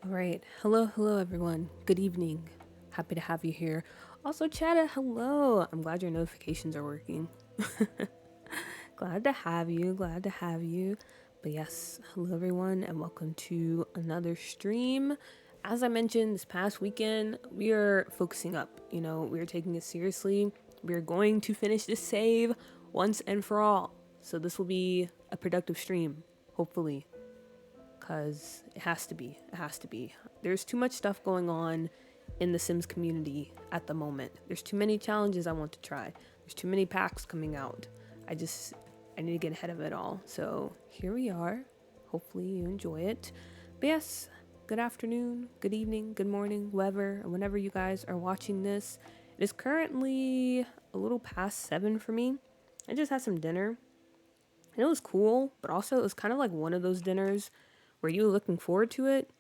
All right. Hello, everyone. Good evening. Happy to have you here. Also, Chada, hello. I'm glad your notifications are working. Glad to have you. But yes, hello, everyone, and welcome to another stream. As I mentioned, this past weekend, we are focusing up. We are taking it seriously. We are going to finish this save once and for all. So, this will be a productive stream, hopefully. Because it has to be. It has to be. There's too much stuff going on in the Sims community at the moment. There's too many challenges I want to try. There's too many packs coming out. I need to get ahead of it all. So here we are. Hopefully you enjoy it. But yes, good afternoon, good evening, good morning, whoever, and whenever you guys are watching this. It is currently a little past 7 for me. I just had some dinner. And it was cool, but also it was kind of like one of those dinners where you were looking forward to it,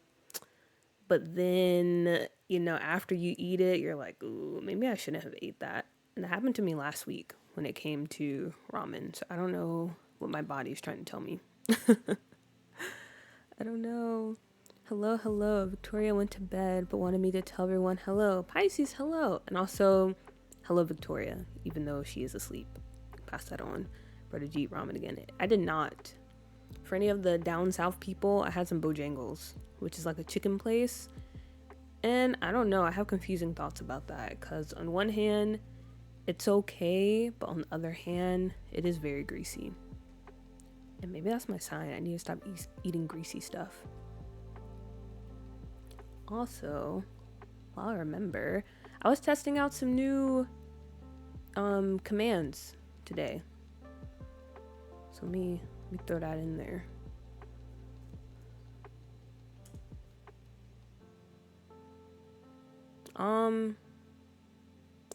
but then, after you eat it, you're like, ooh, maybe I shouldn't have ate that. And that happened to me last week when it came to ramen. So I don't know what my body is trying to tell me. I don't know. Hello. Victoria went to bed but wanted me to tell everyone hello. Pisces, hello. And also, hello, Victoria, even though she is asleep. Pass that on. Brother G, eat ramen again. I did not. For any of the down south people, I had some Bojangles, which is like a chicken place. And I don't know, I have confusing thoughts about that. Because on one hand, it's okay. But on the other hand, it is very greasy. And maybe that's my sign. I need to stop eating greasy stuff. Also, while I remember, I was testing out some new commands today. So let me throw that in there.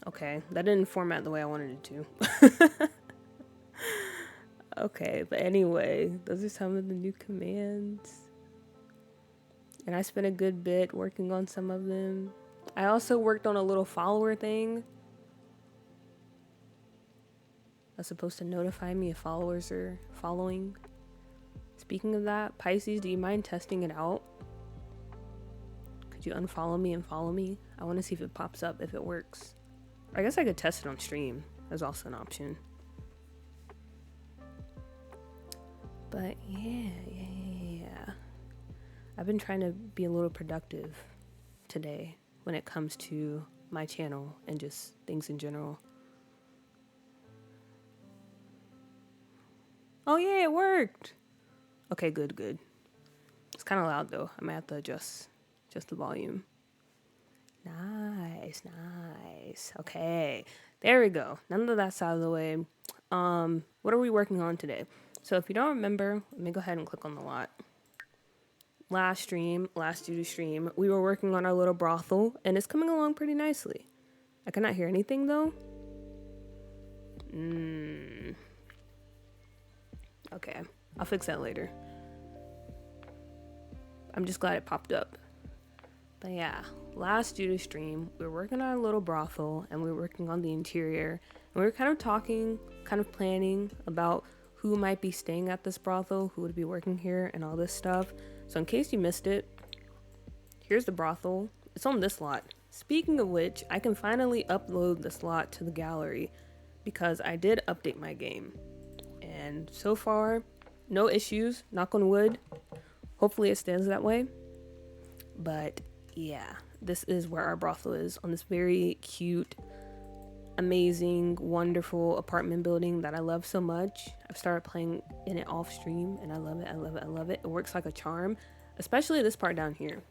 Okay, that didn't format the way I wanted it to. Okay, but anyway, those are some of the new commands. And I spent a good bit working on some of them. I also worked on a little follower thing that's supposed to notify me if followers are following. Speaking of that, Pisces, do you mind testing it out? Could you unfollow me and follow me? I want to see if it pops up, if it works. I guess I could test it on stream. That's also an option. But yeah. I've been trying to be a little productive today when it comes to my channel and just things in general. Oh yeah, it worked. Okay, good. It's kind of loud though. I might have to adjust the volume. Nice. Okay, there we go. None of that's out of the way. What are we working on today? So if you don't remember, let me go ahead and click on the lot. Last duty stream, we were working on our little brothel, and it's coming along pretty nicely. I cannot hear anything though. Okay, I'll fix that later. I'm just glad it popped up. But yeah, last duty stream, we were working on our little brothel, and we were working on the interior, and we were kind of talking, kind of planning about who might be staying at this brothel, who would be working here, and all this stuff. So in case you missed it, here's the brothel. It's on this lot. Speaking of which, I can finally upload this lot to the gallery because I did update my game. And so far, no issues, knock on wood. Hopefully it stays that way. But yeah, this is where our brothel is, on this very cute, amazing, wonderful apartment building that I love so much. I've started playing in it off stream and I love it. It works like a charm, especially this part down here.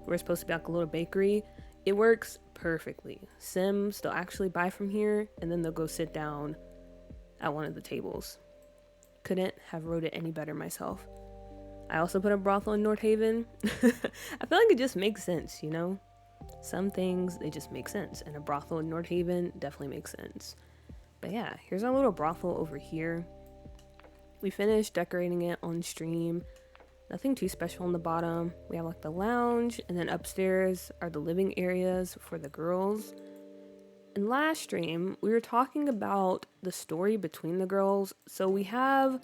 We're supposed to be like a little bakery. It works perfectly. Sims, they'll actually buy from here and then they'll go sit down at one of the tables. Couldn't have wrote it any better myself. I also put a brothel in North Haven. I feel like it just makes sense, Some things, they just make sense. And a brothel in North Haven definitely makes sense. But yeah, here's our little brothel over here. We finished decorating it on stream. Nothing too special on the bottom. We have like the lounge, and then upstairs are the living areas for the girls. In last stream, we were talking about the story between the girls. So we have,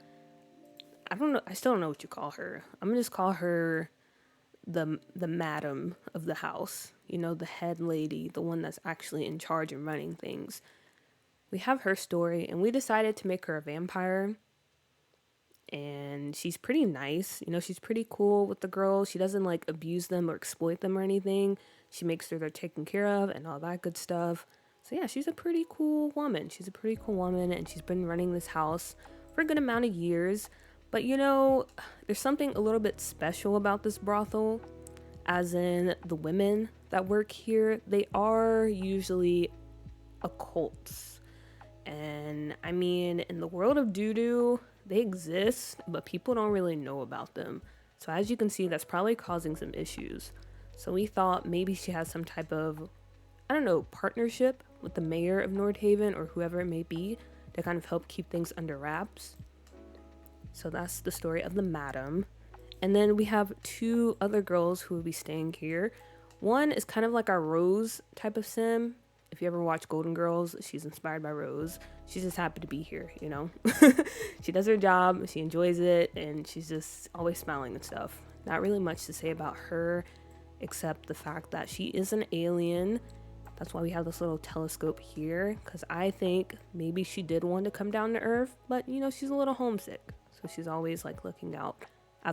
I still don't know what you call her. I'm gonna just call her the madam of the house, you know, the head lady, the one that's actually in charge and running things. We have her story, and we decided to make her a vampire. And she's pretty nice, you know, she's pretty cool with the girls. She doesn't like abuse them or exploit them or anything. She makes sure they're taken care of and all that good stuff. So yeah, she's a pretty cool woman. She's a pretty cool woman, and she's been running this house for a good amount of years. But you know, there's something a little bit special about this brothel, as in the women that work here, they are usually occults. And I mean, in the world of doo-doo, they exist, but people don't really know about them. So as you can see, that's probably causing some issues. So we thought maybe she has some type of, I don't know, partnership with the mayor of Nordhaven or whoever it may be to kind of help keep things under wraps. So that's the story of the madam. And then we have two other girls who will be staying here. One is kind of like our Rose type of sim. If you ever watch Golden Girls, she's inspired by Rose. She's just happy to be here, you know. She does her job, she enjoys it, and she's just always smiling and stuff. Not really much to say about her, except the fact that she is an alien. That's why we have this little telescope here, because I think maybe she did want to come down to Earth, but you know, she's a little homesick. So she's always like looking out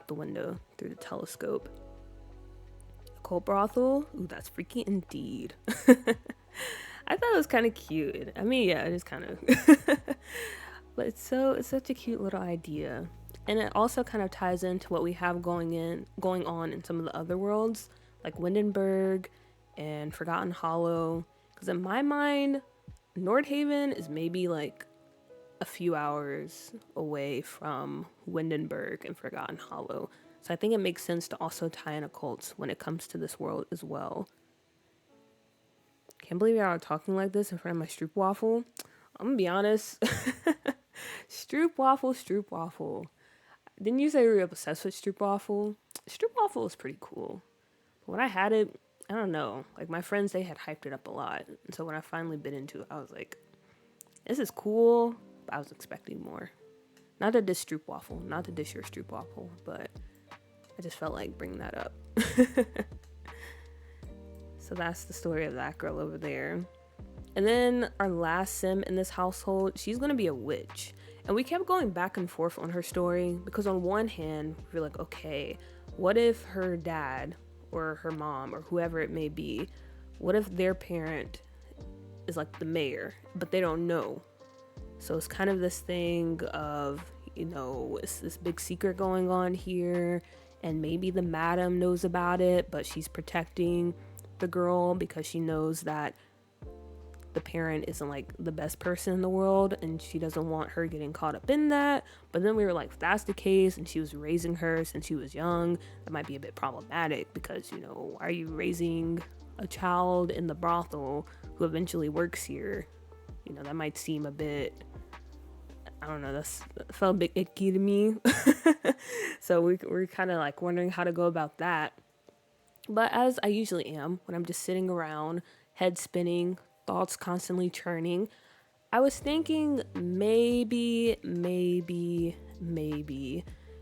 the window through the telescope. Occult brothel? Ooh, that's freaky indeed. I thought it was kind of cute. I mean, yeah, it is kind of. But it's such a cute little idea. And it also kind of ties into what we have going on in some of the other worlds, like Windenburg and Forgotten Hollow. Because in my mind, Nordhaven is maybe like a few hours away from Windenburg and Forgotten Hollow. So I think it makes sense to also tie in occults when it comes to this world as well. Can't believe y'all are talking like this in front of my stroopwafel. I'm gonna be honest. Stroopwafel. Didn't you say we were obsessed with stroopwafel? Stroopwafel is pretty cool. But when I had it, I don't know. Like my friends, they had hyped it up a lot. And so when I finally bit into it, I was like, this is cool, but I was expecting more. Not to diss stroopwafel, not to diss your stroopwafel, but I just felt like bringing that up. So that's the story of that girl over there. And then our last sim in this household, she's gonna be a witch. And we kept going back and forth on her story because on one hand, we were like, okay, what if her dad or her mom or whoever it may be, what if their parent is like the mayor, but they don't know? So it's kind of this thing of, you know, it's this big secret going on here, and maybe the madam knows about it, but she's protecting the girl because she knows that the parent isn't like the best person in the world, and she doesn't want her getting caught up in that. But then we were like, if that's the case and she was raising her since she was young, that might be a bit problematic because, you know, why are you raising a child in the brothel who eventually works here? You know, that might seem a bit, I don't know, that felt a bit icky to me. So we're kind of like wondering how to go about that. But as I usually am, when I'm just sitting around, head spinning, thoughts constantly churning, I was thinking maybe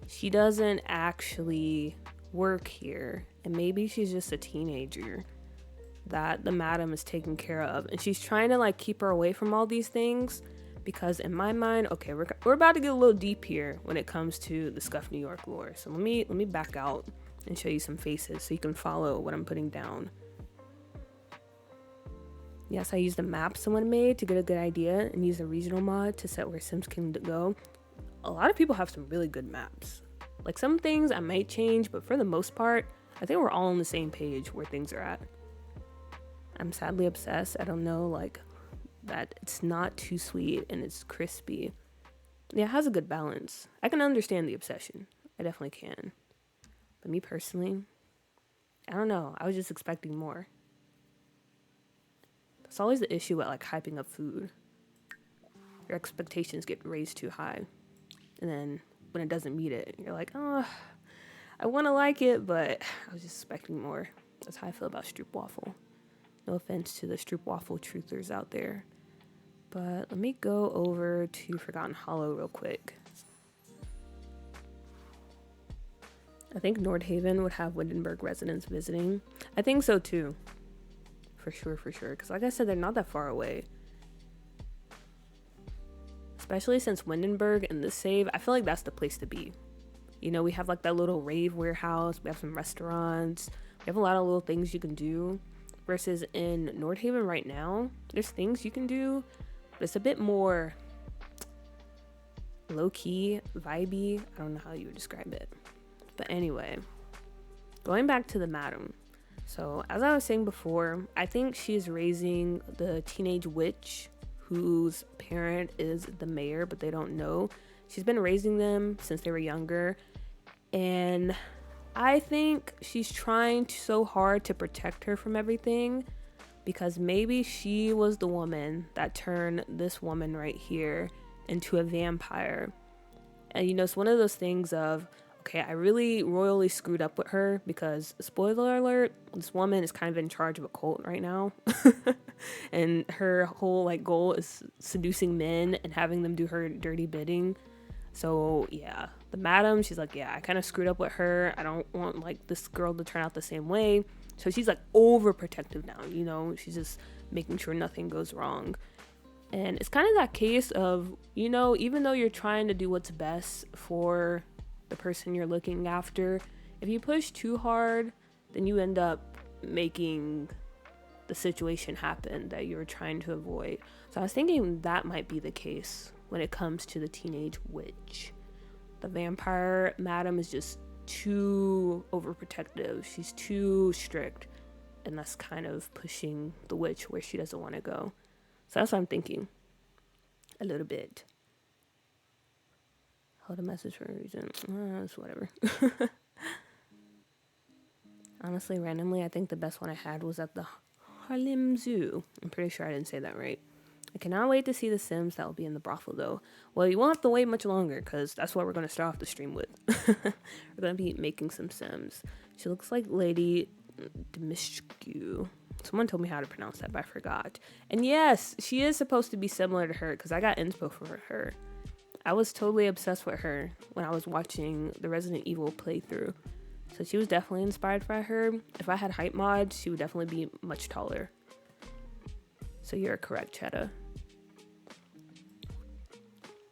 she doesn't actually work here. And maybe she's just a teenager that the madam is taking care of. And she's trying to like keep her away from all these things. Because in my mind, okay, we're about to get a little deep here when it comes to the Scuff New York lore. So let me back out and show you some faces so you can follow what I'm putting down. Yes, I used the map someone made to get a good idea and use a regional mod to set where Sims can go. A lot of people have some really good maps. Like some things I might change, but for the most part, I think we're all on the same page where things are at. I'm sadly obsessed. I don't know, like, that it's not too sweet and it's crispy. Yeah, it has a good balance. I can understand the obsession. I definitely can. But me personally, I don't know. I was just expecting more. That's always the issue with like hyping up food. Your expectations get raised too high. And then when it doesn't meet it, you're like, oh, I want to like it, but I was just expecting more. That's how I feel about stroopwafel. No offense to the stroopwafel truthers out there. But let me go over to Forgotten Hollow real quick. I think Nordhaven would have Windenburg residents visiting. I think so too. For sure. Because like I said, they're not that far away. Especially since Windenburg and the Save, I feel like that's the place to be. You know, we have like that little rave warehouse. We have some restaurants. We have a lot of little things you can do. Versus in Nordhaven right now, there's things you can do, but it's a bit more low-key, vibey. I don't know how you would describe it. But anyway, going back to the madam. So as I was saying before, I think she's raising the teenage witch whose parent is the mayor, but they don't know. She's been raising them since they were younger. And I think she's trying so hard to protect her from everything, because maybe she was the woman that turned this woman right here into a vampire. And you know, it's one of those things of, okay, I really royally screwed up with her, because spoiler alert, this woman is kind of in charge of a cult right now. And her whole like goal is seducing men and having them do her dirty bidding. So yeah, the madam, she's like, yeah, I kind of screwed up with her. I don't want like this girl to turn out the same way. So she's like overprotective now, you know, she's just making sure nothing goes wrong. And it's kind of that case of, you know, even though you're trying to do what's best for the person you're looking after, if you push too hard, then you end up making the situation happen that you were trying to avoid. So I was thinking that might be the case when it comes to the teenage witch. The vampire madam is just too overprotective. She's too strict, and that's kind of pushing the witch where she doesn't want to go. So that's what I'm thinking. A little bit. Hold a message for a reason. It's whatever. Honestly, randomly, I think the best one I had was at the Harlem Zoo. I'm pretty sure I didn't say that right. I cannot wait to see the Sims that will be in the brothel, though. Well, you won't have to wait much longer, because that's what we're going to start off the stream with. We're going to be making some Sims. She looks like Lady Dimitrescu. Someone told me how to pronounce that, but I forgot. And yes, she is supposed to be similar to her, because I got inspo for her. I was totally obsessed with her when I was watching the Resident Evil playthrough. So she was definitely inspired by her. If I had height mods, she would definitely be much taller. So you're correct, Chetta.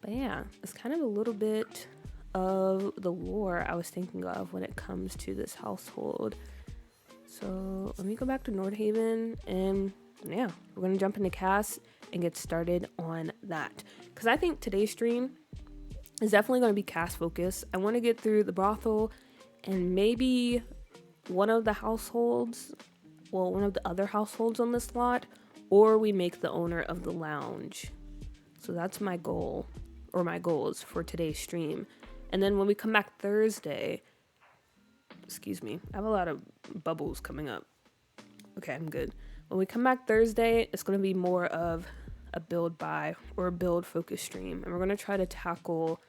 But yeah, it's kind of a little bit of the lore I was thinking of when it comes to this household. So let me go back to Nordhaven, and yeah, we're going to jump into cast and get started on that. Because I think today's stream is definitely going to be cast focused. I want to get through the brothel and maybe one of the households, well, one of the other households on this lot, or we make the owner of the lounge. So that's my goal, or my goals for today's stream. And then when we come back Thursday, excuse me, I have a lot of bubbles coming up. Okay, I'm good. When we come back Thursday, it's going to be more of a build buy or a build focus stream. And we're going to try to tackle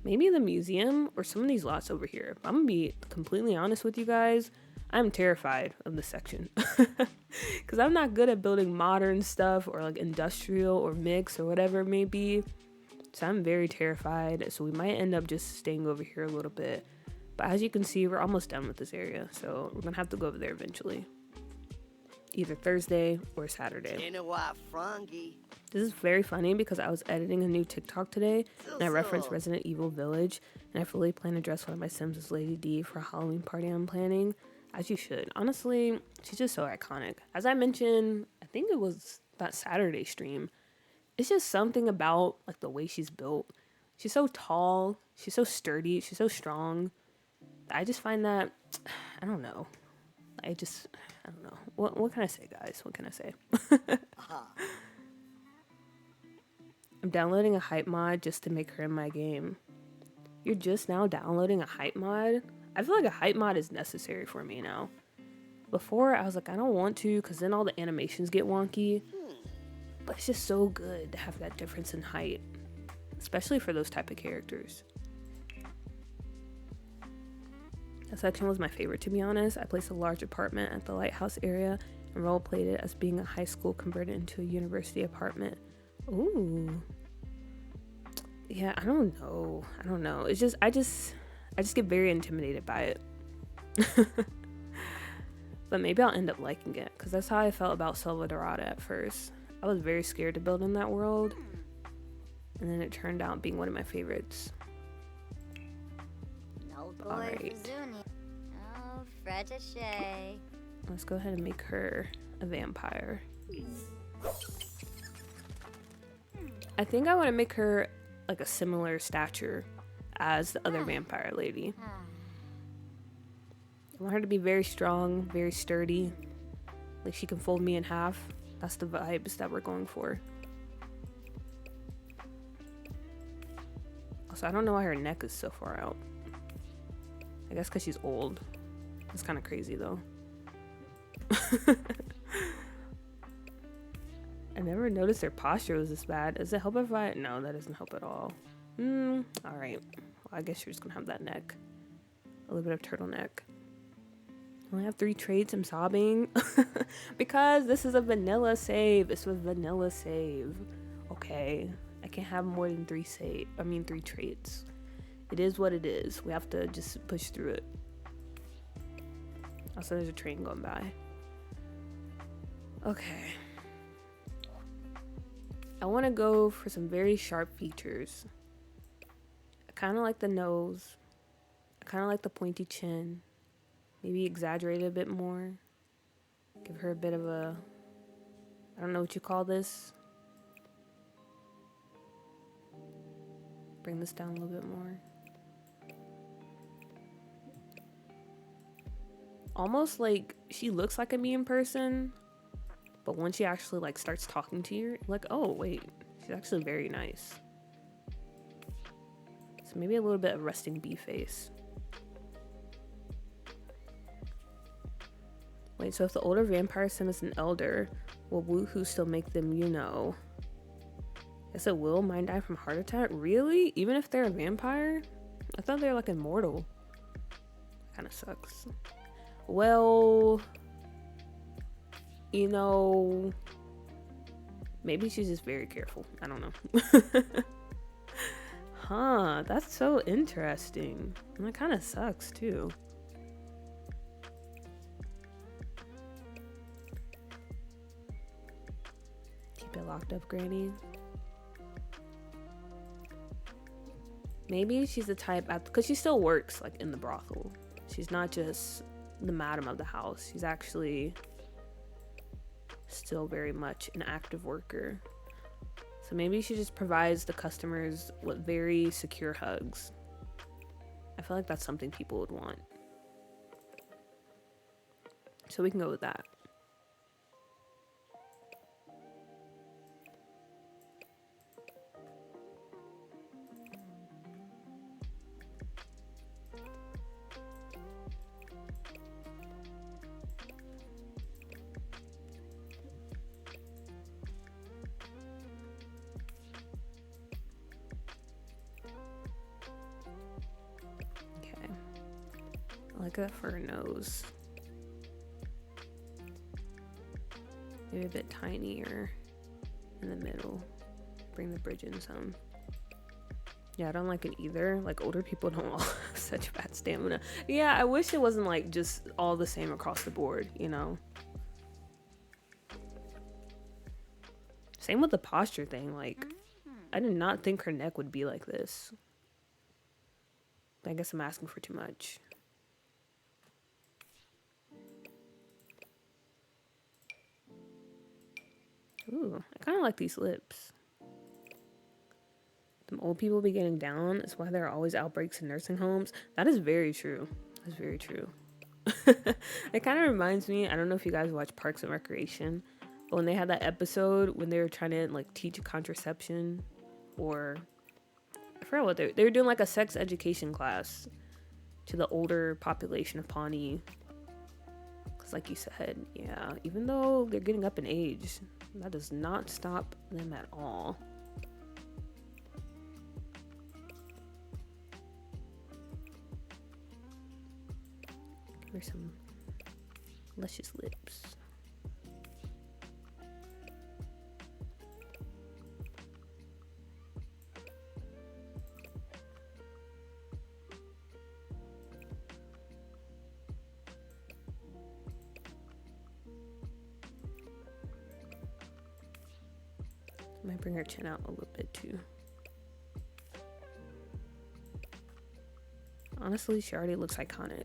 maybe the museum or some of these lots over here. I'm going to be completely honest with you guys. I'm terrified of this section because I'm not good at building modern stuff or like industrial or mix or whatever it may be. So I'm very terrified. So we might end up just staying over here a little bit. But as you can see, we're almost done with this area. So we're going to have to go over there eventually. Either Thursday or Saturday. This is very funny because I was editing a new TikTok today and I referenced Resident Evil Village, and I fully plan to dress one of my Sims as Lady D for a Halloween party I'm planning. As you should. Honestly, she's just so iconic. As I mentioned, I think it was that Saturday stream. It's just something about like the way she's built. She's so tall. She's so sturdy. She's so strong. I just find that, I don't know. I don't know. What can I say, guys? What can I say? I'm downloading a hype mod just to make her in my game. You're just now downloading a hype mod? I feel like a hype mod is necessary for me now. Before, I was like, I don't want to because then all the animations get wonky. But it's just so good to have that difference in height. Especially for those type of characters. That section was my favorite, to be honest. I placed a large apartment at the lighthouse area and role-played it as being a high school converted into a university apartment. Ooh. Yeah, I don't know. It's just, I just get very intimidated by it. But maybe I'll end up liking it, because that's how I felt about Selva Dorada at first. I was very scared to build in that world, and then it turned out being one of my favorites. Alright. Let's go ahead and make her a vampire. I think I want to make her like a similar stature as the other vampire lady. I want her to be very strong, very sturdy. Like she can fold me in half. That's the vibes that we're going for. Also, I don't know why her neck is so far out. I guess because she's old. It's kind of crazy though. I never noticed their posture was this bad. Does it help if I... No, that doesn't help at all. Alright. Well, I guess you're just gonna have that neck. A little bit of turtleneck. I only have 3 traits. I'm sobbing. Because this is a vanilla save. This was vanilla save. Okay. I can't have more than 3 traits. It is what it is. We have to just push through it. Also, there's a train going by. Okay. I want to go for some very sharp features. I kind of like the nose. I kind of like the pointy chin. Maybe exaggerate it a bit more. Give her a bit of a... I don't know what you call this. Bring this down a little bit more. Almost like she looks like a me in person, but when she actually like starts talking to you, like, oh wait, she's actually very nice. So maybe a little bit of resting bee face. Wait, so if the older vampire sent us an elder, will woohoo still make them, you know? Guess it will. Might die from heart attack? Really? Even if they're a vampire? I thought they were like immortal. Kind of sucks. Well, you know, maybe she's just very careful. I don't know. Huh, that's so interesting. And that kind of sucks too. Keep it locked up, Granny. Maybe she's the type, because she still works like in the brothel. She's not just the madam of the house. She's actually still very much an active worker. So maybe she just provides the customers with very secure hugs. I feel like that's something people would want. So we can go with that. I like that for her nose. Maybe a bit tinier in the middle. Bring the bridge in some. Yeah, I don't like it either. Like, older people don't all have such bad stamina. Yeah, I wish it wasn't like just all the same across the board, you know? Same with the posture thing. Like, I did not think her neck would be like this. I guess I'm asking for too much. Ooh, I kind of like these lips. Them old people be getting down. That's why there are always outbreaks in nursing homes. That is very true. That's very true. It kind of reminds me, I don't know if you guys watch Parks and Recreation, but when they had that episode when they were trying to like teach contraception, or I forgot what they were doing, like a sex education class to the older population of Pawnee. Because like you said, yeah, even though they're getting up in age, that does not stop them at all. Give her some luscious lips. Might bring her chin out a little bit too. Honestly, she already looks iconic.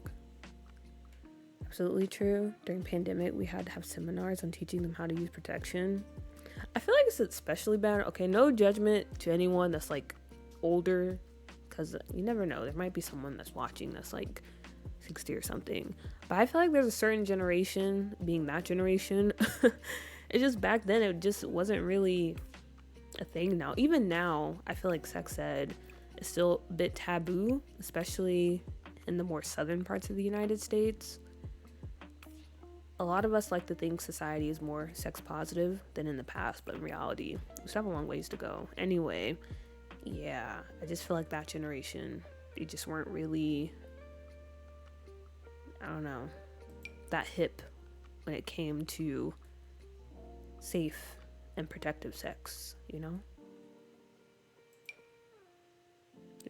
Absolutely true. During pandemic, we had to have seminars on teaching them how to use protection. I feel like it's especially bad. Okay, no judgment to anyone that's like older, because you never know. There might be someone that's watching that's like 60 or something. But I feel like there's a certain generation, being that generation, it's just back then it just wasn't really a thing. Now, even now, I feel like sex ed is still a bit taboo, especially in the more southern parts of the United States. A lot of us like to think society is more sex positive than in the past, but in reality, we still have a long ways to go. Anyway, yeah, I just feel like that generation, they just weren't really, I don't know, that hip when it came to safe and protective sex, you know?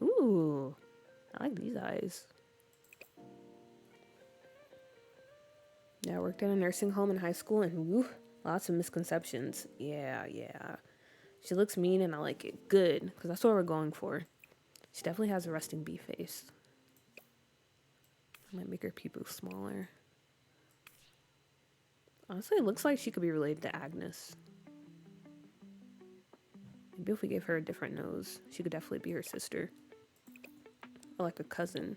Ooh, I like these eyes. Yeah, I worked in a nursing home in high school, and woo, lots of misconceptions. Yeah. She looks mean, and I like it. Good, because that's what we're going for. She definitely has a resting bee face. I might make her pupils smaller. Honestly, it looks like she could be related to Agnes. Maybe if we gave her a different nose, she could definitely be her sister. Or like a cousin.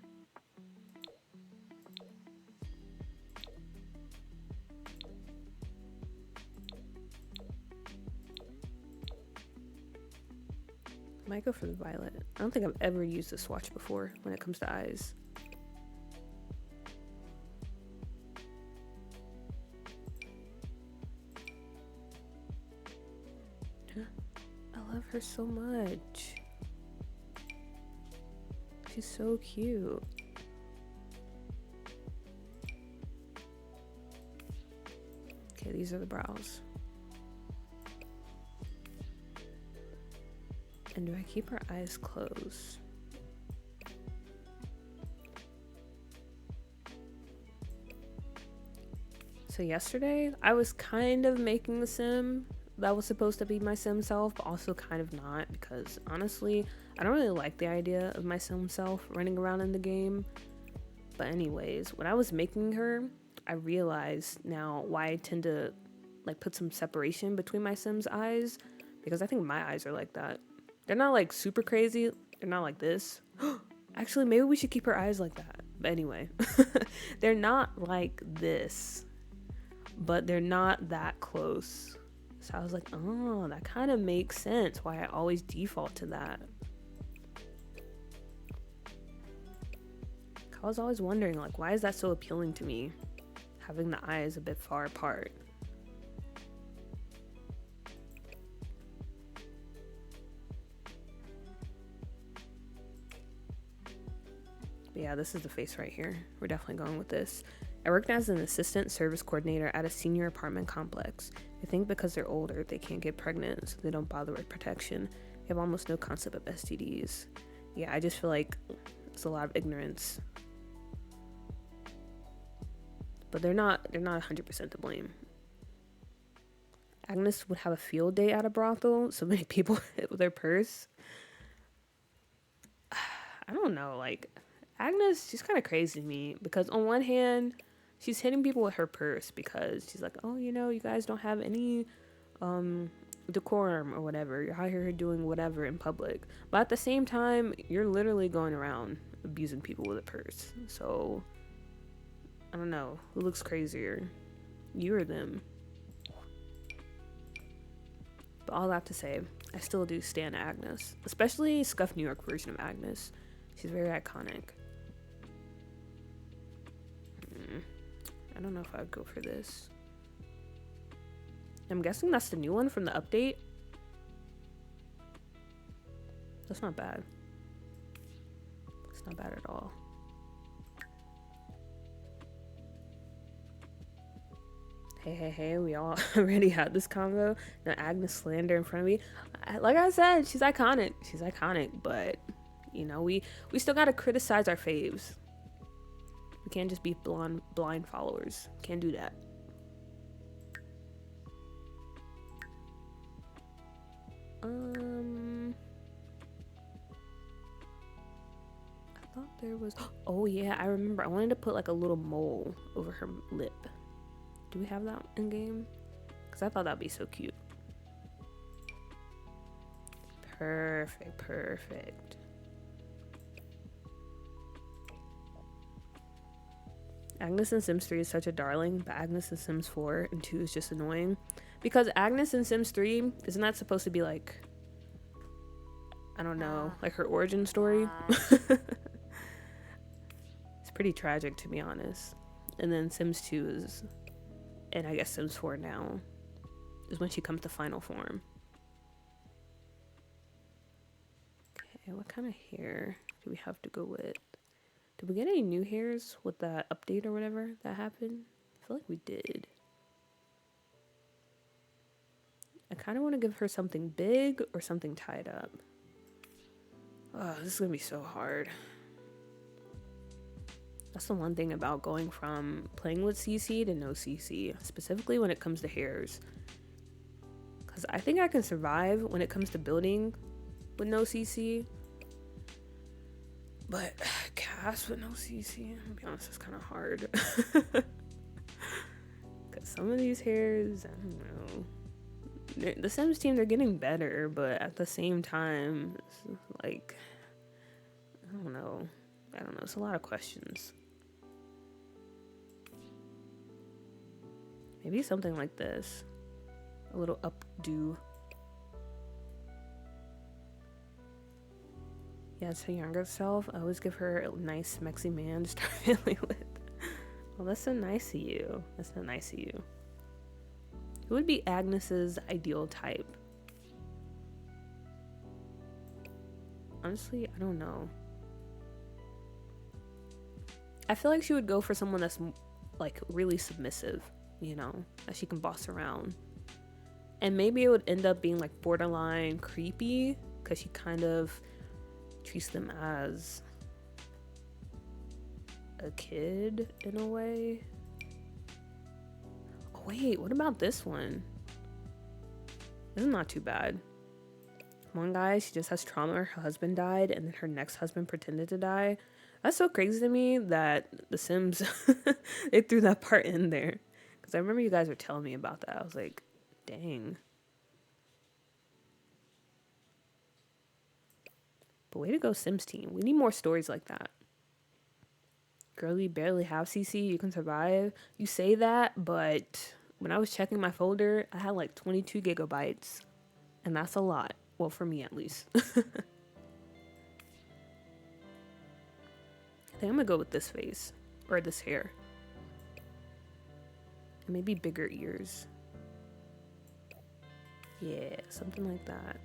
Might go for the violet. I don't think I've ever used this swatch before when it comes to eyes. I love her so much. She's so cute. Okay, these are the brows. And do I keep her eyes closed? So yesterday, I was kind of making the sim that was supposed to be my sim self, but also kind of not, because honestly, I don't really like the idea of my sim self running around in the game. But anyways, when I was making her, I realized now why I tend to like put some separation between my sim's eyes, because I think my eyes are like that. They're not like super crazy. They're not like this. Actually, maybe we should keep her eyes like that. But anyway, they're not like this, but they're not that close. So I was like, oh, that kind of makes sense why I always default to that. I was always wondering, like, why is that so appealing to me? Having the eyes a bit far apart. But yeah, this is the face right here. We're definitely going with this. I worked as an assistant service coordinator at a senior apartment complex. I think because they're older, they can't get pregnant, so they don't bother with protection. They have almost no concept of STDs. Yeah, I just feel like it's a lot of ignorance. But they're not 100% to blame. Agnes would have a field day at a brothel, so many people hit with their purse. I don't know, like, Agnes, she's kind of crazy to me, because on one hand, she's hitting people with her purse because she's like, oh, you know, you guys don't have any decorum or whatever. You're out here doing whatever in public. But at the same time, you're literally going around abusing people with a purse. So, I don't know. Who looks crazier? You or them? But all that to say, I still do stan Agnes. Especially Scuff New York version of Agnes. She's very iconic. I don't know if I would go for this. I'm guessing that's the new one from the update. That's not bad. It's not bad at all. Hey, we all already had this convo. Now Agnes slander in front of me. Like I said, she's iconic. She's iconic, but you know, we still gotta criticize our faves. We can't just be blind followers. Can't do that. I thought there was. Oh yeah, I remember. I wanted to put like a little mole over her lip. Do we have that in game? Because I thought that'd be so cute. Perfect, perfect. Agnes in Sims 3 is such a darling, but Agnes in Sims 4 and 2 is just annoying. Because Agnes in Sims 3, isn't that supposed to be like, I don't know, like her origin story? It's pretty tragic, to be honest. And then Sims 2 is, and I guess Sims 4 now, is when she comes to final form. Okay, what kind of hair do we have to go with? Did we get any new hairs with that update or whatever that happened? I feel like we did. I kind of want to give her something big or something tied up. Oh, this is going to be so hard. That's the one thing about going from playing with CC to no CC, specifically when it comes to hairs. Because I think I can survive when it comes to building with no CC. But cast with no CC, I'll be honest, it's kind of hard. Because some of these hairs, I don't know. The Sims team, they're getting better, but at the same time, it's like, I don't know. It's a lot of questions. Maybe something like this. A little updo. Yeah, it's her younger self. I always give her a nice, mexy man to start family with. Well, that's so nice of you. That's so nice of you. Who would be Agnes's ideal type? Honestly, I don't know. I feel like she would go for someone that's like really submissive, you know, that she can boss around. And maybe it would end up being like borderline creepy because she kind of treats them as a kid in a way. Oh wait, what about this one? This is not too bad. One guy, she just has trauma. Her husband died, and then her next husband pretended to die. That's so crazy to me that The Sims, they threw that part in there. Because I remember you guys were telling me about that. I was like, dang. But way to go, Sims team. We need more stories like that. Girl, you barely have CC. You can survive. You say that, but when I was checking my folder, I had like 22 gigabytes. And that's a lot. Well, for me at least. I think I'm gonna go with this face. Or this hair. And maybe bigger ears. Yeah, something like that.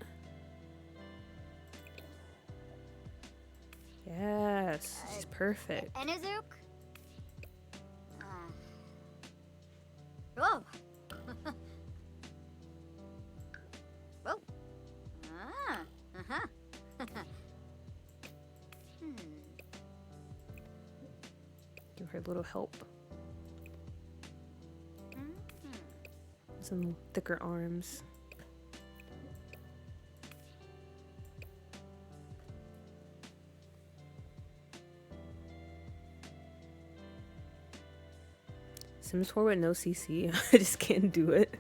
Yes, she's perfect. Enizuk? Whoa. Whoa. Uh-huh. Give her a little help. Some thicker arms. Sims 4 with no CC. I just can't do it.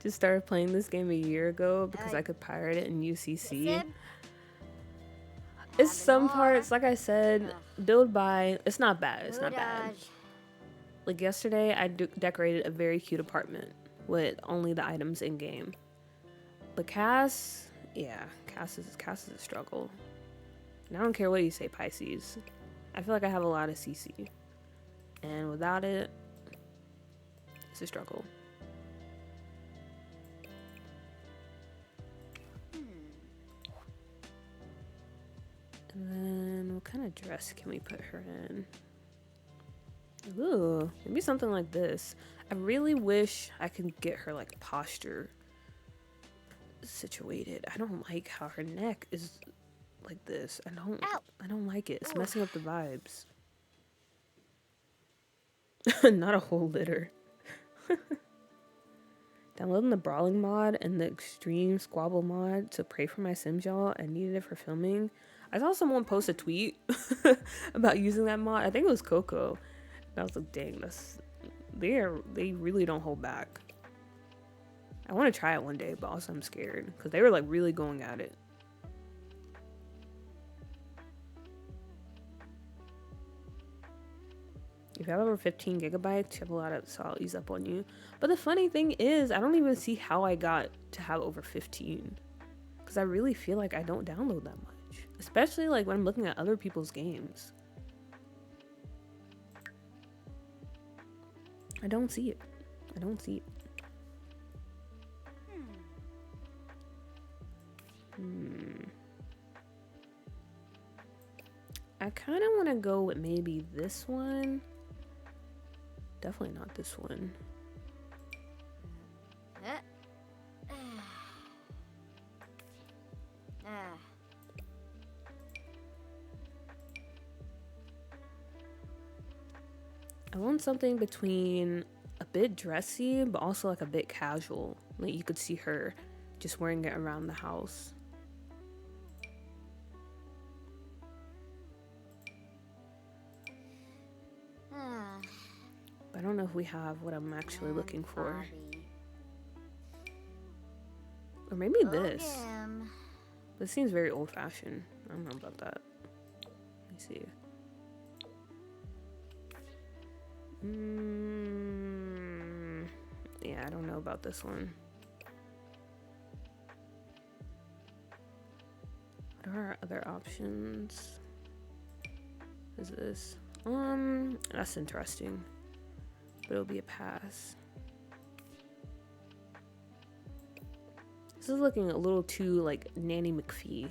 Just started playing this game a year ago because I could pirate it in UCC. It's some parts, like I said, build by. It's not bad. It's not bad. Like yesterday, I decorated a very cute apartment with only the items in game. But Cass, yeah, Cass is a struggle. And I don't care what you say, Pisces. I feel like I have a lot of CC, and without it, it's a struggle. And then what kind of dress can we put her in? Ooh, maybe something like this. I really wish I could get her like posture situated. I don't like how her neck is like this. I don't like it. It's messing up the vibes. Not a whole litter. Downloading the brawling mod and the extreme squabble mod to pray for my Sims, y'all. I needed it for filming. I saw someone post a tweet about using that mod. I think it was Coco. And I was like, dang, they really don't hold back. I want to try it one day, but also I'm scared because they were like really going at it. If you have over 15 gigabytes, you have a lot of, so I'll ease up on you. But the funny thing is, I don't even see how I got to have over 15. Because I really feel like I don't download that much. Especially like when I'm looking at other people's games. I don't see it. I don't see it. I kind of want to go with maybe this one. Definitely not this one. I want something between a bit dressy, but also like a bit casual. Like you could see her just wearing it around the house. But I don't know if we have what I'm actually looking for. Or maybe this. This seems very old-fashioned. I don't know about that. Let me see. Yeah, I don't know about this one. What are our other options? What is this? That's interesting. But it'll be a pass. This is looking a little too like Nanny McPhee.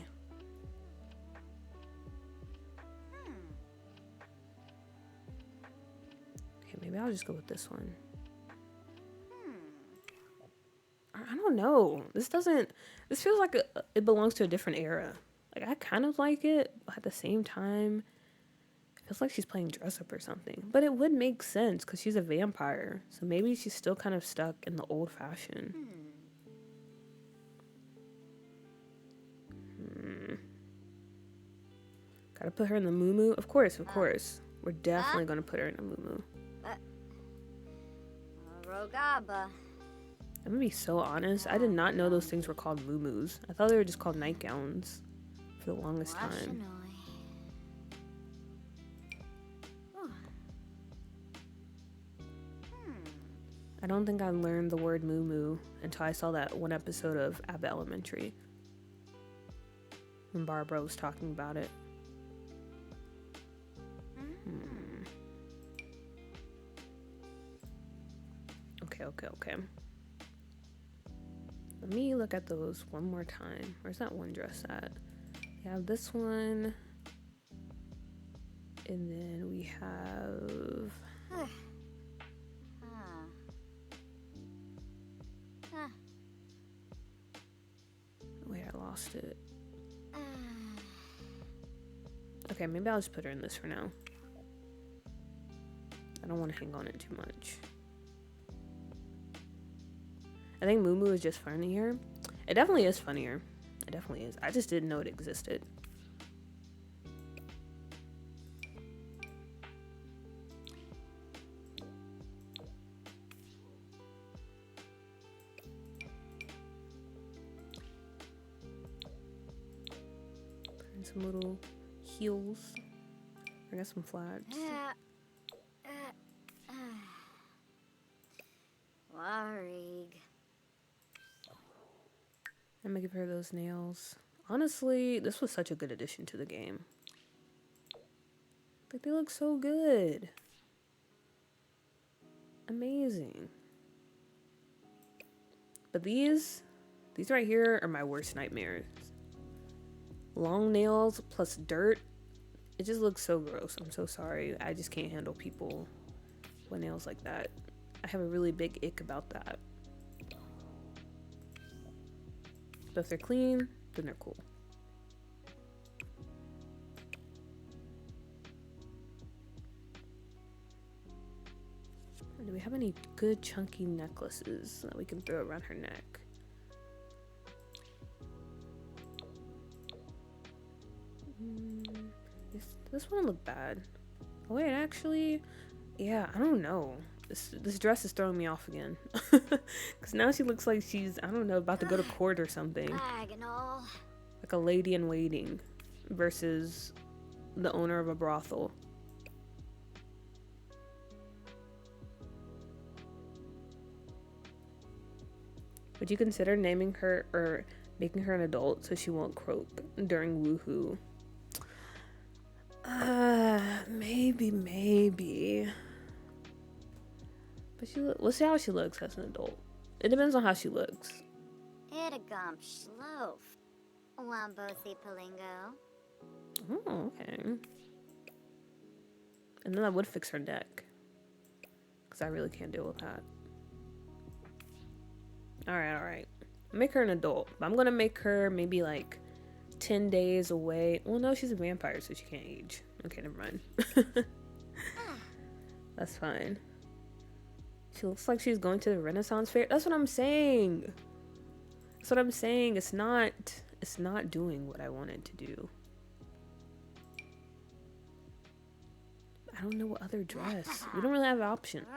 Okay, maybe I'll just go with this one. I don't know. This feels like it belongs to a different era. Like I kind of like it, but at the same time, it feels like she's playing dress up or something. But it would make sense because she's a vampire. So maybe she's still kind of stuck in the old fashion. Gotta put her in the moo-moo? Of course, of course. We're definitely gonna put her in a moo-moo. Rogaba. I'm gonna be so honest. I did not know those things were called moo-moos. I thought they were just called nightgowns for the longest time. I don't think I learned the word moo-moo until I saw that one episode of Abbott Elementary when Barbara was talking about it. Okay. Let me look at those one more time. Where's that one dress at? We have this one. And then we have... Wait, I lost it. Okay, maybe I'll just put her in this for now. I don't want to hang on it too much. I think Moo Moo is just funnier. It definitely is funnier. It definitely is. I just didn't know it existed. Put in some little heels. I got some flats. Warig. I'm gonna give her those nails. Honestly, this was such a good addition to the game. Like, they look so good. Amazing. But these right here are my worst nightmares. Long nails plus dirt. It just looks so gross. I'm so sorry. I just can't handle people with nails like that. I have a really big ick about that. But if they're clean, then they're cool. What do we have any good chunky necklaces that we can throw around her neck? This one look bad. Oh wait, actually, yeah, I don't know. This dress is throwing me off again. Because now she looks like she's, I don't know, about to go to court or something. Diagonal. Like a lady in waiting versus the owner of a brothel. Would you consider naming her or making her an adult so she won't croak during woohoo? Maybe. But we'll see how she looks as an adult. It depends on how she looks. Itagump Schloaf. Wambosi Palingo. Oh, okay. And then I would fix her neck. Because I really can't deal with that. Alright. Make her an adult. But I'm going to make her maybe like 10 days away. Well, no, she's a vampire, so she can't age. Okay, never mind. That's fine. She looks like she's going to the Renaissance fair. That's what I'm saying. It's not doing what I wanted to do. I don't know what other dress. We don't really have options.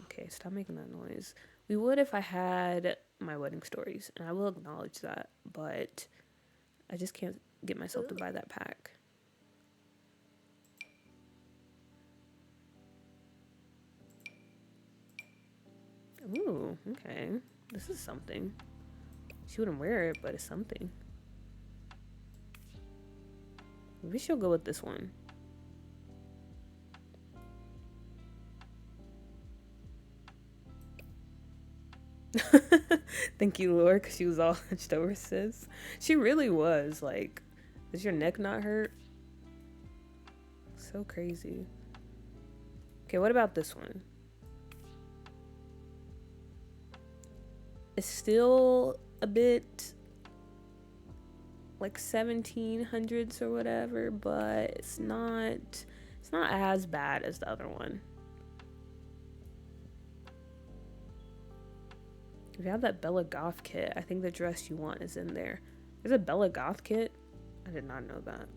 Okay, stop making that noise. We would if I had my wedding stories, and I will acknowledge that, but I just can't get myself to buy that pack. Ooh, okay. This is something. She wouldn't wear it, but it's something. Maybe she'll go with this one. Thank you, Laura, because she was all hunched over, sis. She really was. Like, does your neck not hurt? So crazy. Okay, what about this one? It's still a bit like 1700s or whatever, but it's not as bad as the other one. If you have that Bella Goth kit, I think the dress you want is in there. There's a Bella Goth kit? I did not know that.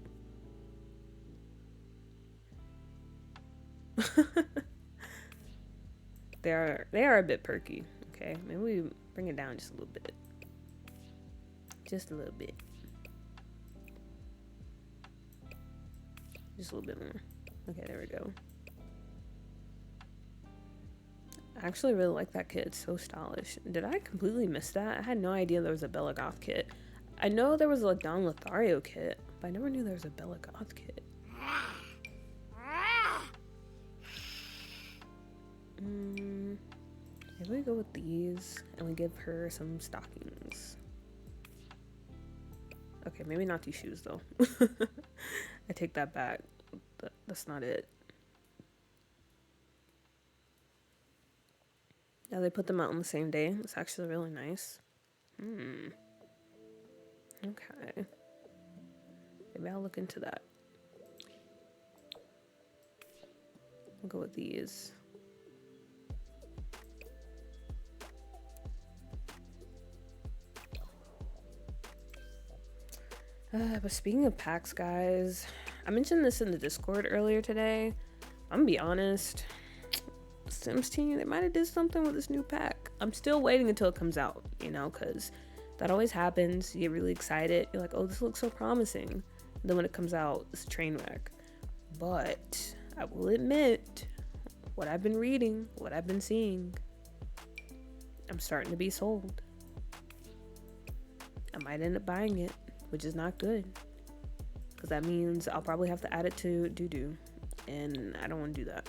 They are a bit perky. Okay, maybe we bring it down just a little bit. Just a little bit. Just a little bit more. Okay, there we go. I actually really like that kit. It's so stylish. Did I completely miss that? I had no idea there was a Bella Goth kit. I know there was a Don Lothario kit, but I never knew there was a Bella Goth kit. Maybe we go with these and we give her some stockings. Okay, maybe not these shoes though. I take that back. That's not it. Yeah, they put them out on the same day. It's actually really nice. Okay. Maybe I'll look into that. I'll go with these. But speaking of packs, guys, I mentioned this in the Discord earlier today. I'm gonna be honest. Sims team, they might have did something with this new pack. I'm still waiting until it comes out, you know, because that always happens. You get really excited. You're like, oh, this looks so promising. And then when it comes out, it's a train wreck. But I will admit, what I've been reading, what I've been seeing, I'm starting to be sold. I might end up buying it, which is not good. Because that means I'll probably have to add it to doo-doo. And I don't want to do that.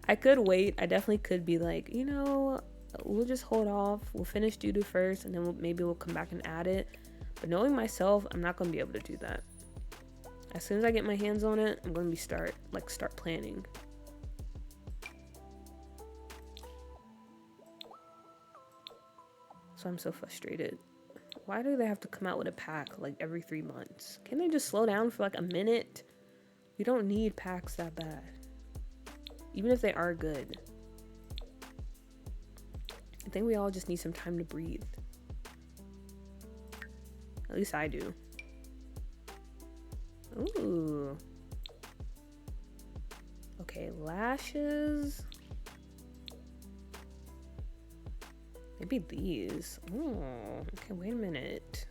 I could wait. I definitely could be like, you know, we'll just hold off. We'll finish doo-doo first, and then maybe we'll come back and add it. But knowing myself, I'm not going to be able to do that. As soon as I get my hands on it, I'm going to start planning. So I'm so frustrated. Why do they have to come out with a pack like every 3 months? Can they just slow down for like a minute? We don't need packs that bad. even if they are good. I think we all just need some time to breathe. At least I do. Ooh. Okay, lashes. Maybe these. Oh, okay, wait a minute.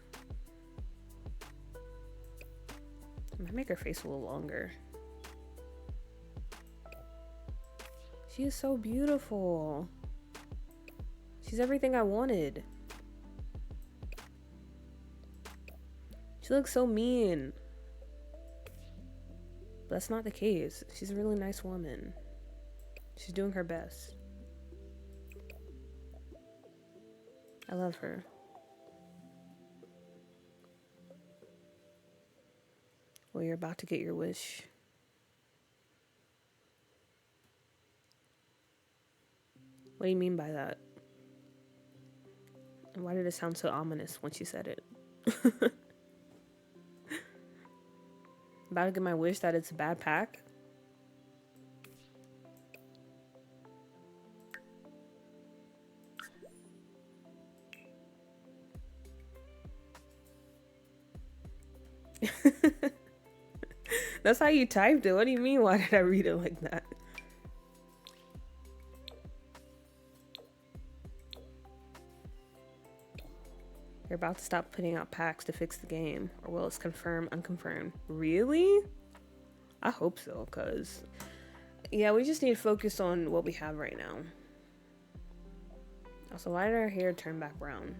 I might make her face a little longer. She is so beautiful. She's everything I wanted. She looks so mean. But that's not the case. She's a really nice woman. She's doing her best. I love her. Well, you're about to get your wish. What do you mean by that? And why did it sound so ominous when she said it? About to get my wish that it's a bad pack? That's how you typed it. What do you mean? Why did I read it like that? You're about to stop putting out packs to fix the game, or will it's confirm unconfirmed? Really? I hope so, cause yeah, we just need to focus on what we have right now. Also, why did our hair turn back brown?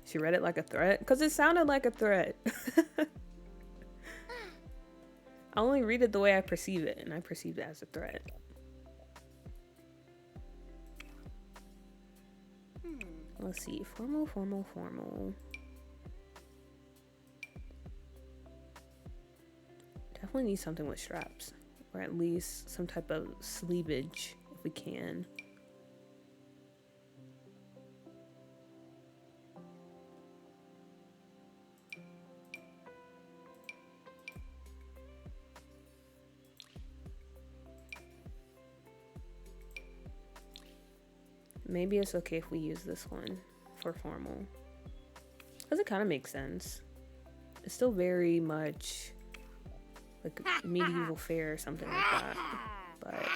She read it like a threat? Because it sounded like a threat. I only read it the way I perceive it, and I perceive it as a threat. Let's see. Formal, formal, formal. Definitely need something with straps. Or at least some type of sleevage, if we can. Maybe it's okay if we use this one for formal. Because it kind of makes sense. It's still very much like medieval fair or something like that. But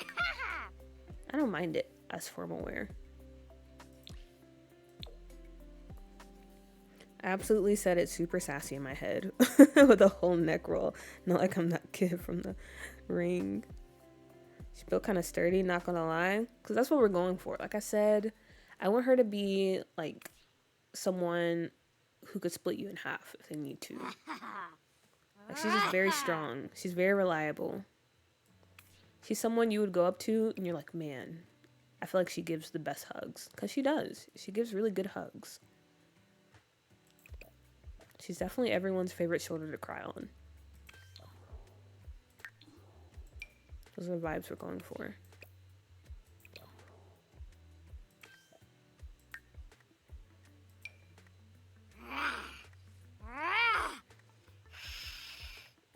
I don't mind it as formal wear. I absolutely said it super sassy in my head with a whole neck roll. Not like I'm that kid from The Ring. She built kind of sturdy, not gonna lie, because that's what we're going for. Like I said, I want her to be like someone who could split you in half if they need to. Like, she's just very strong. She's very reliable. She's someone you would go up to and you're like, man, I feel like she gives the best hugs. Because she does. She gives really good hugs. She's definitely everyone's favorite shoulder to cry on. Those are the vibes we're going for.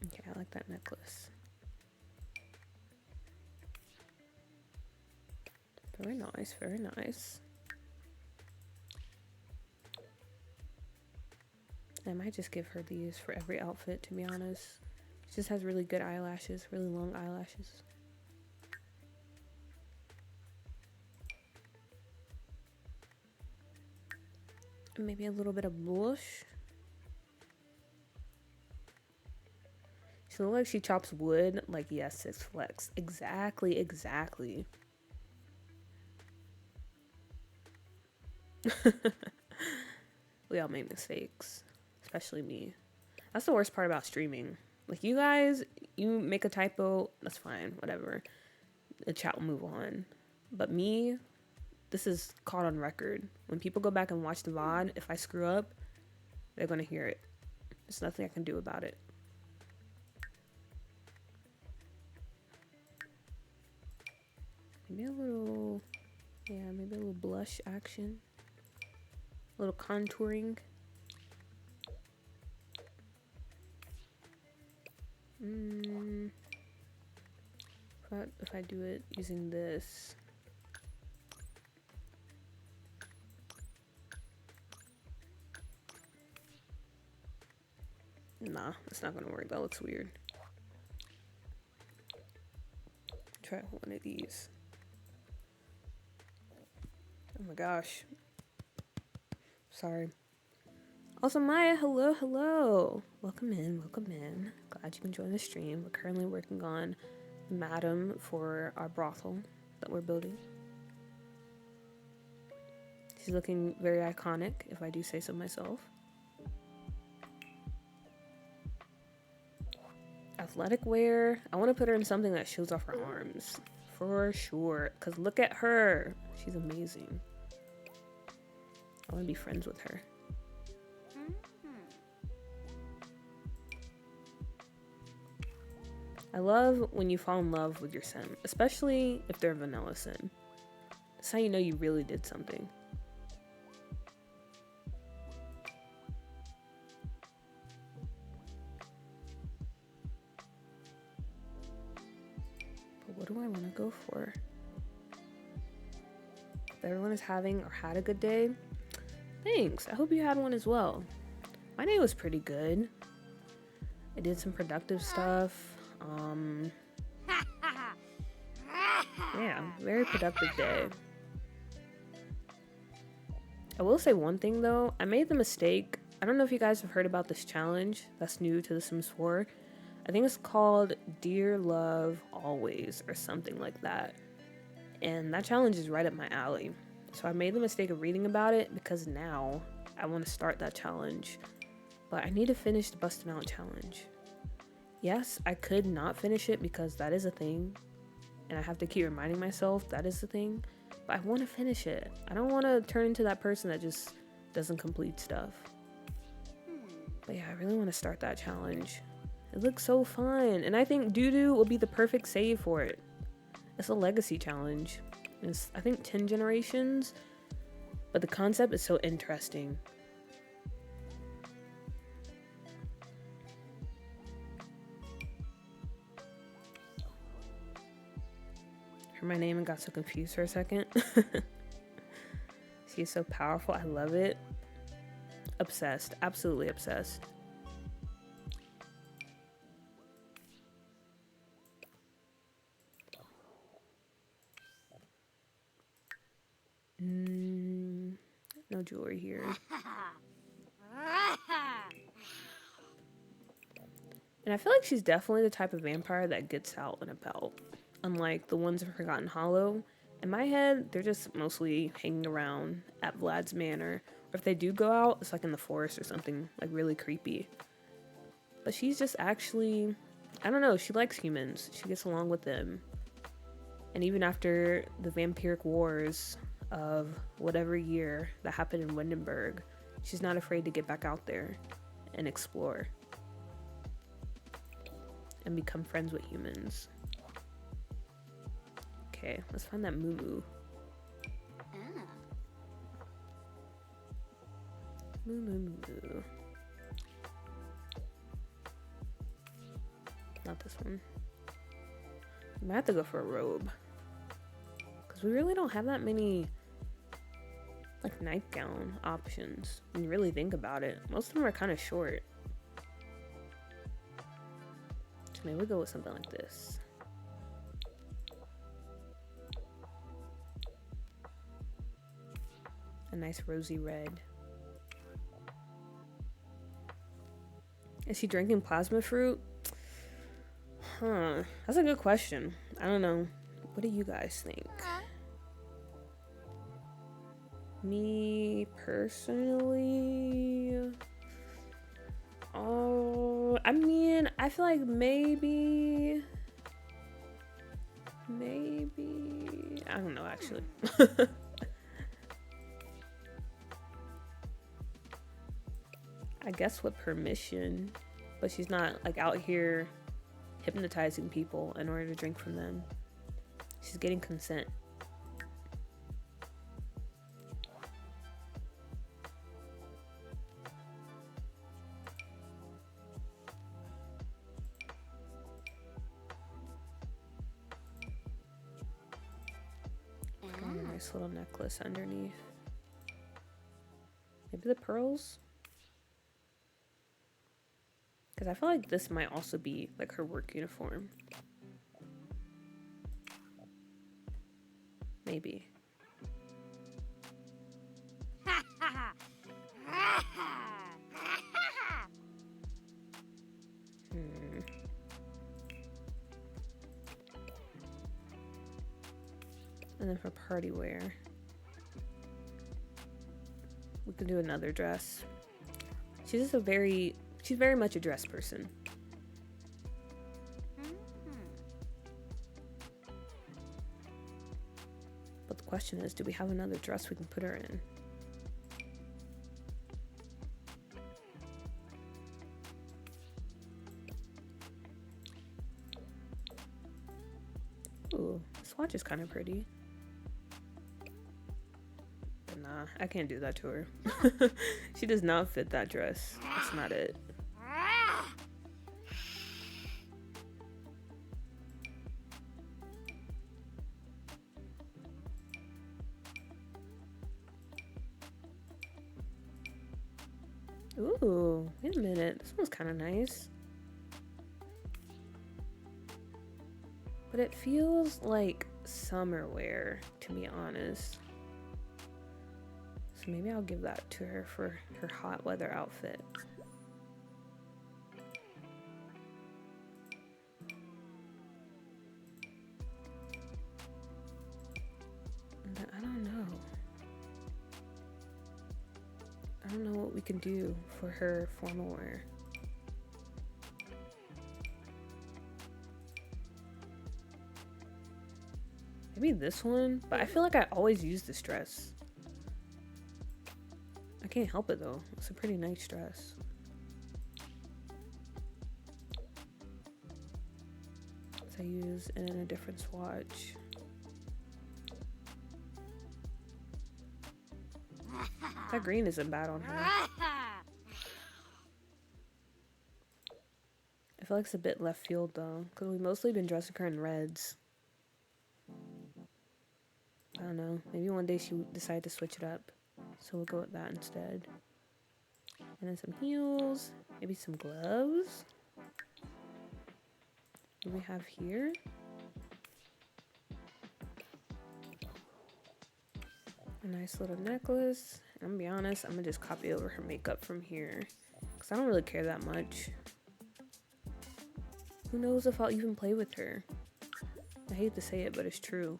Okay, I like that necklace. Very nice, very nice. I might just give her these for every outfit, to be honest. She just has really good eyelashes, really long eyelashes. And maybe a little bit of blush. She looks like she chops wood. Like, yes, Six Flex. Exactly, exactly. We all make mistakes. Especially me. That's the worst part about streaming. Like, you guys, you make a typo, that's fine, whatever. The chat will move on. But me, this is caught on record. When people go back and watch the VOD, if I screw up, they're gonna hear it. There's nothing I can do about it. Maybe a little, yeah, maybe a little blush action. A little contouring. What if I do it using this? Nah, it's not gonna work. That looks weird. Try one of these. Oh my gosh. Sorry. Also, Maya, hello, hello. Welcome in, welcome in. Glad you can join the stream. We're currently working on Madam for our brothel that we're building. She's looking very iconic, if I do say so myself. Athletic wear. I want to put her in something that shows off her arms. For sure. Because look at her. She's amazing. I want to be friends with her. I love when you fall in love with your sim, especially if they're vanilla sim. That's how you know you really did something. But what do I want to go for? If everyone is having or had a good day, thanks. I hope you had one as well. My day was pretty good. I did some productive stuff. Yeah, very productive day. I will say one thing though, I made the mistake. I don't know if you guys have heard about this challenge that's new to The Sims 4. I think it's called Dear Love Always or something like that. And that challenge is right up my alley. So I made the mistake of reading about it because now I want to start that challenge. But I need to finish the Bustin' Out challenge. Yes, I could not finish it because that is a thing. And I have to keep reminding myself that is the thing. But I want to finish it. I don't want to turn into that person that just doesn't complete stuff. But yeah, I really want to start that challenge. It looks so fun. And I think Doo-Doo will be the perfect save for it. It's a legacy challenge. It's, I think, 10 generations. But the concept is so interesting. Heard my name and got so confused for a second. She is so powerful. I love it. Obsessed. Absolutely obsessed. No jewelry here. And I feel like she's definitely the type of vampire that gets out and about. Unlike the ones in Forgotten Hollow. In my head, they're just mostly hanging around at Vlad's manor. Or if they do go out, it's like in the forest or something, like really creepy. But she's just actually, I don't know, she likes humans. She gets along with them. And even after the vampiric wars of whatever year that happened in Windenburg, she's not afraid to get back out there and explore. And become friends with humans. Okay, let's find that moo-moo. Moo-moo-moo-moo. Not this one. We might have to go for a robe. Because we really don't have that many like nightgown options when you really think about it. Most of them are kind of short. So maybe we'll go with something like this. A nice rosy red. Is she drinking plasma fruit? Huh. That's a good question. I don't know. What do you guys think? Me personally, oh, I mean, I feel like maybe, I don't know actually. I guess with permission, but she's not like out here hypnotizing people in order to drink from them. She's getting consent. Nice little necklace underneath. Maybe the pearls? Because I feel like this might also be like her work uniform. Maybe. And then for party wear, we could do another dress. She's very much a dress person. But the question is, do we have another dress we can put her in? Ooh, this watch is kind of pretty. But nah, I can't do that to her. She does not fit that dress. That's not it. Ooh, wait a minute. This one's kind of nice. But it feels like summer wear, to be honest. So maybe I'll give that to her for her hot weather outfit. And then, I don't know. I don't know what we can do for her formal wear. Maybe this one, but I feel like I always use this dress. I can't help it though. It's a pretty nice dress. So I use it in a different swatch. That green isn't bad on her. I feel like it's a bit left field though, because we've mostly been dressing her in reds. I don't know, maybe one day she would decide to switch it up. So we'll go with that instead. And then some heels, maybe some gloves. What do we have here? A nice little necklace. I'm gonna be honest, I'm gonna just copy over her makeup from here, because I don't really care that much. Who knows if I'll even play with her? I hate to say it, but it's true.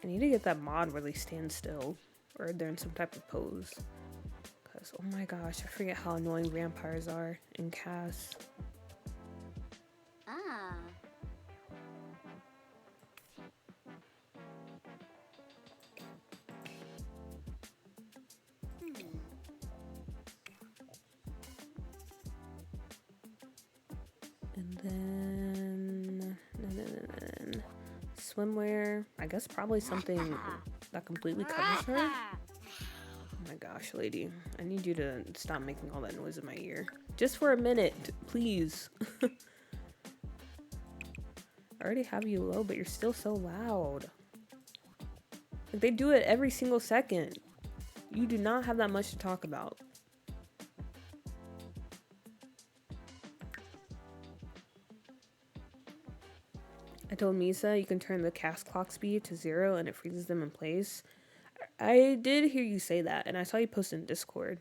I need to get that mod where they stand still, or they're in some type of pose. Because, oh my gosh, I forget how annoying vampires are in Cass. And then swimwear. I guess probably something that completely covers her. Oh my gosh, lady. I need you to stop making all that noise in my ear. Just for a minute, please. I already have you low, but you're still so loud. Like, they do it every single second. You do not have that much to talk about. I told Misa you can turn the cast clock speed to 0 and it freezes them in place. I did hear you say that, and I saw you post in Discord.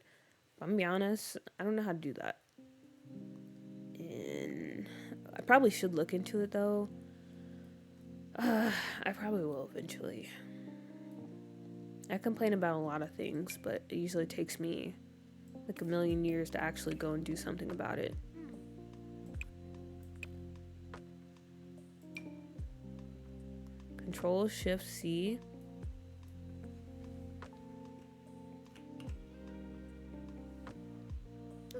But I'm gonna be honest, I don't know how to do that. And I probably should look into it though. I probably will eventually. I complain about a lot of things, but it usually takes me like a million years to actually go and do something about it. Control Shift C.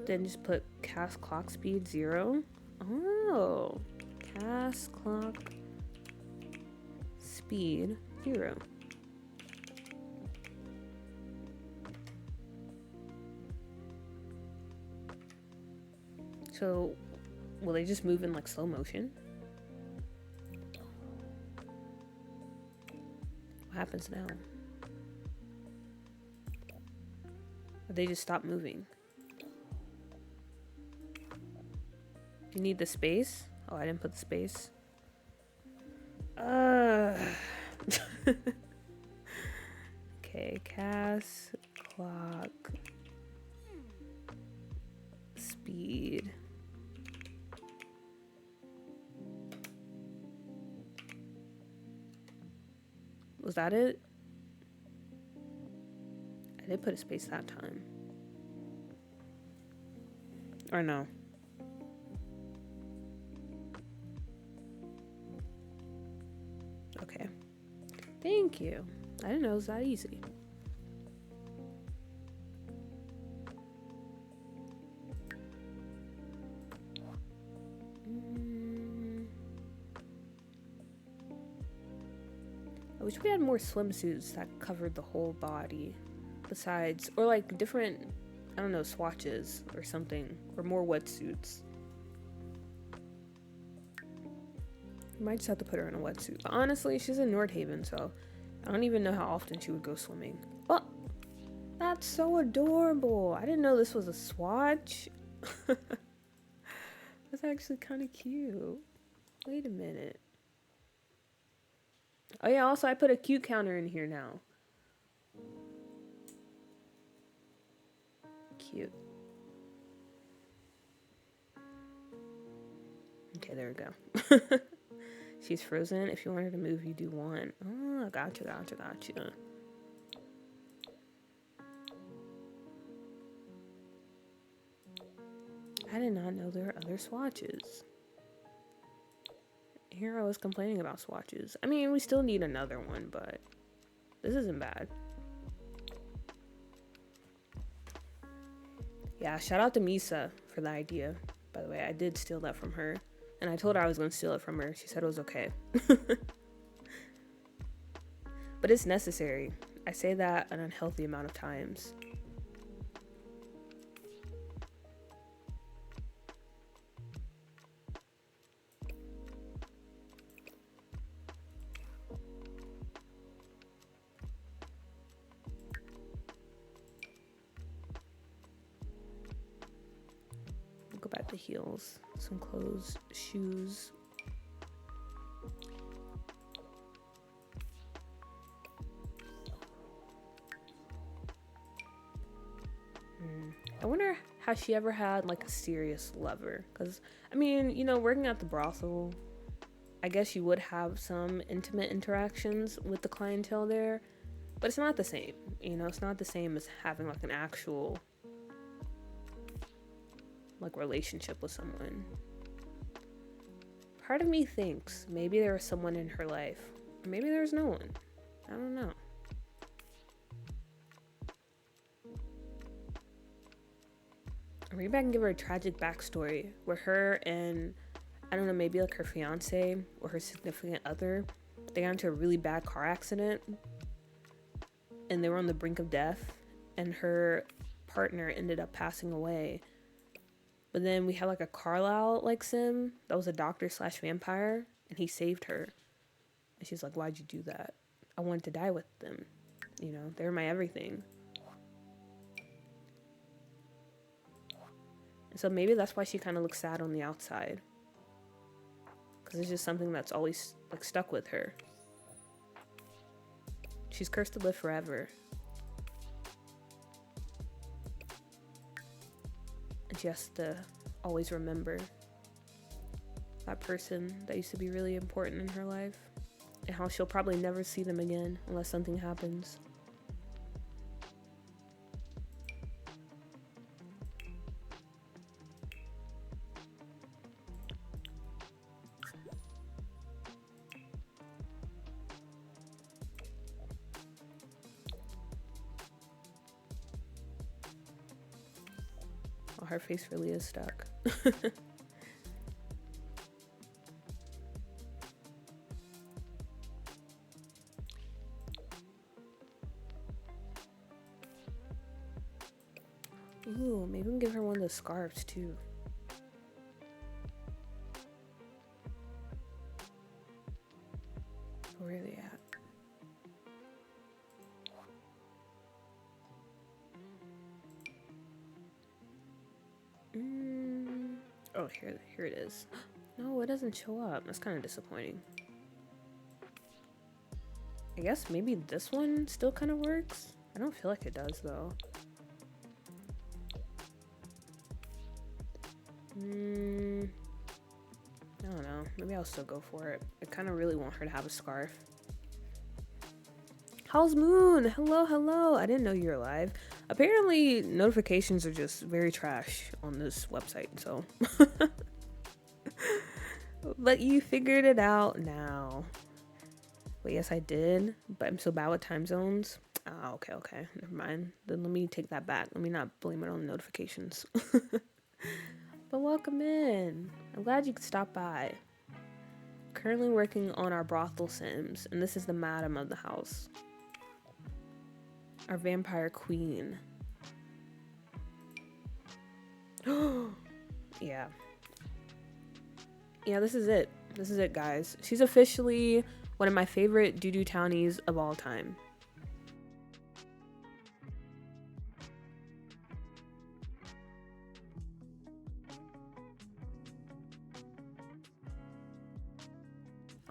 Then just put cast clock speed 0. Oh, cast clock speed 0. So, will they just move in like slow motion? What happens now? Or they just stop moving? You need the space? Oh, I didn't put the space. Okay, cast clock speed. Was that it? I did put a space that time. Or no? Okay. Thank you. I didn't know it was that easy. I wish we had more swimsuits that covered the whole body. Besides, or like different, I don't know, swatches or something. Or more wetsuits. We might just have to put her in a wetsuit. But honestly, she's in Nordhaven, so I don't even know how often she would go swimming. Oh, that's so adorable. I didn't know this was a swatch. That's actually kind of cute. Wait a minute. Oh yeah, also I put a cute counter in here now. Cute. Okay, there we go. She's frozen. If you want her to move, you do one. Oh, gotcha. I did not know there were other swatches. Here I was complaining about swatches. I mean, we still need another one, but this isn't bad. Yeah, shout out to Misa for the idea. By the way, I did steal that from her. And I told her I was going to steal it from her. She said it was okay. But it's necessary. I say that an unhealthy amount of times. We'll go back to heels. Some clothes, shoes. I wonder how she ever had like a serious lover. Because, I mean, you know, working at the brothel, I guess you would have some intimate interactions with the clientele there. But it's not the same. You know, it's not the same as having like an actual like relationship with someone. Part of me thinks maybe there was someone in her life. Or maybe there's no one. I don't know. Or maybe I can give her a tragic backstory where her and, I don't know, maybe like her fiance or her significant other, they got into a really bad car accident and they were on the brink of death and her partner ended up passing away. But then we had like a Carlisle like sim that was a doctor / vampire and he saved her. And she's like, why'd you do that? I wanted to die with them. You know, they're my everything. And so maybe that's why she kind of looks sad on the outside. Because it's just something that's always like stuck with her. She's cursed to live forever. And she has to always remember that person that used to be really important in her life. And how she'll probably never see them again unless something happens. her face really is stuck. Ooh, maybe we can give her one of those scarves too. Where are they at? Oh, here it is. No, it doesn't show up. That's kind of disappointing. I guess maybe this one still kind of works. I don't feel like it does though. I don't know. Maybe I'll still go for it. I kind of really want her to have a scarf. How's Moon? Hello, hello. I didn't know you were alive. Apparently, notifications are just very trash on this website, so. But you figured it out now. Wait, yes, I did, but I'm so bad with time zones. Oh, okay. Never mind. Then let me take that back. Let me not blame it on the notifications. But welcome in. I'm glad you could stop by. Currently working on our brothel sims, and this is the madam of the house. Our vampire queen. Yeah. Yeah, this is it. This is it, guys. She's officially one of my favorite doo-doo townies of all time.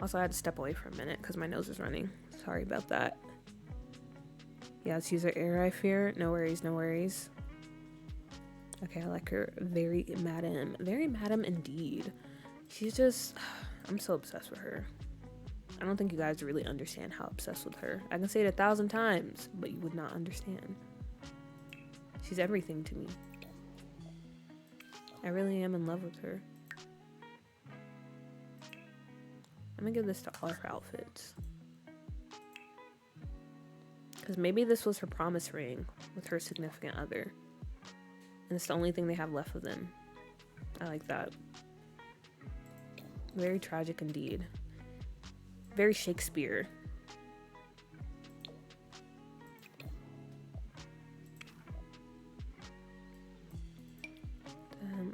Also, I had to step away for a minute because my nose is running. Sorry about that. Yeah, let's use her air, I fear. No worries, no worries. Okay, I like her. Very madam. Very madam indeed. She's just... I'm so obsessed with her. I don't think you guys really understand how obsessed with her. I can say it 1,000 times, but you would not understand. She's everything to me. I really am in love with her. I'm gonna give this to all her outfits. Because maybe this was her promise ring with her significant other. And it's the only thing they have left of them. I like that. Very tragic indeed. Very Shakespeare.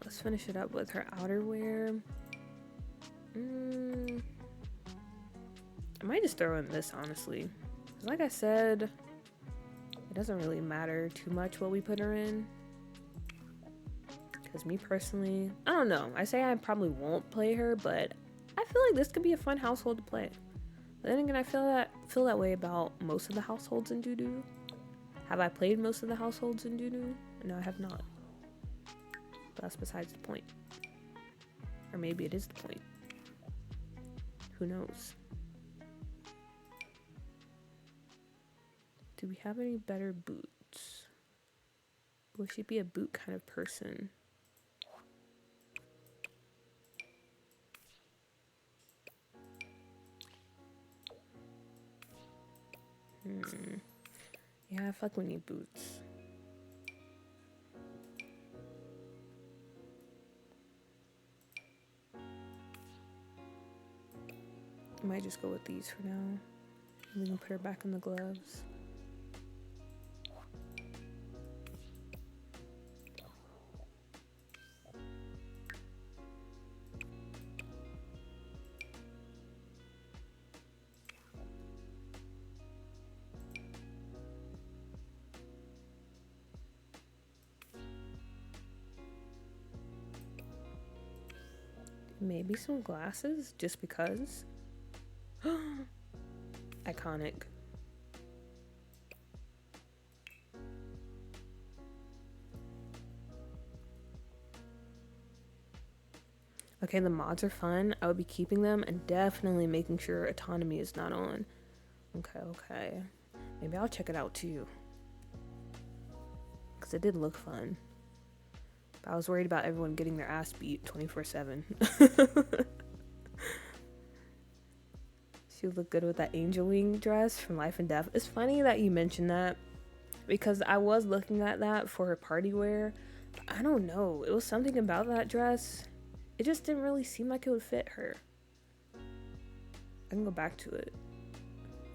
Let's finish it up with her outerwear. I might just throw in this, honestly. Like I said, it doesn't really matter too much what we put her in. Because me personally, I don't know. I say I probably won't play her, but I feel like this could be a fun household to play. But then again, I feel that way about most of the households in Doo-Doo. Have I played most of the households in Doo-Doo? No, I have not. But that's besides the point. Or maybe it is the point. Who knows? Do we have any better boots? Will she be a boot kind of person? Yeah, I feel like we need boots. I might just go with these for now. We can put her back in the gloves. Maybe some glasses, just because. Iconic. Okay, the mods are fun. I would be keeping them and definitely making sure autonomy is not on. Okay. Maybe I'll check it out too. Because it did look fun. But I was worried about everyone getting their ass beat 24/7. She would look good with that angel wing dress from Life and Death. It's funny that you mentioned that because I was looking at that for her party wear, I don't know. It was something about that dress. It just didn't really seem like it would fit her. I can go back to it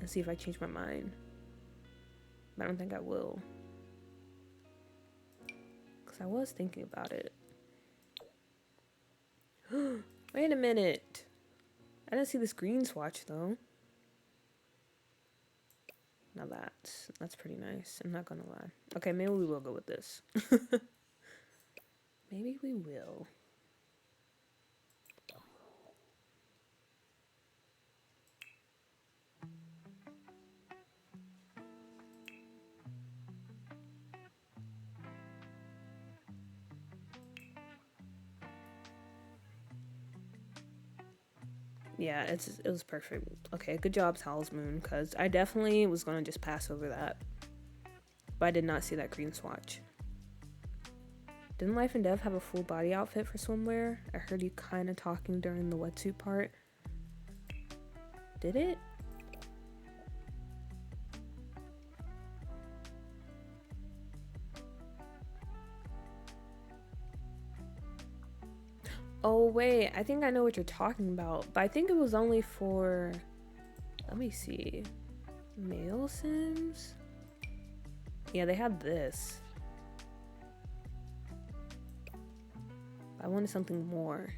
and see if I change my mind. But I don't think I will. Because I was thinking about it. Wait a minute. I didn't see the screen swatch though. Now that's pretty nice. I'm not gonna lie. Okay, maybe we will go with this. Maybe we will. Yeah, it was perfect. Okay, good job, Howl's Moon, because I definitely was gonna just pass over that. But I did not see that green swatch. Didn't Life and Dev have a full body outfit for swimwear? I heard you kind of talking during the wetsuit part. Did it? Oh wait, I think I know what you're talking about, but I think it was only for, let me see, male Sims? Yeah, they had this. I wanted something more.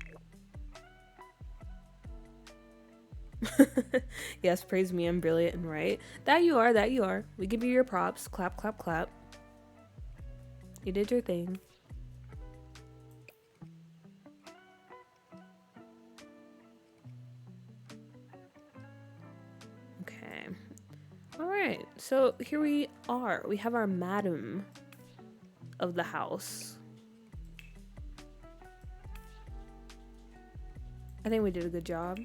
Yes, praise me, I'm brilliant and right. That you are, that you are. We give you your props. Clap, clap, clap. You did your thing. Okay. Alright, so here we are. We have our madam of the house. I think we did a good job.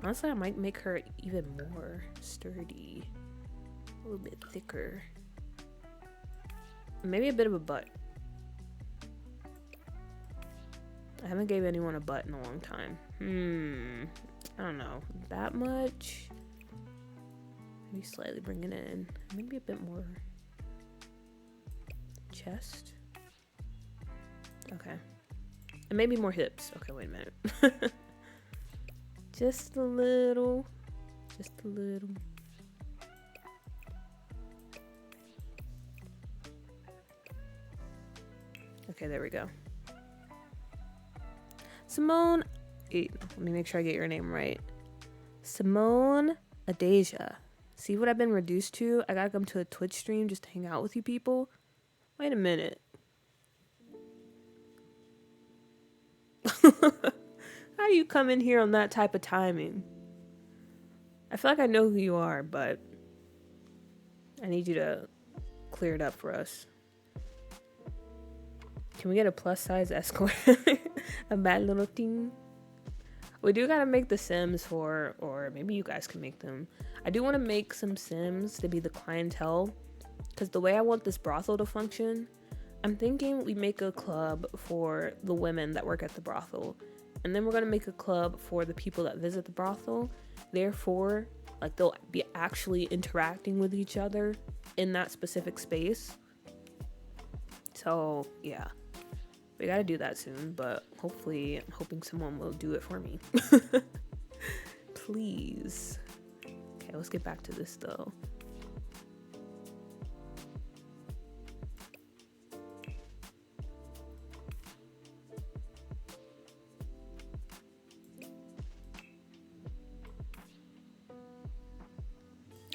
Honestly, I might make her even more sturdy. A little bit thicker. Maybe a bit of a butt. I haven't gave anyone a butt in a long time. I don't know. That much? Maybe slightly bring it in. Maybe a bit more chest. Okay. And maybe more hips. Okay, wait a minute. Just a little. Just a little. Okay, there we go. Simone. Let me make sure I get your name right. Simone Adesia. See what I've been reduced to? I gotta come to a Twitch stream just to hang out with you people. Wait a minute. How do you come in here on that type of timing? I feel like I know who you are, but I need you to clear it up for us. Can we get a plus size escort? A bad little thing? We do gotta make the Sims for, or maybe you guys can make them. I do want to make some Sims to be the clientele, because the way I want this brothel to function, I'm thinking we make a club for the women that work at the brothel, and then we're gonna make a club for the people that visit the brothel. Therefore, like, they'll be actually interacting with each other in that specific space. So yeah, we gotta do that soon, but hopefully, I'm hoping someone will do it for me. Please. Okay, let's get back to this though.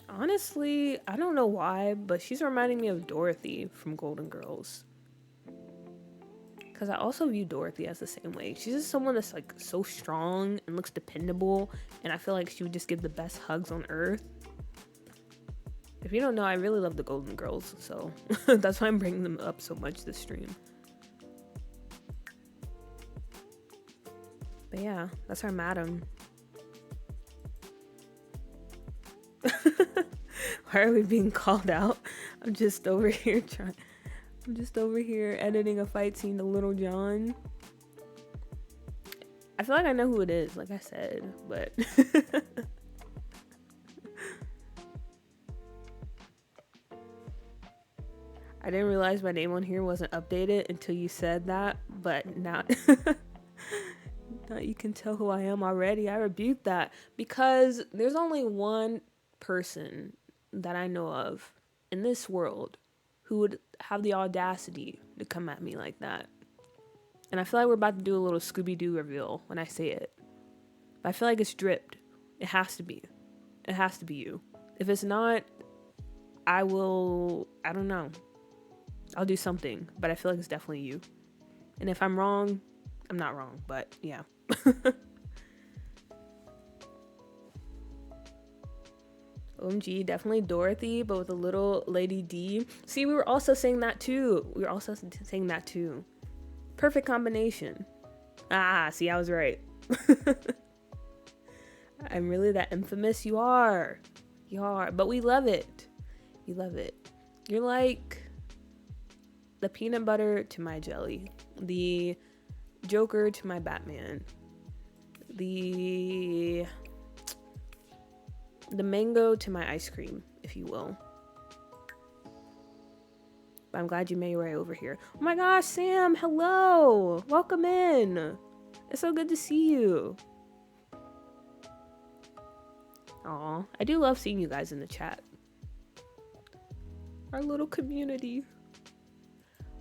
Honestly, I don't know why, but she's reminding me of Dorothy from Golden Girls. Because I also view Dorothy as the same way. She's just someone that's like so strong and looks dependable, and I feel like she would just give the best hugs on earth. If you don't know, I really love the Golden Girls, so that's why I'm bringing them up so much this stream. But yeah, that's our madam. Why are we being called out? I'm just over here editing a fight scene to Little John. I feel like I know who it is, like I said, but I didn't realize my name on here wasn't updated until you said that, but now, now you can tell who I am already. I rebuke that because there's only one person that I know of in this world who would have the audacity to come at me like that. And I feel like we're about to do a little Scooby-Doo reveal when I say it. But I feel like it's dripped. It has to be. It has to be you. If it's not, I don't know. I'll do something, but I feel like it's definitely you. And if I'm wrong, I'm not wrong, but yeah. OMG, definitely Dorothy, but with a little Lady D. See, we were also saying that too. Perfect combination. See, I was right. I'm really that infamous. You are. But we love it. You love it. You're like the peanut butter to my jelly, the Joker to my Batman, the mango to my ice cream, if you will. But I'm glad you made your way over here. Oh my gosh, Sam, hello. Welcome in. It's so good to see you. Aw, I do love seeing you guys in the chat. Our little community.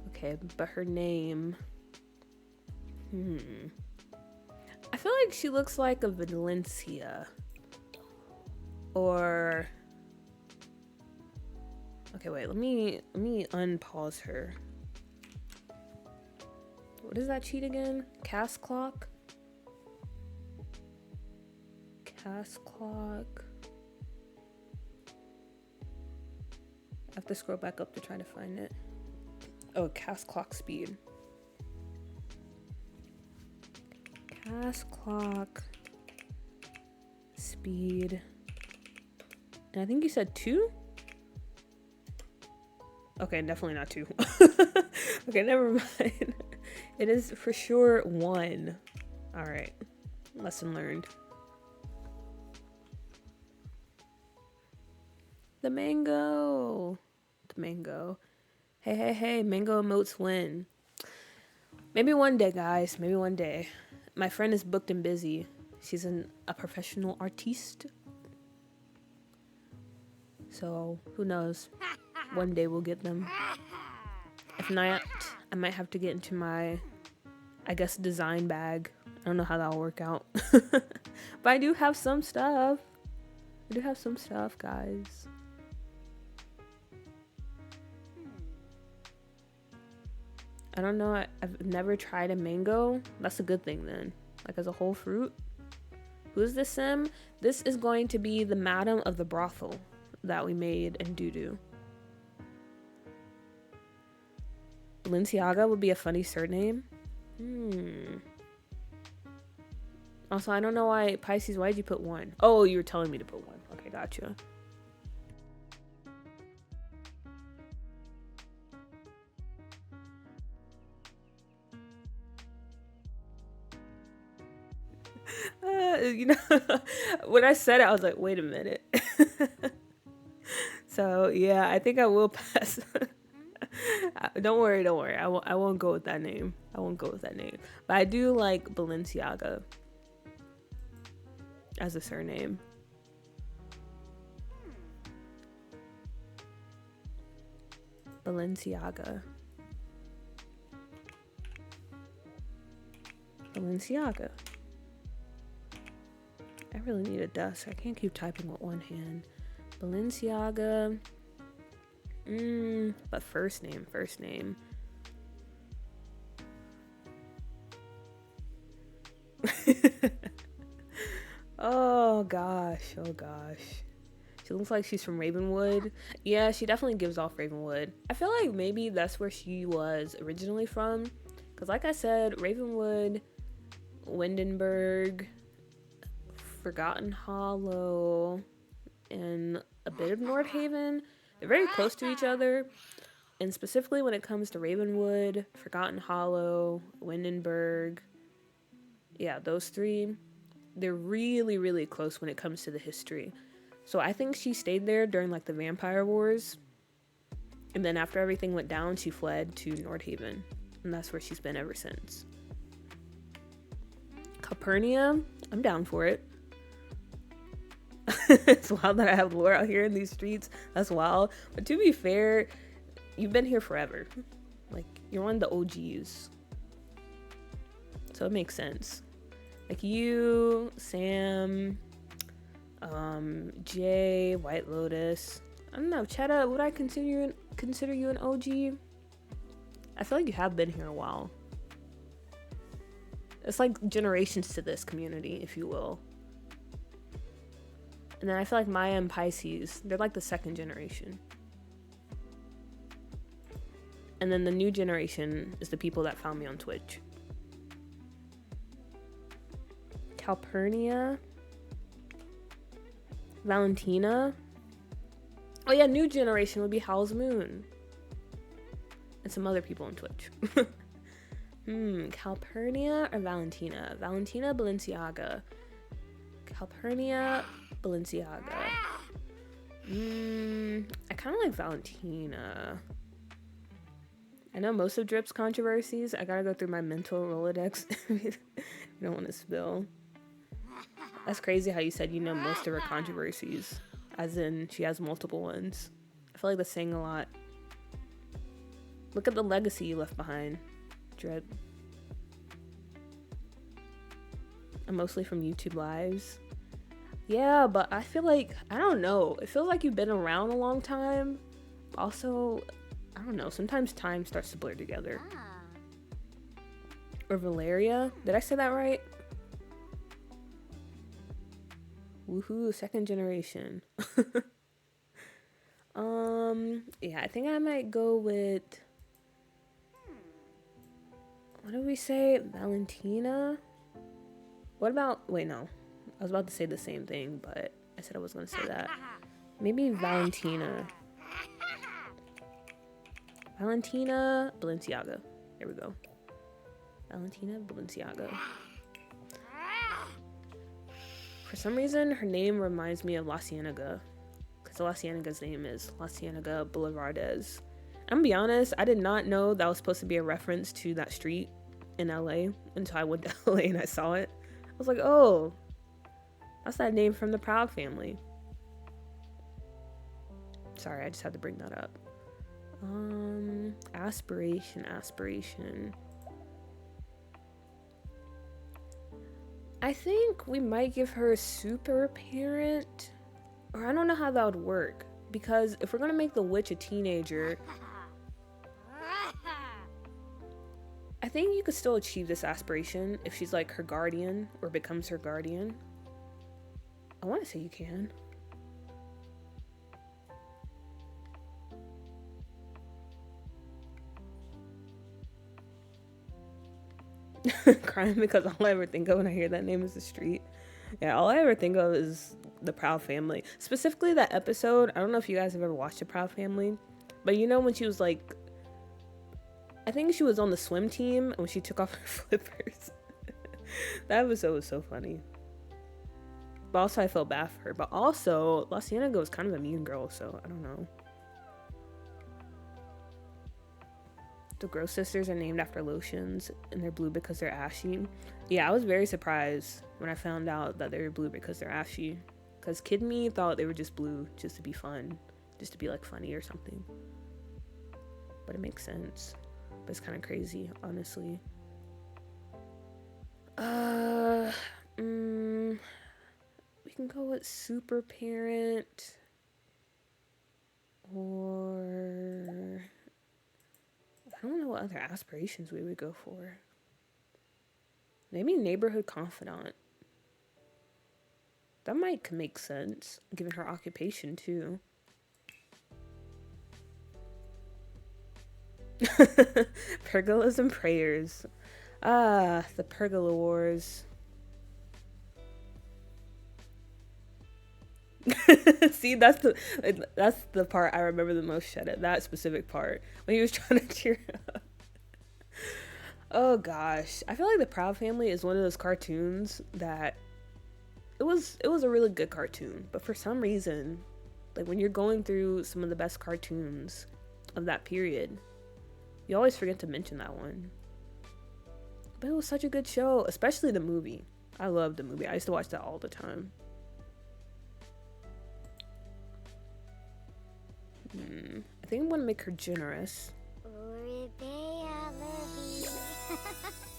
Okay, but her name. I feel like she looks like a Valencia. Or... Okay, wait, let me unpause her. What is that cheat again? Cast clock? Cast clock. I have to scroll back up to try to find it. Oh, cast clock speed. Cast clock speed. And I think you said 2? Okay, definitely not 2. Okay, never mind. It is for sure 1. All right, lesson learned. The mango. Hey, mango emotes win. Maybe one day, guys. Maybe one day. My friend is booked and busy. She's a professional artiste. So, who knows? One day we'll get them. If not, I might have to get into my, I guess, design bag. I don't know how that'll work out. But I do have some stuff. Guys. I don't know. I've never tried a mango. That's a good thing then. Like as a whole fruit. Who's this sim? This is going to be the madam of the brothel that we made in Doo-Doo. Balenciaga would be a funny surname. Also, I don't know why, Pisces, why'd you put 1? Oh, you were telling me to put 1. Okay, gotcha. When I said it, I was like, wait a minute. So, yeah, I think I will pass. Don't worry. I won't go with that name. But I do like Balenciaga as a surname. Balenciaga. I really need a desk. I can't keep typing with one hand. Balenciaga. But first name. Oh gosh. She looks like she's from Ravenwood. Yeah, she definitely gives off Ravenwood. I feel like maybe that's where she was originally from. Because like I said, Ravenwood, Windenburg, Forgotten Hollow, and a bit of North Haven. They're very close to each other. And specifically when it comes to Ravenwood, Forgotten Hollow, Windenburg, yeah, those 3, they're really, really close when it comes to the history. So I think she stayed there during like the Vampire Wars. And then after everything went down, she fled to Nordhaven. And that's where she's been ever since. Calpurnia, I'm down for it. It's wild that I have lore out here in these streets. That's wild. But to be fair, you've been here forever. Like, you're one of the OGs. So it makes sense. Like you, Sam, Jay, White Lotus. I don't know, Chetta, would I consider you an OG? I feel like you have been here a while. It's like generations to this community, if you will. And then I feel like Maya and Pisces, they're like the second generation. And then the new generation is the people that found me on Twitch. Calpurnia. Valentina. Oh yeah, new generation would be Howl's Moon. And some other people on Twitch. Calpurnia or Valentina? Valentina Balenciaga. Calpurnia Balenciaga. I kind of like Valentina. I know most of Drip's controversies. I gotta go through my mental Rolodex. You don't want to spill. That's crazy how you said you know most of her controversies. As in, she has multiple ones. I feel like that's saying a lot. Look at the legacy you left behind, Drip. And mostly from YouTube lives. Yeah, but I feel like, I don't know. It feels like you've been around a long time. Also, I don't know. Sometimes time starts to blur together. Or Valeria. Did I say that right? Woohoo, second generation. Yeah, I think I might go with, what did we say? Valentina? What about, wait, no. I was about to say the same thing, but I said I was going to say that. Maybe Valentina. Valentina Balenciaga. There we go. Valentina Balenciaga. For some reason, her name reminds me of La Cienega. Because La Cienega's name is La Cienega Boulevardez. I'm gonna be honest, I did not know that was supposed to be a reference to that street in LA until I went to LA and I saw it. I was like, oh, that's that name from the Proud family. Sorry, I just had to bring that up. Aspiration. I think we might give her a super parent, or I don't know how that would work, because if we're gonna make the witch a teenager, I think you could still achieve this aspiration if she's like her guardian or becomes her guardian. I want to say you can. Crying because all I ever think of when I hear that name is the street. Yeah, all I ever think of is the Proud Family. Specifically that episode. I don't know if you guys have ever watched the Proud Family, but you know when she was like, I think she was on the swim team when she took off her flippers. That episode was so funny. But also I felt bad for her. But also La Cienega was kind of a mean girl, so I don't know. The Gross Sisters are named after lotions, and they're blue because they're ashy. Yeah, I was very surprised when I found out that they were blue because they're ashy. Because Kid Me thought they were just blue just to be fun. Just to be like funny or something. But it makes sense. But it's kind of crazy, honestly. We can go with Super Parent. Or I don't know what other aspirations we would go for. Maybe Neighborhood Confidant. That might make sense, given her occupation, too. Pergolas and Prayers. Ah, the Pergola Wars. See, that's the part I remember the most, Shedda. That specific part. When he was trying to cheer up. Oh gosh. I feel like the Proud Family is one of those cartoons that it was a really good cartoon, but for some reason, like when you're going through some of the best cartoons of that period. You always forget to mention that one. But it was such a good show, especially the movie. I loved the movie. I used to watch that all the time. I think I'm gonna make her generous.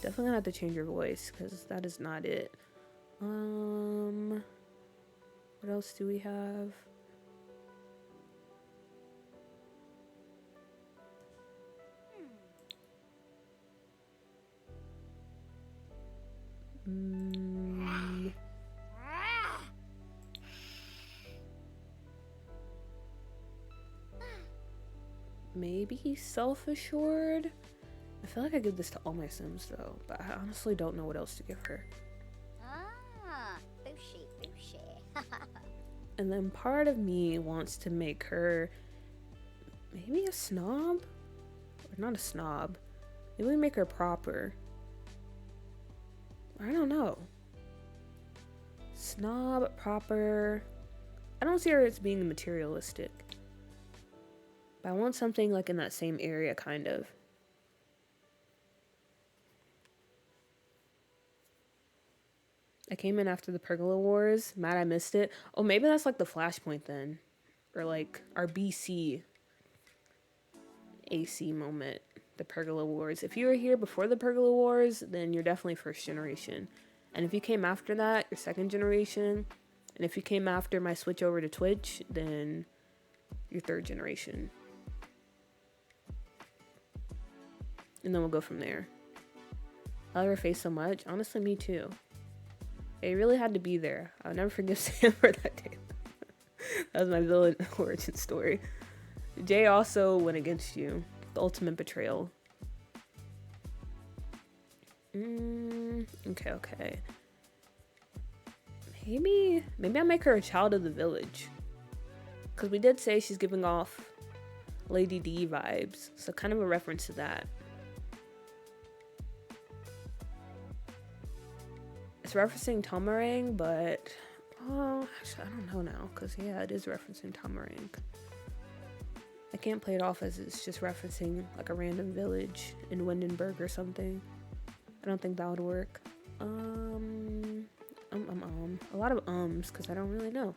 Definitely gonna have to change your voice because that is not it. What else do we have? Maybe self-assured? I feel like I give this to all my Sims though, but I honestly don't know what else to give her. Bushy, bushy. And then part of me wants to make her maybe a snob? Or not a snob. Maybe we make her proper. I don't know. Snob, proper. I don't see her as being materialistic. But I want something like in that same area, kind of. I came in after the Pergola Wars. Mad I missed it. Oh, maybe that's like the Flashpoint then. Or like our BC AC moment. The Pergola Wars. If you were here before the Pergola Wars, then you're definitely first generation. And if you came after that, you're second generation. And if you came after my switch over to Twitch, then you're third generation. And then we'll go from there. I love her face so much. Honestly, me too. It really had to be there. I'll never forgive Sam for that day. That was my villain origin story. Jay also went against you. The ultimate betrayal. Okay. Maybe I'll make her a child of the village. Because we did say she's giving off Lady D vibes. So kind of a reference to that. It's referencing Tamarang, but actually I don't know now, because yeah, it is referencing Tamarang. I can't play it off as it's just referencing like a random village in Windenburg or something. I don't think that would work. A lot of because I don't really know.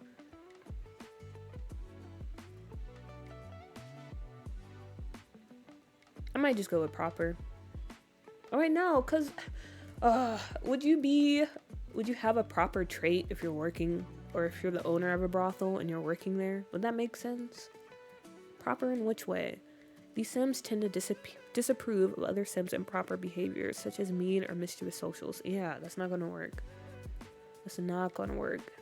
I might just go with proper. Oh wait, no, because would you have a proper trait if you're working, or if you're the owner of a brothel and you're working there? Would that make sense? Proper in which way? These Sims tend to disapprove of other Sims' improper behaviors, such as mean or mischievous socials. Yeah, that's not gonna work. That's not gonna work.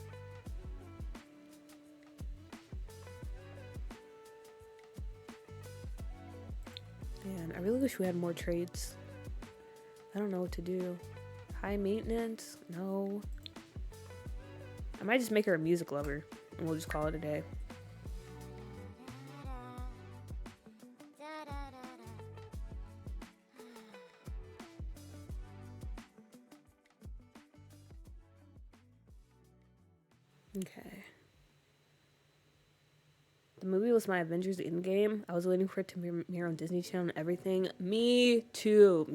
Man, I really wish we had more traits. I don't know what to do. High maintenance? No. I might just make her a music lover and we'll just call it a day. Okay. The movie was my Avengers Endgame. I was waiting for it to premiere on Disney Channel and everything. Me too.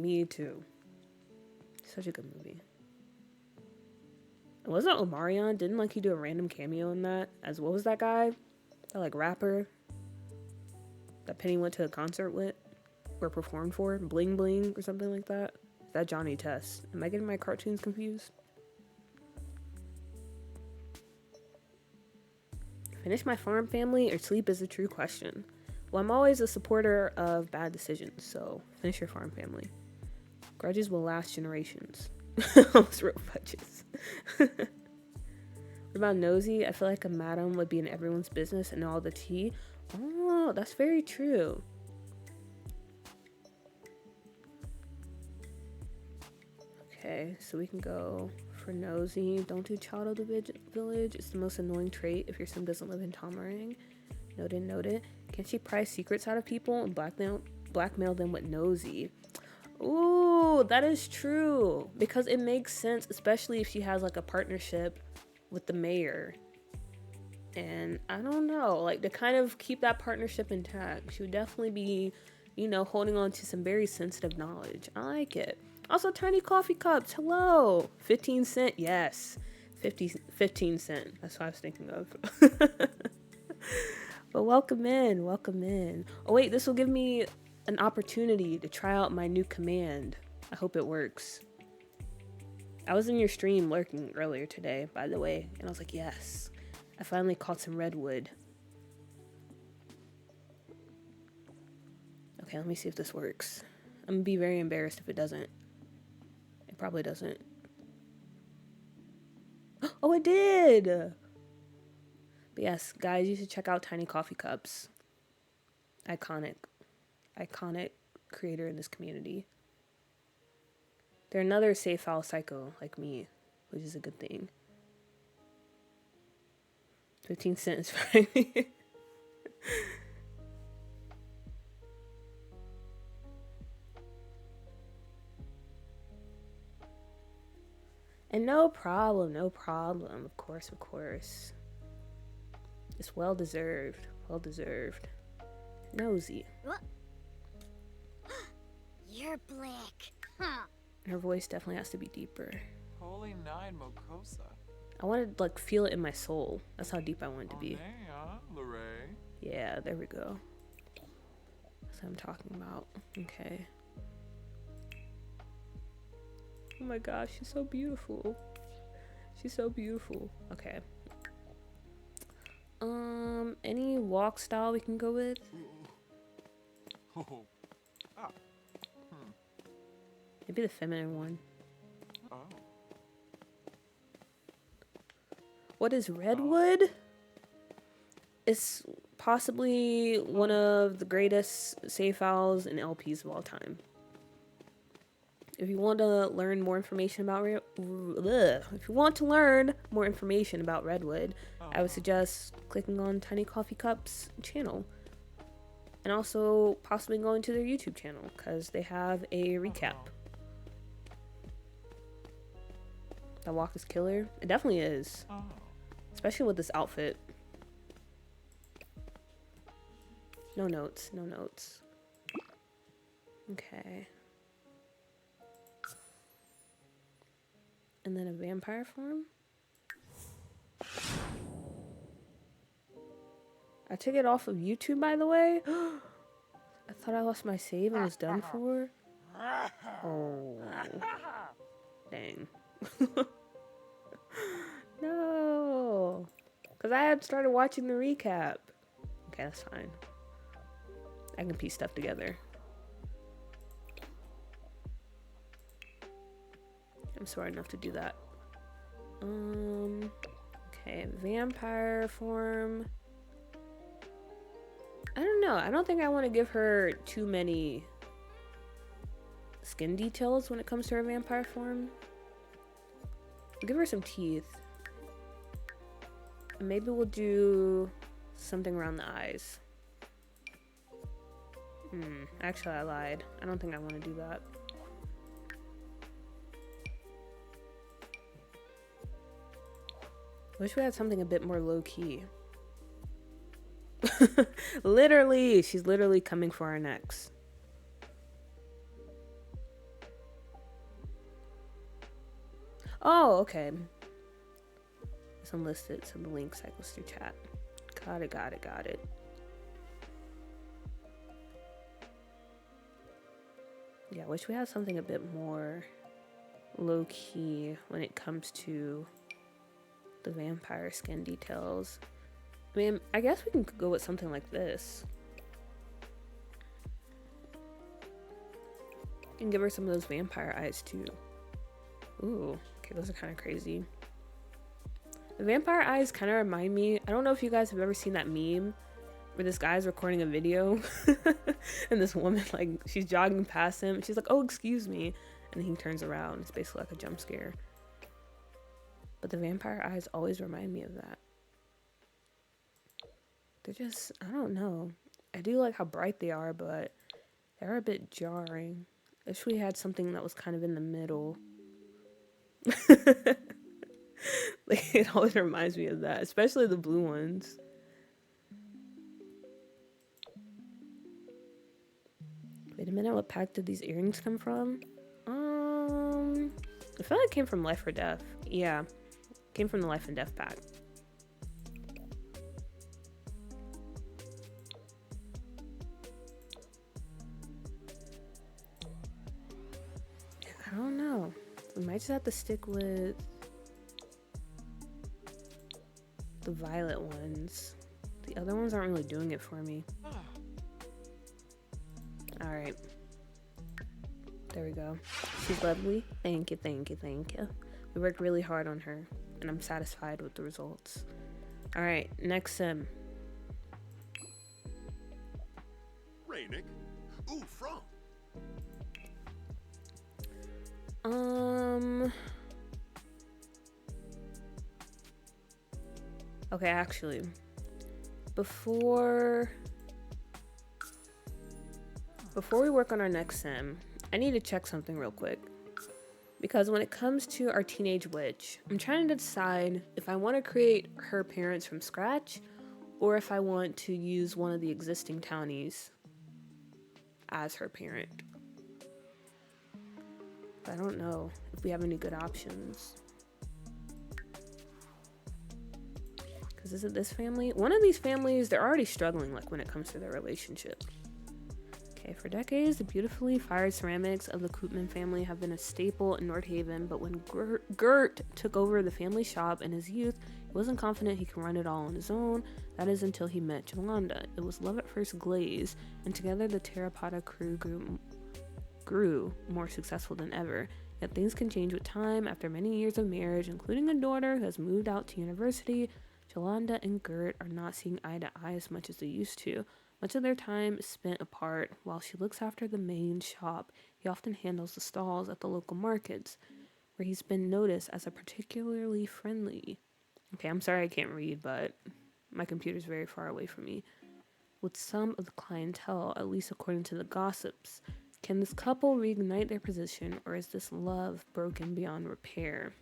Such a good movie. And wasn't Omarion? Didn't like he do a random cameo in that? As what was that guy? That like rapper that Penny went to a concert with or performed for? Bling Bling or something like that? Is that Johnny Test? Am I getting my cartoons confused? Finish my farm family or sleep is a true question. Well, I'm always a supporter of bad decisions, so finish your farm family. Grudges will last generations. Almost wrote fudges. What about nosy? I feel like a madam would be in everyone's business and know all the tea. Oh, that's very true. Okay, so we can go for nosy. Don't do child of the village. It's the most annoying trait if your sim doesn't live in Tamarang. Noted. Can she pry secrets out of people and blackmail them with nosy? Ooh, that is true. Because it makes sense, especially if she has like a partnership with the mayor. And I don't know, like to kind of keep that partnership intact, she would definitely be, holding on to some very sensitive knowledge. I like it. Also, tiny coffee cups. Hello. 15 cent. Yes. 15 cent. That's what I was thinking of. But welcome in. Welcome in. Oh, wait. This will give me an opportunity to try out my new command. I hope it works. I was in your stream lurking earlier today, by the way. And I was like, yes. I finally caught some redwood. Okay, let me see if this works. I'm gonna be very embarrassed if it doesn't. It probably doesn't. Oh, it did! But yes, guys, you should check out Tiny Coffee Cups. Iconic creator in this community. They're another Save File psycho like me, which is a good thing. 15 cents, right? And no problem. Of course. It's well deserved. Nosy. What? You're black. Huh. Her voice definitely has to be deeper. Holy nine Mokosa. I wanted to like feel it in my soul. That's how deep I want it to be. Yeah, there we go. That's what I'm talking about. Okay. Oh my gosh, she's so beautiful. Okay. Any walk style we can go with? Maybe the feminine one. Oh. What is redwood? It's possibly one of the greatest save files and LPs of all time. If you want to learn more information about redwood, I would suggest clicking on Tiny Coffee Cups channel, and also possibly going to their YouTube channel because they have a recap. That walk is killer. It definitely is, especially with this outfit. No notes. Okay. And then a vampire form. I took it off of YouTube, by the way. I thought I lost my save and was done for. Oh. Dang. No. Because I had started watching the recap. Okay, that's fine. I can piece stuff together. I'm smart enough to do that. Okay, vampire form. I don't know. I don't think I want to give her too many skin details when it comes to her vampire form. I'll give her some teeth. And maybe we'll do something around the eyes. Actually, I lied. I don't think I want to do that. Wish we had something a bit more low-key. Literally, she's literally coming for our necks. Oh, okay. It's unlisted, so the link cycles through chat. Got it. Yeah, wish we had something a bit more low-key when it comes to the vampire skin details. I mean, I guess we can go with something like this. And give her some of those vampire eyes too. Ooh, okay, those are kind of crazy. The vampire eyes kind of remind me, I don't know if you guys have ever seen that meme where this guy's recording a video and this woman, like, she's jogging past him. She's like, oh, excuse me. And then he turns around. It's basically like a jump scare. But the vampire eyes always remind me of that. They're just, I don't know. I do like how bright they are, but they're a bit jarring. I wish we had something that was kind of in the middle. Like, it always reminds me of that, especially the blue ones. Wait a minute, what pack did these earrings come from? I feel like it came from Life or Death. Yeah, came from the Life and Death pack. I don't know. We might just have to stick with the violet ones. The other ones aren't really doing it for me. All right. There we go. She's lovely. Thank you, thank you, thank you. We worked really hard on her, and I'm satisfied with the results. All right, next sim. Rainick. Ooh, from. Okay, actually, before we work on our next sim, I need to check something real quick. Because when it comes to our teenage witch, I'm trying to decide if I want to create her parents from scratch or if I want to use one of the existing townies as her parent. I don't know if we have any good options. Because is it this family? One of these families, they're already struggling like when it comes to their relationship. Okay, for decades, the beautifully fired ceramics of the Koopman family have been a staple in North Haven, but when Gert took over the family shop in his youth, he wasn't confident he could run it all on his own. That is until he met Yolanda. It was love at first glaze, and together the terracotta crew grew more successful than ever. Yet things can change with time. After many years of marriage, including a daughter who has moved out to university, Yolanda and Gert are not seeing eye to eye as much as they used to. Much of their time is spent apart. While she looks after the main shop, he often handles the stalls at the local markets, where he's been noticed as a particularly friendly. Okay, I'm sorry I can't read, but my computer's very far away from me. With some of the clientele, at least according to the gossips. Can this couple reignite their position, or is this love broken beyond repair?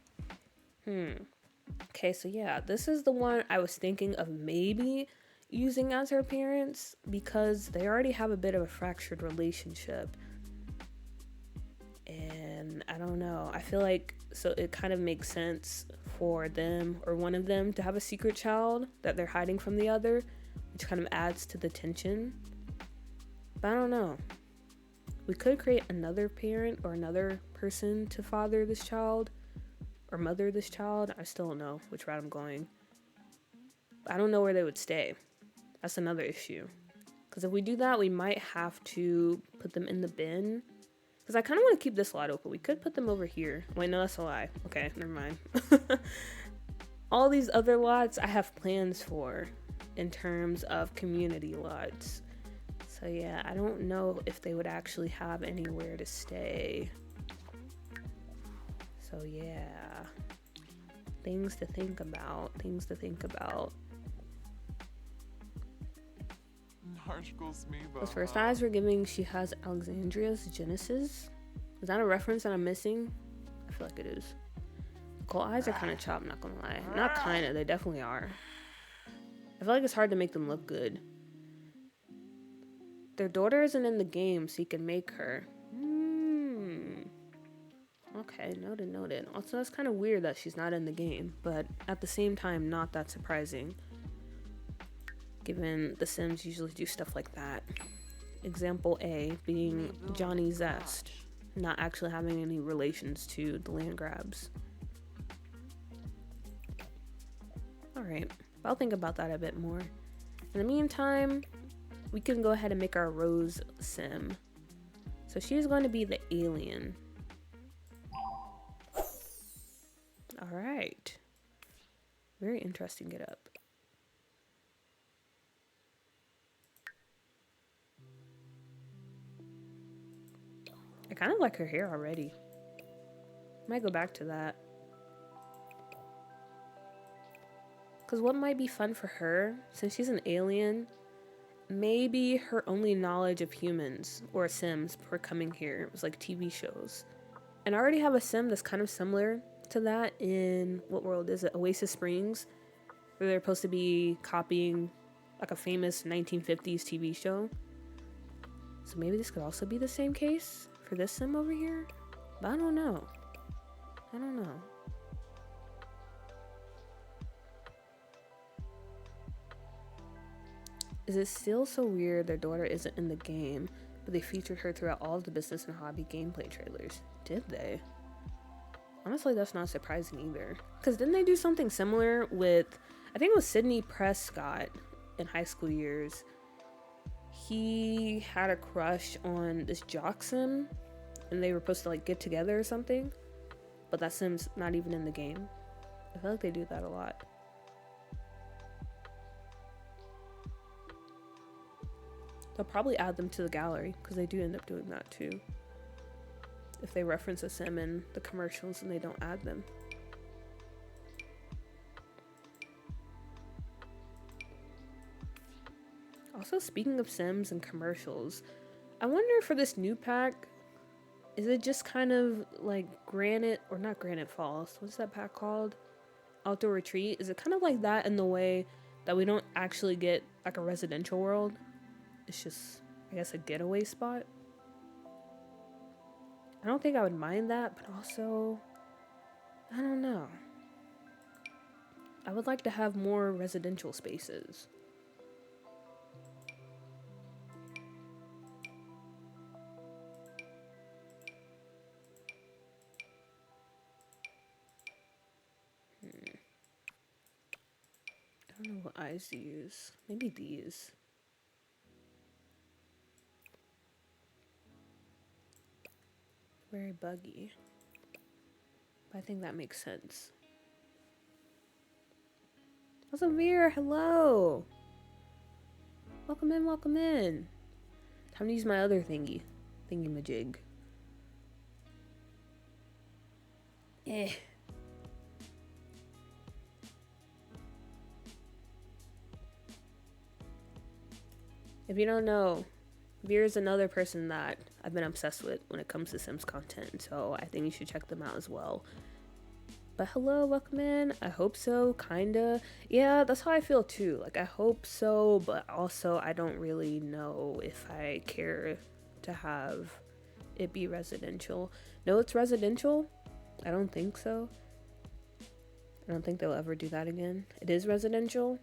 Okay, so yeah, this is the one I was thinking of maybe using as her parents because they already have a bit of a fractured relationship. And I don't know, I feel like so it kind of makes sense for them or one of them to have a secret child that they're hiding from the other, which kind of adds to the tension. But I don't know. We could create another parent or another person to father this child or mother this child. I still don't know which route I'm going. I don't know where they would stay. That's another issue. Because if we do that, we might have to put them in the bin. Because I kind of want to keep this lot open. We could put them over here. Wait, no, that's a lie. Okay, never mind. All these other lots I have plans for in terms of community lots. So yeah, I don't know if they would actually have anywhere to stay. So yeah, things to think about. Those first eyes were giving she has Alexandria's Genesis. Is that a reference that I'm missing? I feel like it is. Coal eyes are kind of chopped, not gonna lie. Not kinda, they definitely are. I feel like it's hard to make them look good. Their daughter isn't in the game, so you can make her. Okay, noted. Also, that's kind of weird that she's not in the game, but at the same time, not that surprising. Given the Sims usually do stuff like that. Example A being Johnny Zest, not actually having any relations to the land grabs. Alright, I'll think about that a bit more. In the meantime, we can go ahead and make our Rose Sim. So she's going to be the alien. Alright. Very interesting get up. I kind of like her hair already. Might go back to that. Because what might be fun for her, since she's an alien, maybe her only knowledge of humans or Sims before coming here was like TV shows. And I already have a Sim that's kind of similar to that in, what world is it? Oasis Springs, where they're supposed to be copying like a famous 1950s TV show. So maybe this could also be the same case for this sim over here? But I don't know. I don't know. Is it still so weird their daughter isn't in the game, but they featured her throughout all of the business and hobby gameplay trailers? Did they? Honestly, that's not surprising either. Because didn't they do something similar with, I think it was Sidney Prescott in high school years. He had a crush on this jock sim, and they were supposed to like get together or something, but that sim's not even in the game. I feel like they do that a lot. They'll probably add them to the gallery, because they do end up doing that too. If they reference a sim in the commercials and they don't add them. Also, speaking of sims and commercials, I wonder for this new pack, is it just kind of like Granite, or not Granite Falls, what's that pack called? Outdoor Retreat? Is it kind of like that in the way that we don't actually get like a residential world? It's just, I guess, a getaway spot? I don't think I would mind that, but also, I don't know. I would like to have more residential spaces. I don't know what eyes to use. Maybe these. Very buggy. But I think that makes sense. What's up, Veer? Hello! Welcome in, welcome in. Time to use my other thingy-majig. Eh. If you don't know, Veer is another person that I've been obsessed with when it comes to Sims content, so I think you should check them out as well. But hello, welcome in. I hope so, kinda. Yeah, that's how I feel too. Like, I hope so, but also I don't really know if I care to have it be residential. No, it's residential? I don't think so. I don't think they'll ever do that again. It is residential.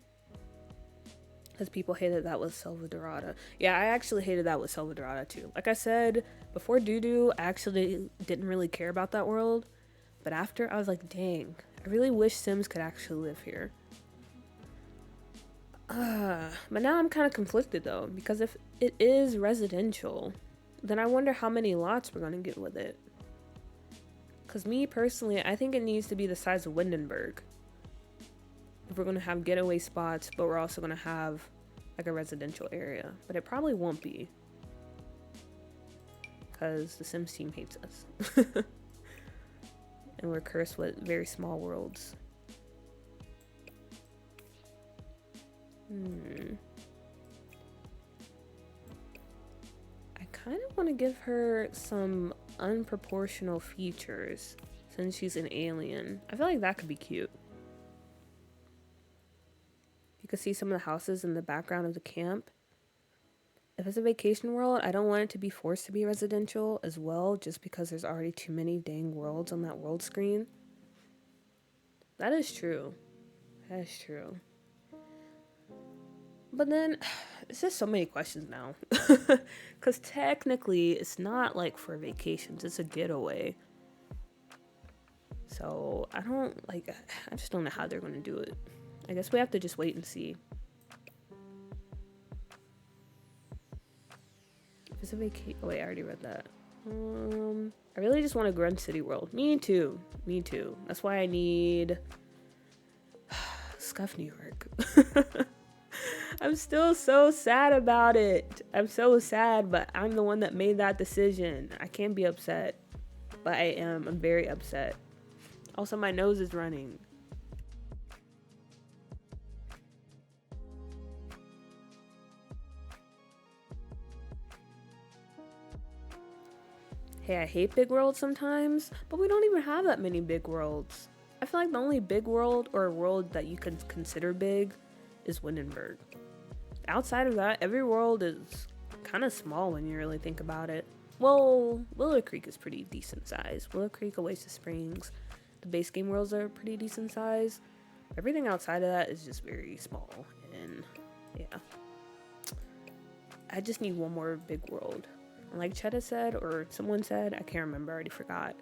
Because people hated that with Selva Dorada. Yeah, I actually hated that with Selva Dorada too. Like I said, before Doo-Doo, I actually didn't really care about that world. But after, I was like, dang, I really wish Sims could actually live here. But now I'm kind of conflicted though, because if it is residential, then I wonder how many lots we're going to get with it. Because me personally, I think it needs to be the size of Windenburg. If we're going to have getaway spots, but we're also going to have like a residential area. But it probably won't be. Because the Sims team hates us. And we're cursed with very small worlds. I kind of want to give her some unproportional features since she's an alien. I feel like that could be cute. You can see some of the houses in the background of the camp. If it's a vacation world, I don't want it to be forced to be residential as well, just because there's already too many dang worlds on that world screen. That is true. That is true. But then, it's just so many questions now. Because technically, it's not like for vacations, it's a getaway. So, I just don't know how they're going to do it. I guess we have to just wait and see. It's a vacation. Oh, wait, I already read that. I really just want a Grunt City world. Me too. Me too. That's why I need Scuff New York. I'm still so sad about it. I'm so sad, but I'm the one that made that decision. I can't be upset, but I am. I'm very upset. Also, my nose is running. hey, I hate big worlds sometimes, but we don't even have that many big worlds. I feel like the only big world or world that you could consider big is Windenburg. Outside of that, every world is kind of small when you really think about it. Well, Willow Creek is pretty decent size. Willow Creek, Oasis Springs, the base game worlds are pretty decent size. Everything outside of that is just very small, and yeah. I just need one more big world. Like Chetta said, or someone said, I can't remember, I already forgot.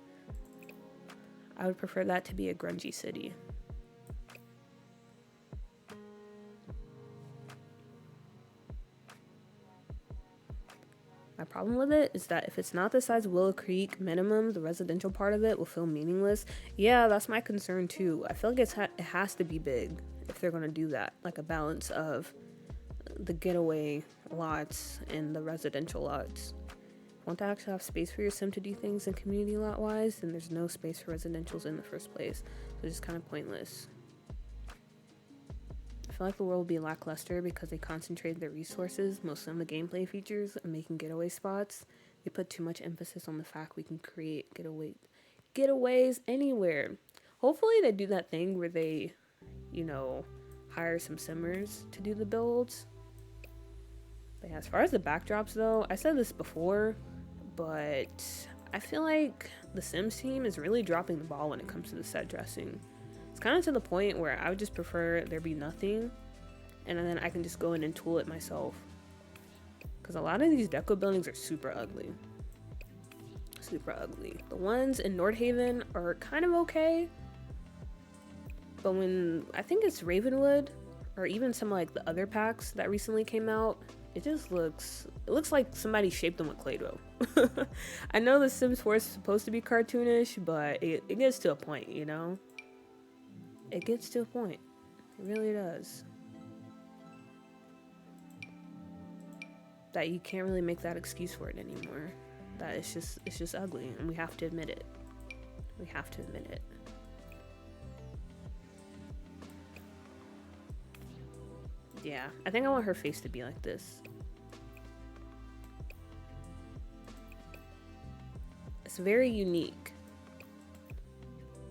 I would prefer that to be a grungy city. My problem with it is that if it's not the size of Willow Creek, minimum, the residential part of it will feel meaningless. Yeah, that's my concern too. I feel like it has to be big if they're going to do that. Like a balance of the getaway lots and the residential lots. If you want to actually have space for your sim to do things in community lot wise, then there's no space for residentials in the first place. So it's just kind of pointless. I feel like the world will be lackluster because they concentrated their resources, mostly on the gameplay features and making getaway spots. They put too much emphasis on the fact we can create getaways anywhere. Hopefully they do that thing where they, hire some simmers to do the builds. But yeah, as far as the backdrops though, I said this before, but I feel like the Sims team is really dropping the ball when it comes to the set dressing. It's kind of to the point where I would just prefer there be nothing, and then I can just go in and tool it myself. Because a lot of these deco buildings are super ugly. Super ugly. The ones in Nordhaven are kind of okay, but when I think it's Ravenwood, or even some like the other packs that recently came out, it looks like somebody shaped them with Play-Doh. I know the Sims 4 is supposed to be cartoonish, but it gets to a point, It gets to a point. It really does. That you can't really make that excuse for it anymore. That it's just ugly, and we have to admit it. We have to admit it. Yeah, I think I want her face to be like this. It's very unique.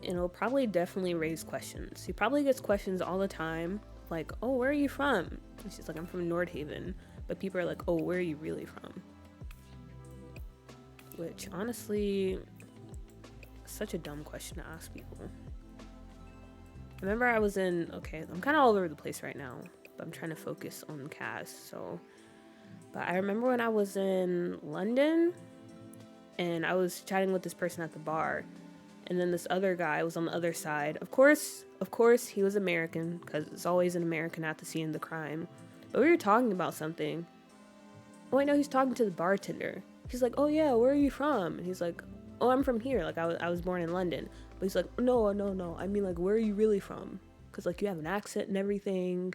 And it'll probably definitely raise questions. She probably gets questions all the time, like, oh, where are you from? And she's like, I'm from Nordhaven. But people are like, oh, where are you really from? Which, honestly, such a dumb question to ask people. Remember I was in, okay, I'm kind of all over the place right now, but I'm trying to focus on cast, so. But I remember when I was in London, and I was chatting with this person at the bar, and then this other guy was on the other side. Of course, he was American, because it's always an American at the scene of the crime. But we were talking about something. Oh, I know he's talking to the bartender. He's like, oh yeah, where are you from? And he's like, oh, I'm from here. Like, I was born in London. But he's like, no. I mean, like, where are you really from? Because, like, you have an accent and everything.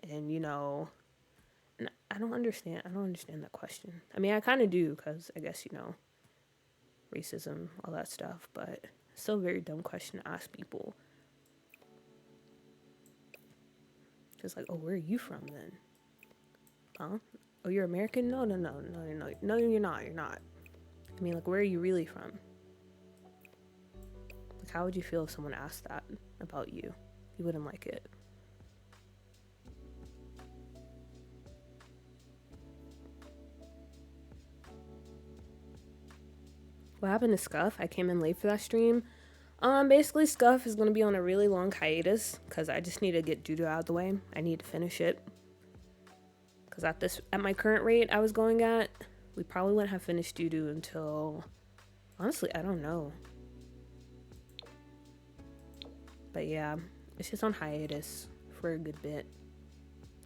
And, and I don't understand that question. I mean, I kind of do, because I guess, racism, all that stuff. But it's still a very dumb question to ask people. Just like, oh, where are you from then? Huh? Oh, you're American? No, you're not. I mean, like, where are you really from? Like, how would you feel if someone asked that about you? You wouldn't like it. What happened to Scuff? I came in late for that stream. Basically, Scuff is going to be on a really long hiatus because I just need to get Judo out of the way. I need to finish it. Because at my current rate I was going at, we probably wouldn't have finished Judo until, honestly, I don't know. But yeah, it's just on hiatus for a good bit.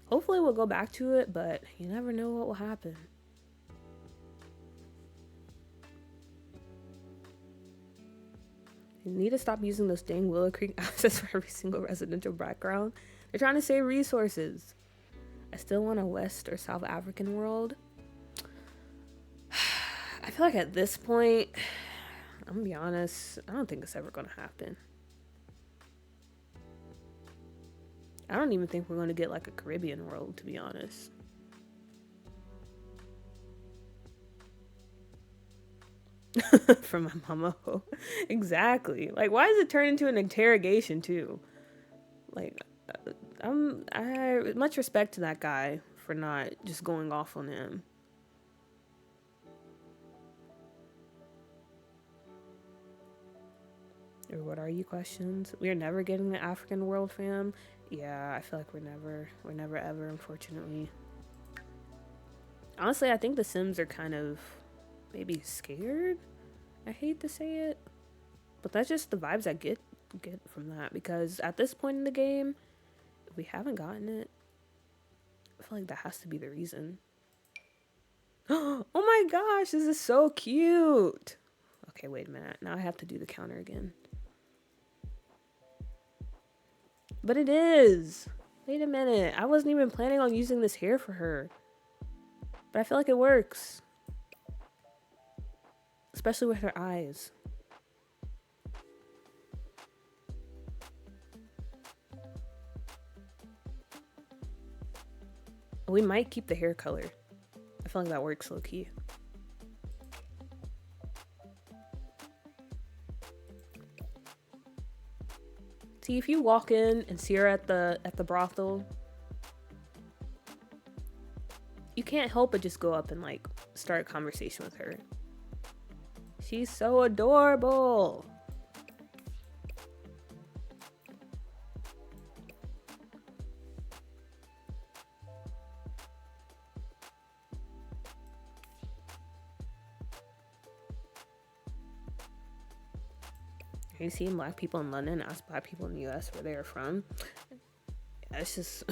Hopefully we'll go back to it, but you never know what will happen. You need to stop using those dang Willow Creek assets for every single residential background. They're trying to save resources. I still want a West or South African world. I feel like at this point, I'm gonna be honest, I don't think it's ever gonna happen. I don't even think we're gonna get like a Caribbean world, to be honest. From my mama. Exactly. Like, why does it turn into an interrogation too? Like, I much respect to that guy for not just going off on him. Or what are you questions? We are never getting the African world, fam. Yeah, I feel like we're never ever, unfortunately. Honestly, I think the Sims are kind of maybe scared. I hate to say it, but that's just the vibes I get from that, because at this point in the game, if we haven't gotten it, I feel like that has to be the reason. Oh my gosh, this is so cute. Okay, wait a minute. Now I have to do the counter again. But it is. Wait a minute. I wasn't even planning on using this hair for her. But I feel like it works. Especially with her eyes. We might keep the hair color. I feel like that works low key. See, if you walk in and see her at the brothel, you can't help but just go up and like start a conversation with her. She's so adorable. Are you seeing black people in London ask black people in the US where they are from? Yeah, it's just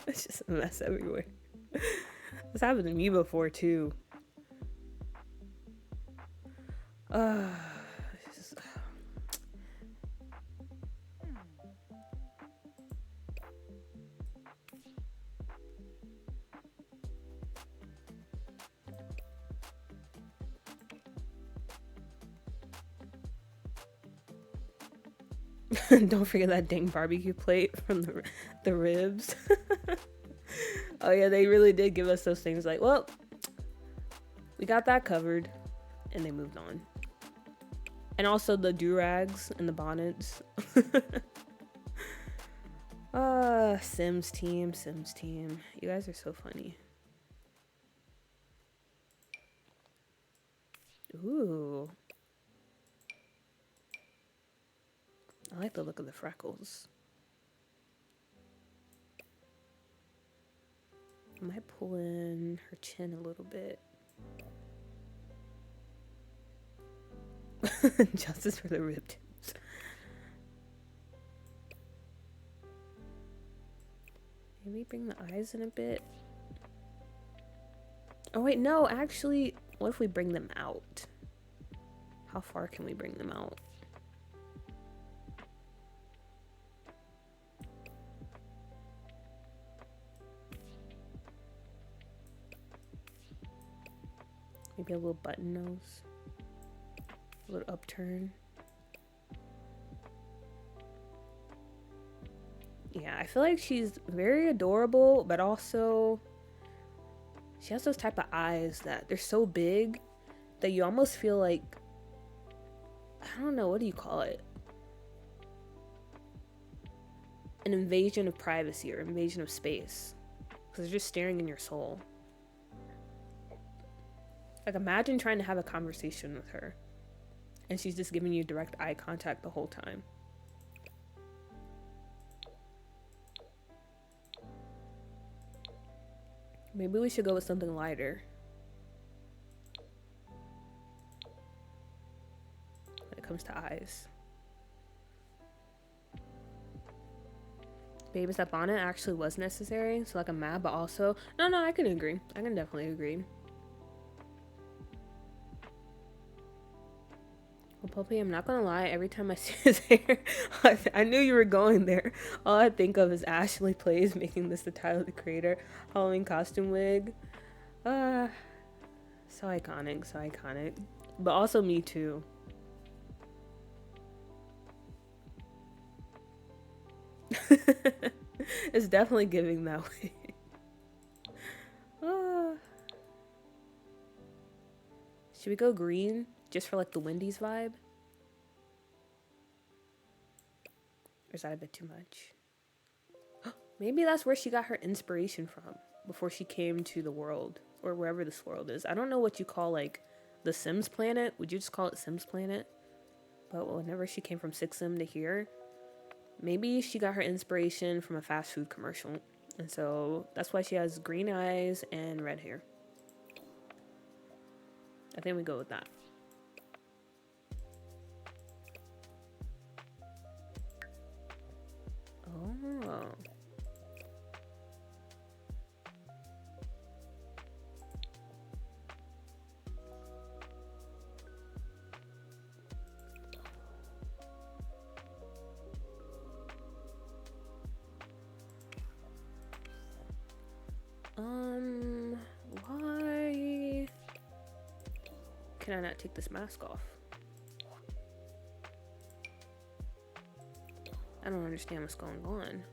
it's just a mess everywhere. This happened to me before too. It's just, don't forget that dang barbecue plate from the ribs. Oh yeah, they really did give us those things like, well, we got that covered, and they moved on. And also the do-rags and the bonnets. Sims team. You guys are so funny. Ooh. I like the look of the freckles. I might pull in her chin a little bit. Justice for the rib tips. Maybe bring the eyes in a bit. Oh wait, no, actually, what if we bring them out? How far can we bring them out? Maybe a little button nose. A little upturn. Yeah, I feel like she's very adorable, but also she has those type of eyes that they're so big that you almost feel like, I don't know, what do you call it? An invasion of privacy or invasion of space. Because they're just staring in your soul. Like, imagine trying to have a conversation with her and she's just giving you direct eye contact the whole time. Maybe we should go with something lighter when it comes to eyes. Baby step on it actually was necessary, so like a map, but also no, I can agree. I can definitely agree. Well, Puppy, I'm not gonna lie, every time I see his hair, I knew you were going there. All I think of is Ashley Plays making this the Tyler the Creator Halloween costume wig. So iconic. But also me too. It's definitely giving that way. Should we go green? just for like the Wendy's vibe? Or is that a bit too much? Maybe that's where she got her inspiration from before she came to the world, or wherever this world is. I don't know what you call like the Sims planet. Would you just call it Sims planet? But whenever she came from Six Sim to here, maybe she got her inspiration from a fast food commercial. And so that's why she has green eyes and red hair. I think we go with that. Oh. Why can I not take this mask off? I don't understand what's going on.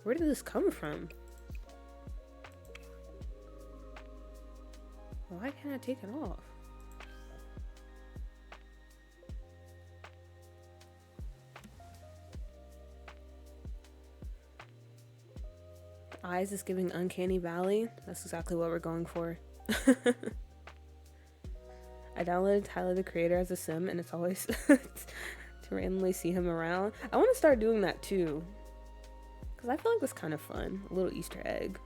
Where did this come from? Why can't I take it off? Eyes is giving Uncanny Valley. That's exactly what we're going for. I downloaded Tyler the Creator as a sim, and it's always to randomly see him around. I want to start doing that too, because I feel like that's kind of fun. A little Easter egg.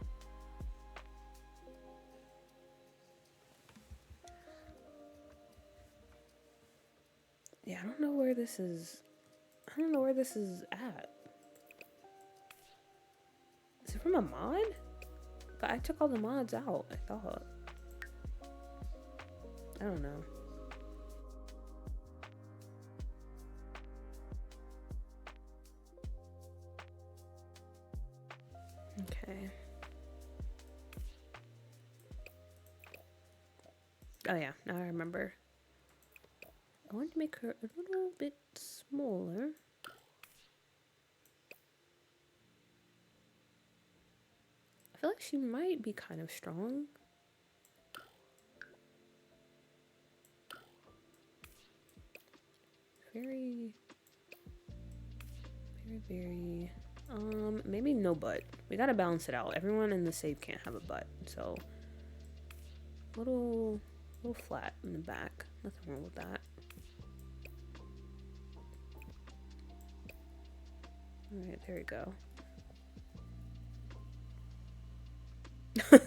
Yeah, I don't know where this is. I don't know where this is at. Is it from a mod? But I took all the mods out, I thought. I don't know. Okay. Oh yeah, now I remember. I want to make her a little bit smaller. I feel like she might be kind of strong. Very, maybe no butt. We gotta balance it out. Everyone in the save can't have a butt, so a little flat in the back. Nothing wrong with that. All right, there we go.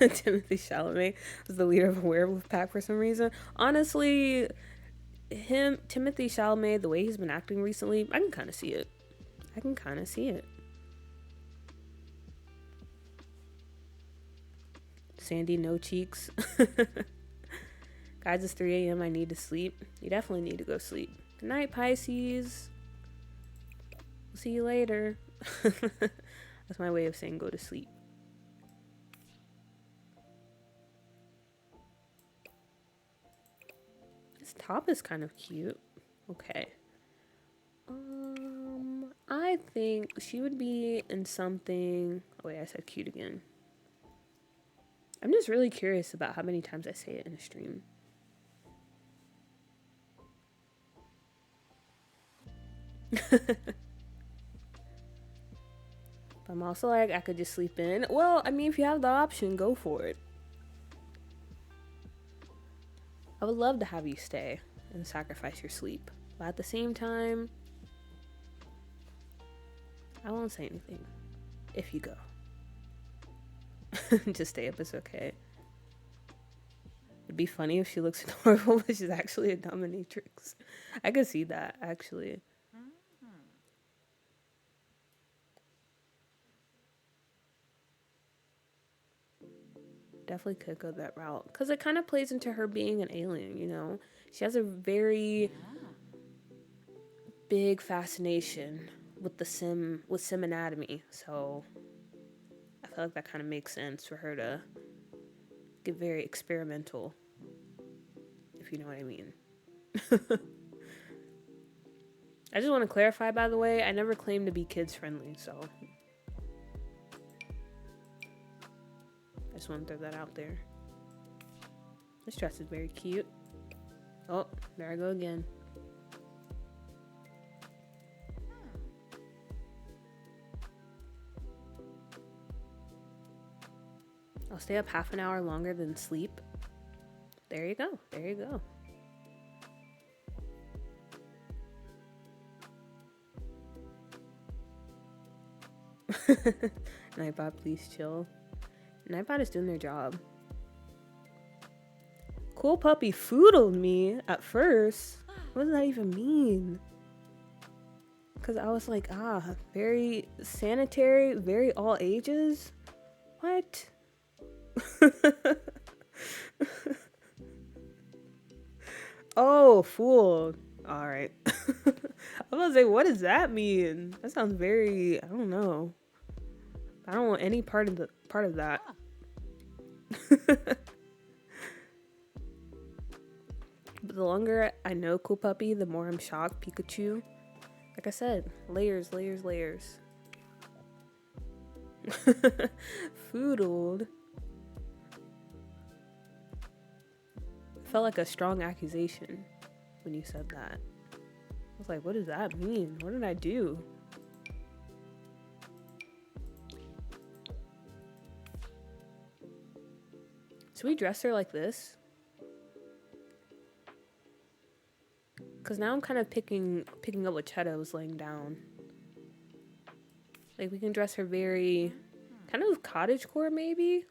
Timothy Chalamet was the leader of a werewolf pack for some reason. Honestly, Timothy Chalamet, the way he's been acting recently, I can kind of see it. Sandy, no cheeks. Guys, it's 3 a.m. I need to sleep. You definitely need to go sleep. Good night, Pisces. We'll see you later. That's my way of saying go to sleep. This top is kind of cute. Okay. I think she would be in something. Oh wait, I said cute again. I'm just really curious about how many times I say it in a stream. I'm also like, I could just sleep in. Well, I mean, if you have the option, go for it. I would love to have you stay and sacrifice your sleep. But at the same time, I won't say anything. If you go. Just stay up, it's okay. It'd be funny if she looks adorable, but she's actually a dominatrix. I could see that, actually. Definitely could go that route. Because it kind of plays into her being an alien, you know? She has a very big fascination with sim anatomy. So I feel like that kind of makes sense for her to get very experimental, if you know what I mean. I just want to clarify, by the way, I never claimed to be kids friendly, so I just want to throw that out there. This dress is very cute. Oh, there I go again. I'll stay up half an hour longer than sleep. There you go. There you go. Nightbot, please chill. Nightbot is doing their job. Cool puppy foodled me at first. What does that even mean? Because I was like, very sanitary, very all ages. What? Oh, fooled. All right. I was gonna say, what does that mean? That sounds very, I don't know. I don't want any part of that. But the longer I know Cool Puppy, the more I'm shocked. Pikachu. Like I said, layers, layers, layers. Foodled. Felt like a strong accusation when you said that. I was like, what does that mean? What did I do? Should we dress her like this? Because now I'm kind of picking up what Cheddar was laying down. Like, we can dress her very kind of cottagecore, maybe.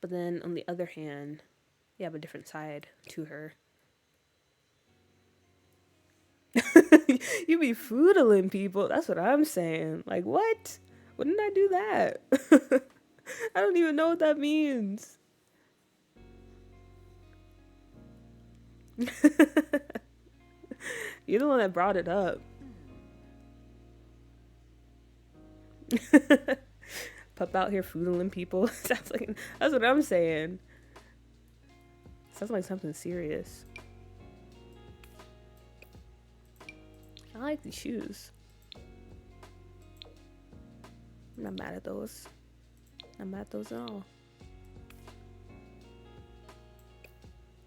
But then on the other hand, you have a different side to her. You be foodling people. That's what I'm saying. Like, what? When did I do that? I don't even know what that means. You're the one that brought it up. Pup out here foodling people. Sounds like, that's what I'm saying. Sounds like something serious. I like these shoes. I'm not mad at those. Not mad at those at all.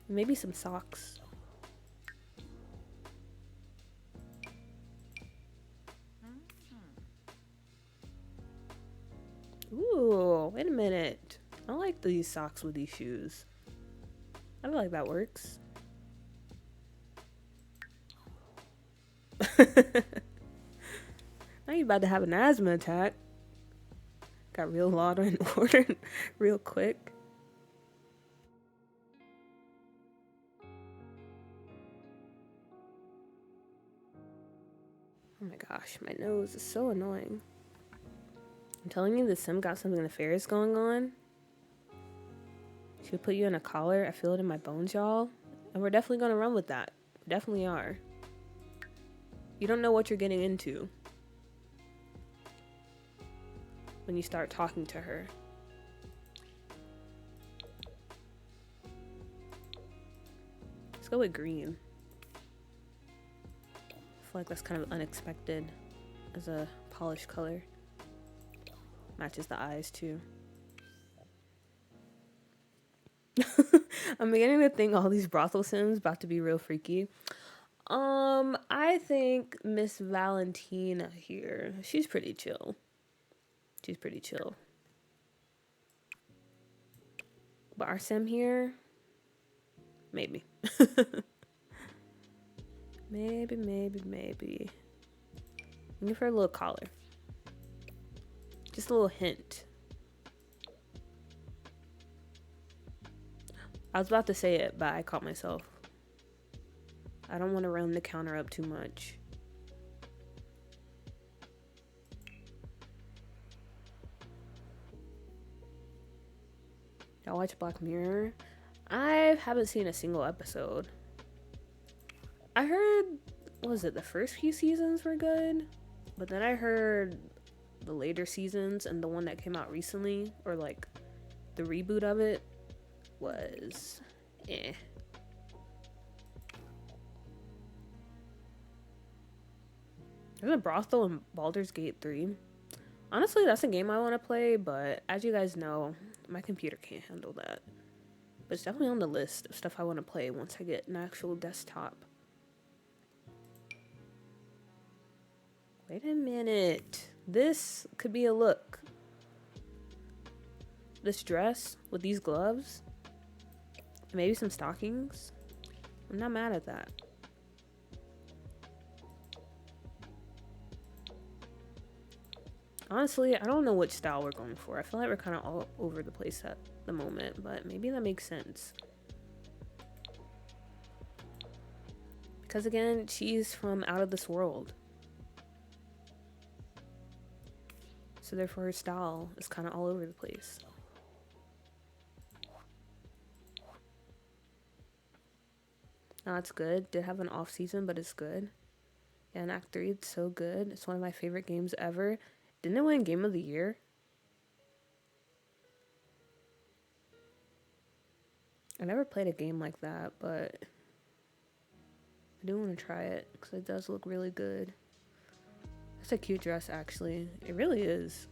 Maybe some socks. Ooh, wait a minute. I like these socks with these shoes. I feel like that works. Now you about to have an asthma attack. Got real Law and Order real quick. Oh my gosh, my nose is so annoying. I'm telling you, the sim got something nefarious going on. She'll put you in a collar. I feel it in my bones, y'all. And we're definitely gonna run with that. We definitely are. You don't know what you're getting into when you start talking to her. Let's go with green. I feel like that's kind of unexpected as a polished color. Matches the eyes too. I'm beginning to think all these brothel sims about to be real freaky. I think Miss Valentina here, she's pretty chill. She's pretty chill. But our sim here, maybe. maybe. Give her a little collar. Just a little hint. I was about to say it, but I caught myself. I don't want to run the counter up too much. Y'all watch Black Mirror? I haven't seen a single episode. I heard, what was it, the first few seasons were good? But then I heard the later seasons and the one that came out recently, or like the reboot of it, was eh. There's a brothel in Baldur's Gate 3. Honestly, that's a game I want to play, but as you guys know, my computer can't handle that. But it's definitely on the list of stuff I want to play once I get an actual desktop. Wait a minute. This could be a look. This dress with these gloves, and maybe some stockings. I'm not mad at that. Honestly, I don't know which style we're going for. I feel like we're kind of all over the place at the moment, but maybe that makes sense. Because again, she's from out of this world. So therefore her style is kind of all over the place. Now it's good. Did have an off season, but it's good. Yeah, and Act 3, it's so good. It's one of my favorite games ever. Didn't it win Game of the Year? I never played a game like that, but I do want to try it because it does look really good. That's a cute dress, actually. It really is.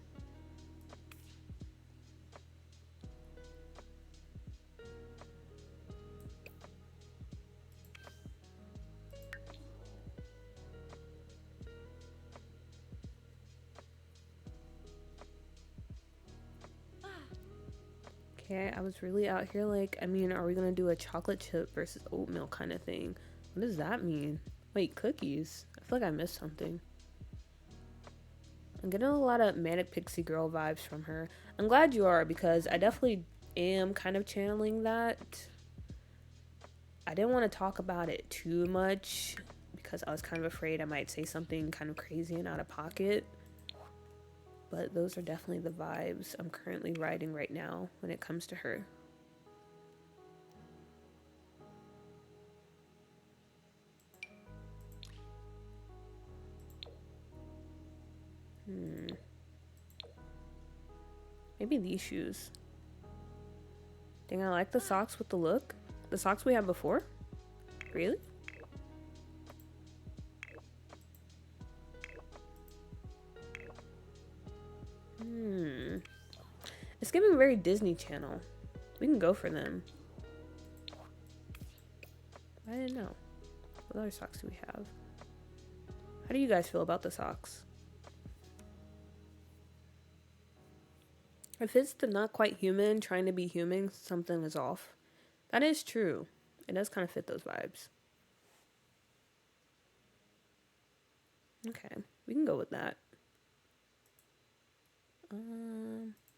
Okay, I was really out here like, I mean, are we gonna do a chocolate chip versus oatmeal kind of thing? What does that mean? Wait, cookies? I feel like I missed something. I'm getting a lot of Manic Pixie Girl vibes from her. I'm glad you are, because I definitely am kind of channeling that. I didn't want to talk about it too much because I was kind of afraid I might say something kind of crazy and out of pocket. But those are definitely the vibes I'm currently riding right now when it comes to her. Maybe these shoes. Dang, I like the socks with the look. The socks we had before? Really? It's giving very Disney Channel. We can go for them. I didn't know. What other socks do we have? How do you guys feel about the socks? If it's the not quite human trying to be human, something is off. That is true. It does kind of fit those vibes. Okay, we can go with that.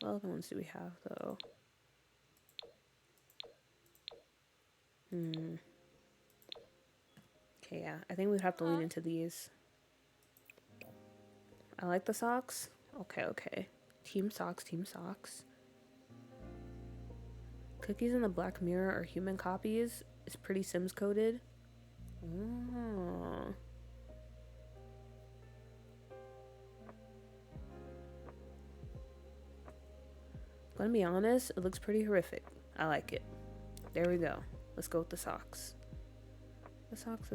What other ones do we have though? Okay, yeah, I think we'd have to lean into these. I like the socks. Okay. Team socks, team socks. Cookies in the Black Mirror are human copies. It's pretty Sims coded. Oh. Gonna be honest, it looks pretty horrific. I like it. There we go. Let's go with the socks. The socks.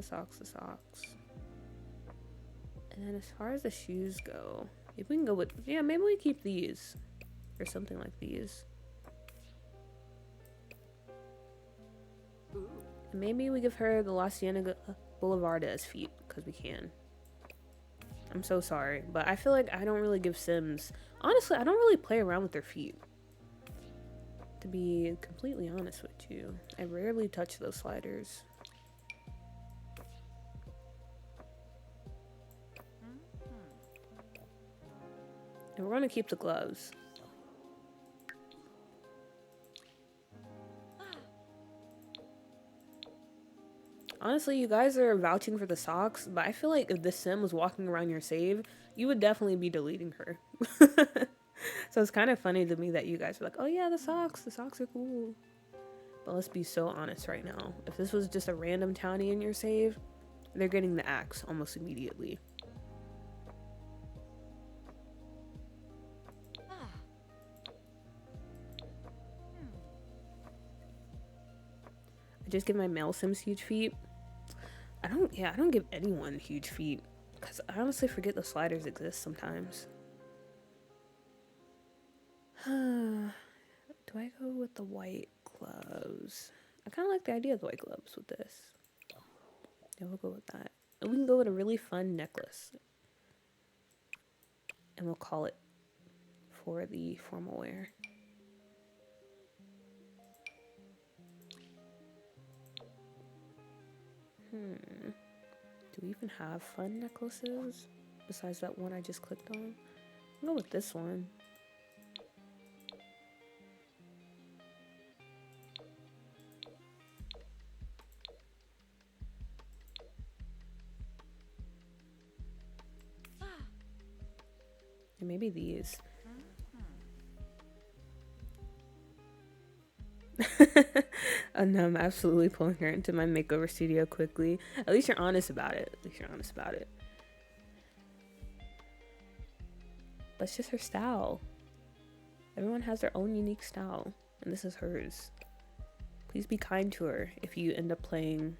And then as far as the shoes go, if we can go with, yeah, maybe we keep these. Or something like these. And maybe we give her the La Cienega Boulevard as feet, because we can. I'm so sorry, but I feel like I don't really give Sims, honestly, I don't really play around with their feet. To be completely honest with you, I rarely touch those sliders. And we're gonna keep the gloves. Honestly, you guys are vouching for the socks, but I feel like if this sim was walking around your save, you would definitely be deleting her. So it's kind of funny to me that you guys are like, oh yeah, the socks are cool. But let's be so honest right now. If this was just a random townie in your save, they're getting the axe almost immediately. I just give my male sims huge feet. I don't give anyone huge feet because I honestly forget the sliders exist sometimes. Do I go with the white gloves? I kind of like the idea of the white gloves with this. Yeah, we'll go with that. And we can go with a really fun necklace. And we'll call it for the formal wear. Do we even have fun necklaces? Besides that one I just clicked on? I'll go with this one. And maybe these. Oh no, I'm absolutely pulling her into my makeover studio quickly. At least you're honest about it. At least you're honest about it. But it's just her style. Everyone has their own unique style, and this is hers. Please be kind to her if you end up playing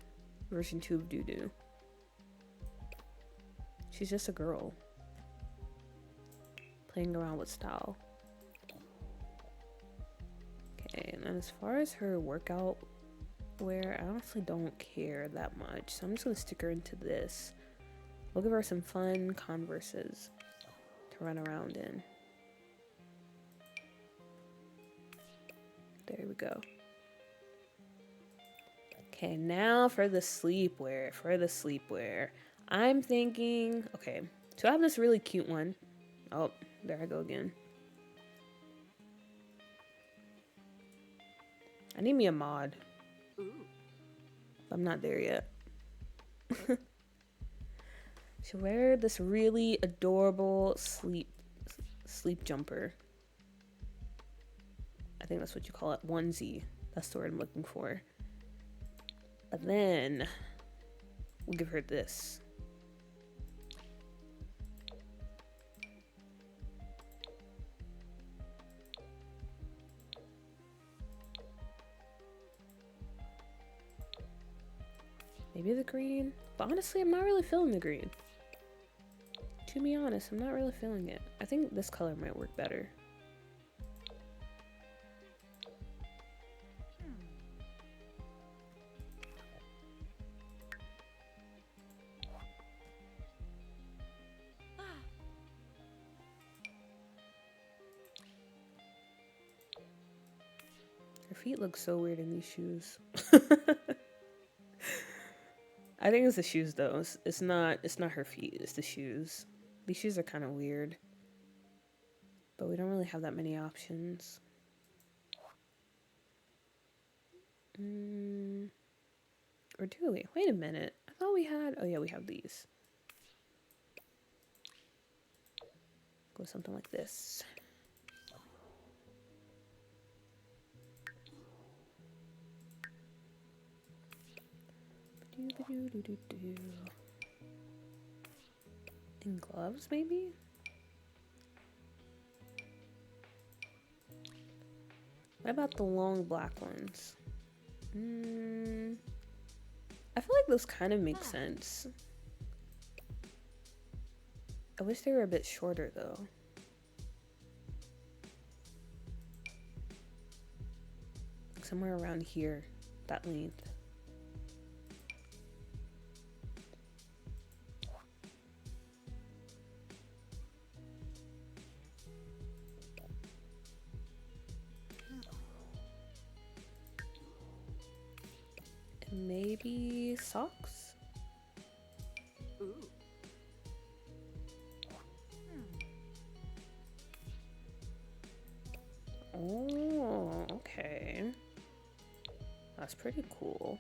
version 2 of Doo-Doo. She's just a girl playing around with style. Okay, and then as far as her workout wear, I honestly don't care that much, so I'm just gonna stick her into this. We'll give her some fun Converses to run around in. There we go. Okay, now for the sleepwear. I'm thinking, okay, so I have this really cute one. Oh, there I go again. I need me a mod. Ooh. I'm not there yet. She'll wear this really adorable sleep jumper. I think that's what you call it, onesie. That's the word I'm looking for. And then we'll give her this. Maybe the green, but honestly, I'm not really feeling the green. To be honest, I'm not really feeling it. I think this color might work better. Her feet look so weird in these shoes. I think it's the shoes though. It's not her feet, it's the shoes. These shoes are kind of weird. But we don't really have that many options. Or do we? Wait a minute. I thought we had, oh yeah, we have these. Go something like this. And gloves, maybe? What about the long black ones? I feel like those kind of make sense. I wish they were a bit shorter though. Somewhere around here, that length. And maybe socks? Ooh. Oh, okay. That's pretty cool.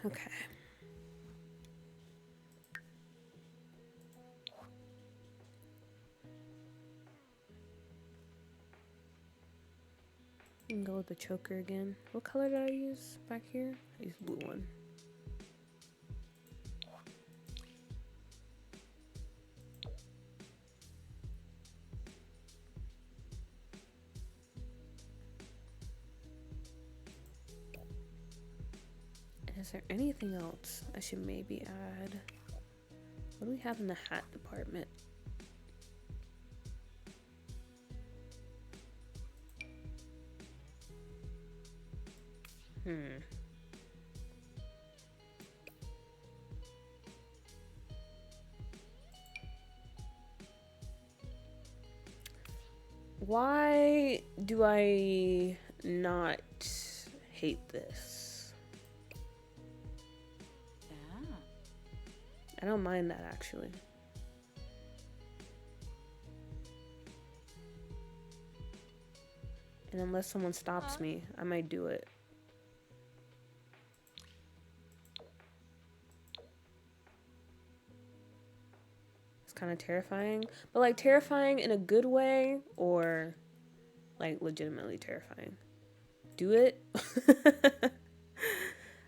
Okay. You can go with the choker again. What color did I use back here? I used blue one. Is there anything else I should maybe add? What do we have in the hat department? Why do I not hate this? Ah. I don't mind that actually. And unless someone stops me, I might do it. It's kind of terrifying, but like terrifying in a good way or like legitimately terrifying. Do it.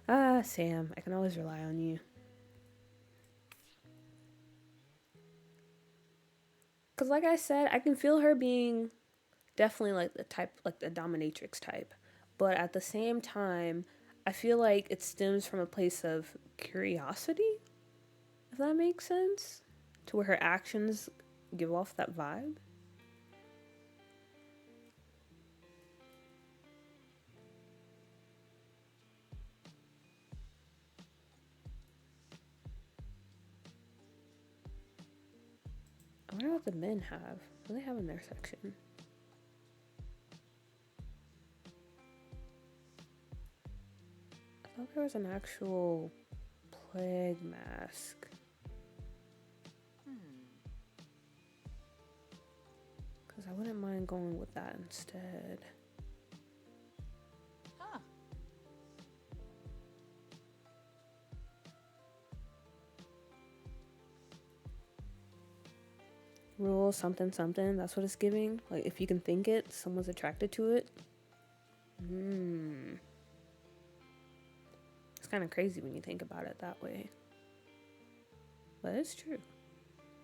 Ah, Sam, I can always rely on you. Cause like I said, I can feel her being definitely like the type, like the dominatrix type, but at the same time, I feel like it stems from a place of curiosity, if that makes sense, to where her actions give off that vibe. I wonder what the men have. What do they have in their section? I thought there was an actual plague mask. Because I wouldn't mind going with that instead. Huh. Rule something something. That's what it's giving. Like if you can think it, someone's attracted to it. It's kind of crazy when you think about it that way. But it's true.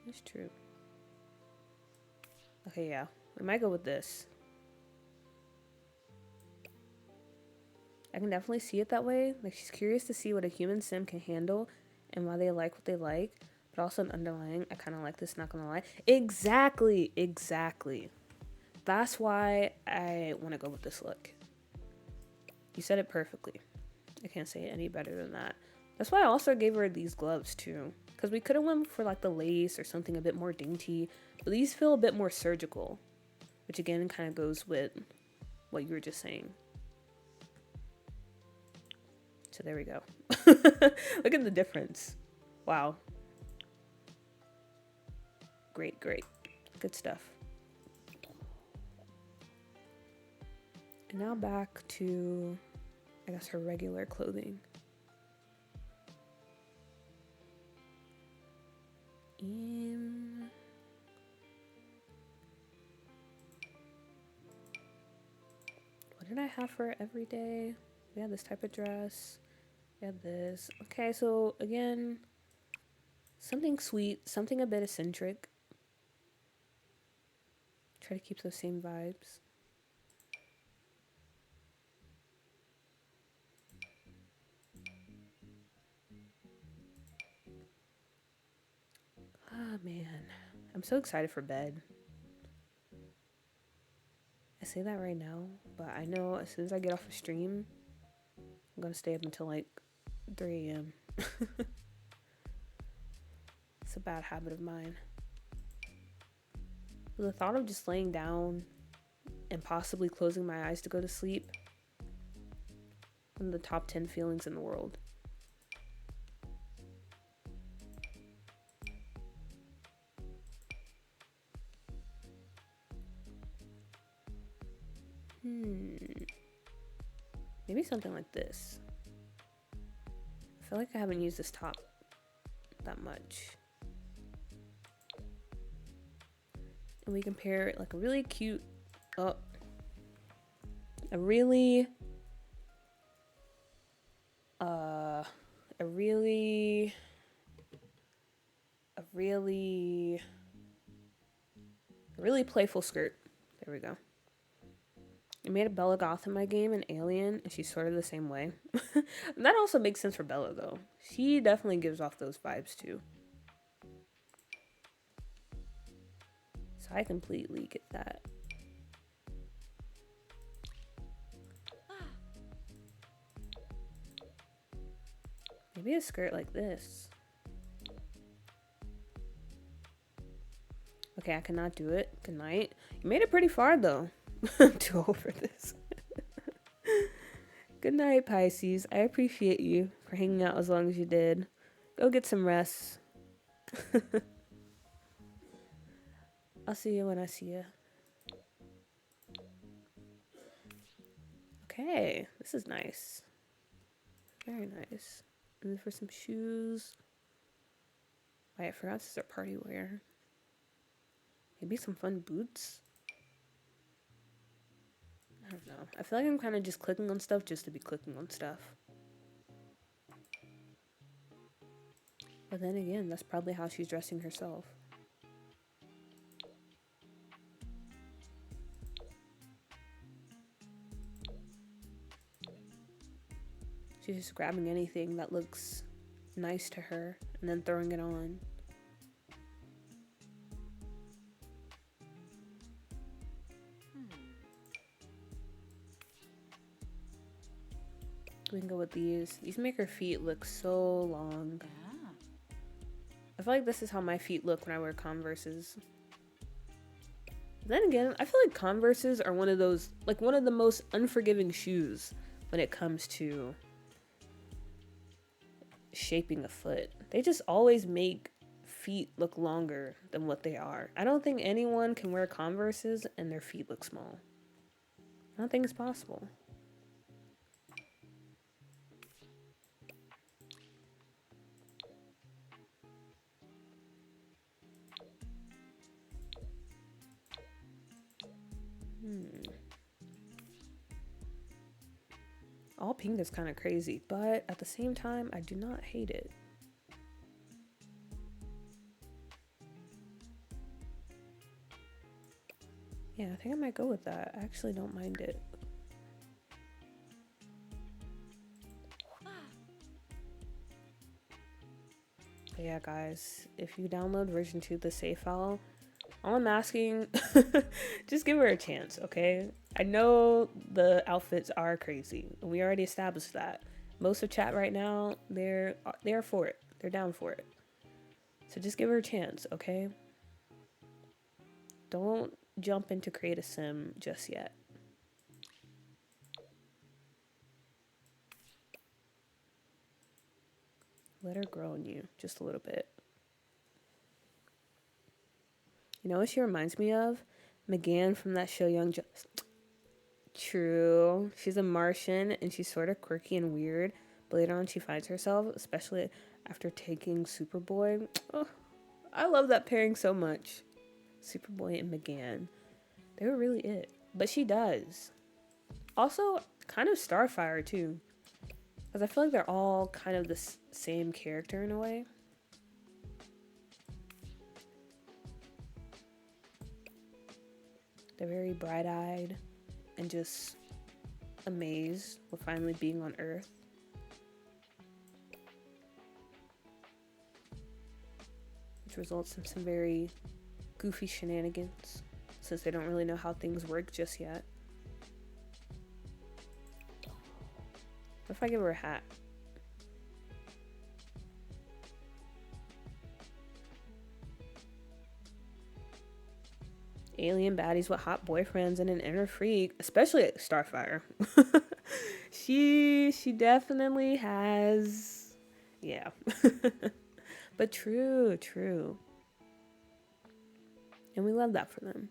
It's true. Okay, yeah. We might go with this. I can definitely see it that way. Like she's curious to see what a human sim can handle and why they like what they like. But also an underlying, I kind of like this, not gonna lie. Exactly. That's why I want to go with this look. You said it perfectly. I can't say it any better than that. That's why I also gave her these gloves too. Because we could have went for like the lace or something a bit more dainty. But these feel a bit more surgical. Which again kind of goes with what you were just saying. So there we go. Look at the difference. Wow. Great. Good stuff. And now back to, I guess, her regular clothing. What did I have for every day? We had this type of dress. We had this. Okay, so again, something sweet, something a bit eccentric. Try to keep those same vibes. Ah, man. I'm so excited for bed. I say that right now, but I know as soon as I get off a stream, I'm gonna stay up until like 3 a.m. It's a bad habit of mine. But the thought of just laying down and possibly closing my eyes to go to sleep, one of the top 10 feelings in the world. Maybe something like this. I feel like I haven't used this top that much. And we can pair it like a really cute, a really playful skirt. There we go. made a Bella Goth in my game, an alien, and she's sort of the same way. And that also makes sense for Bella, though. She definitely gives off those vibes, too. So I completely get that. Maybe a skirt like this. Okay, I cannot do it. Good night. You made it pretty far, though. Too old for this. Good night, Pisces. I appreciate you for hanging out as long as you did. Go get some rest. I'll see you when I see you. Okay, this is nice. Very nice. And then for some shoes. Wait, I forgot this is our party wear. Maybe some fun boots? I don't know. I feel like I'm kind of just clicking on stuff just to be clicking on stuff. But then again, that's probably how she's dressing herself. She's just grabbing anything that looks nice to her and then throwing it on. We can go with these. These make her feet look so long. Yeah. I feel like this is how my feet look when I wear Converses. Then again, I feel like Converses are one of those, like one of the most unforgiving shoes when it comes to shaping a foot. They just always make feet look longer than what they are. I don't think anyone can wear Converses and their feet look small. I don't think it's possible. All pink is kind of crazy, but at the same time, I do not hate it. Yeah, I think I might go with that. I actually don't mind it. But yeah, guys, if you download version 2 of the save file, all I'm asking, just give her a chance, okay? I know the outfits are crazy. We already established that. Most of chat right now, they're for it. They're down for it. So just give her a chance, okay? Don't jump into create a sim just yet. Let her grow on you just a little bit. You know what she reminds me of? McGann from that show Young Justice. True. She's a Martian and she's sort of quirky and weird. But later on she finds herself, especially after taking Superboy. Oh, I love that pairing so much. Superboy and McGann. They were really it. But she does. Also, kind of Starfire too. Because I feel like they're all kind of the same character in a way. They're very bright-eyed and just amazed with finally being on Earth. Which results in some very goofy shenanigans, since they don't really know how things work just yet. What if I give her a hat? Alien baddies with hot boyfriends and an inner freak, especially at Starfire. She definitely has, yeah. But true. And we love that for them.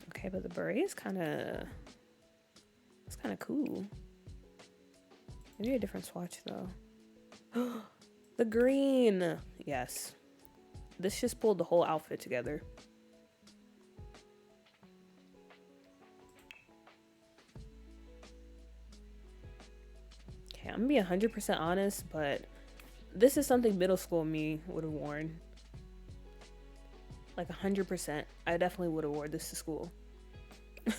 Okay, but the beret is kind of, it's kind of cool. Maybe a different swatch though. The green. Yes. This just pulled the whole outfit together. I'm gonna be 100% honest, but this is something middle school me would have worn. Like 100%. I definitely would have worn this to school.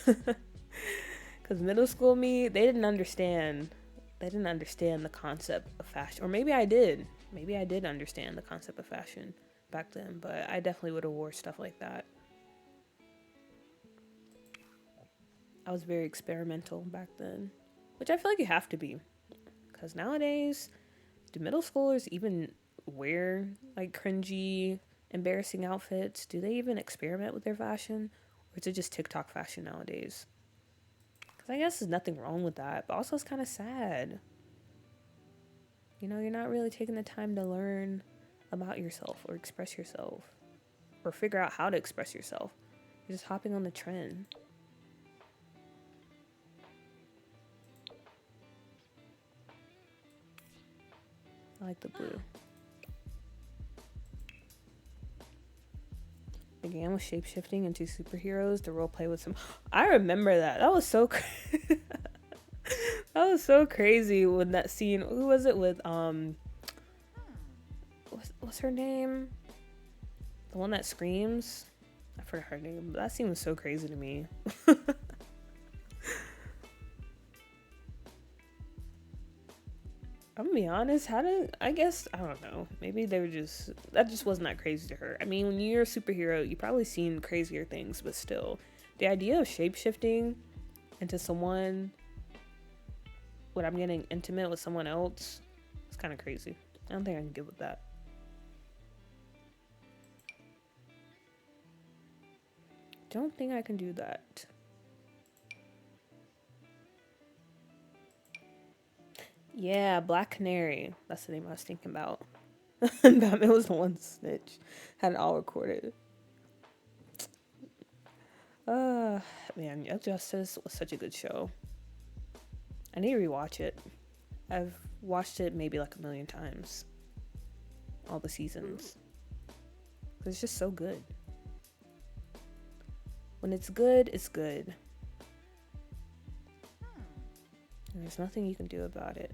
Because middle school me, they didn't understand. They didn't understand the concept of fashion. Or maybe I did. Maybe I did understand the concept of fashion back then. But I definitely would have wore stuff like that. I was very experimental back then. Which I feel like you have to be. Because nowadays, do middle schoolers even wear like cringy, embarrassing outfits? Do they even experiment with their fashion? Or is it just TikTok fashion nowadays? Because I guess there's nothing wrong with that. But also it's kind of sad. You know, you're not really taking the time to learn about yourself or express yourself. Or figure out how to express yourself. You're just hopping on the trend. I like the blue. Began with shapeshifting into superheroes to roleplay with some. I remember that. That was so that was so crazy when that scene. Who was it with? What's her name? The one that screams. I forgot her name. But that scene was so crazy to me. I'm gonna be honest, I guess, I don't know. Maybe they were that just wasn't that crazy to her. I mean, when you're a superhero, you've probably seen crazier things, but still, the idea of shapeshifting into someone when I'm getting intimate with someone else, it's kind of crazy. I don't think I can get with that. Don't think I can do that. Yeah, Black Canary. That's the name I was thinking about. Batman was the one snitch. Had it all recorded. Man, Young Justice was such a good show. I need to rewatch it. I've watched it maybe like 1,000,000 times. All the seasons. It's just so good. When it's good, it's good. And there's nothing you can do about it.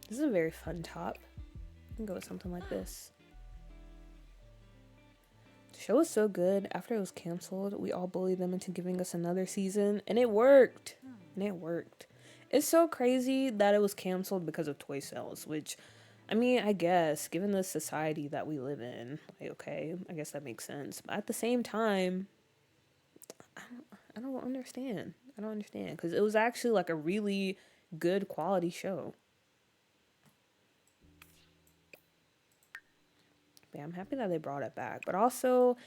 This is a very fun top. I can go with something like this. The show was so good. After it was canceled, we all bullied them into giving us another season, and it worked. It's so crazy that it was canceled because of toy sales, which, I mean, I guess, given the society that we live in, like, okay, I guess that makes sense. But at the same time, I don't understand. Because it was actually like a really good quality show. Yeah, I'm happy that they brought it back. But also,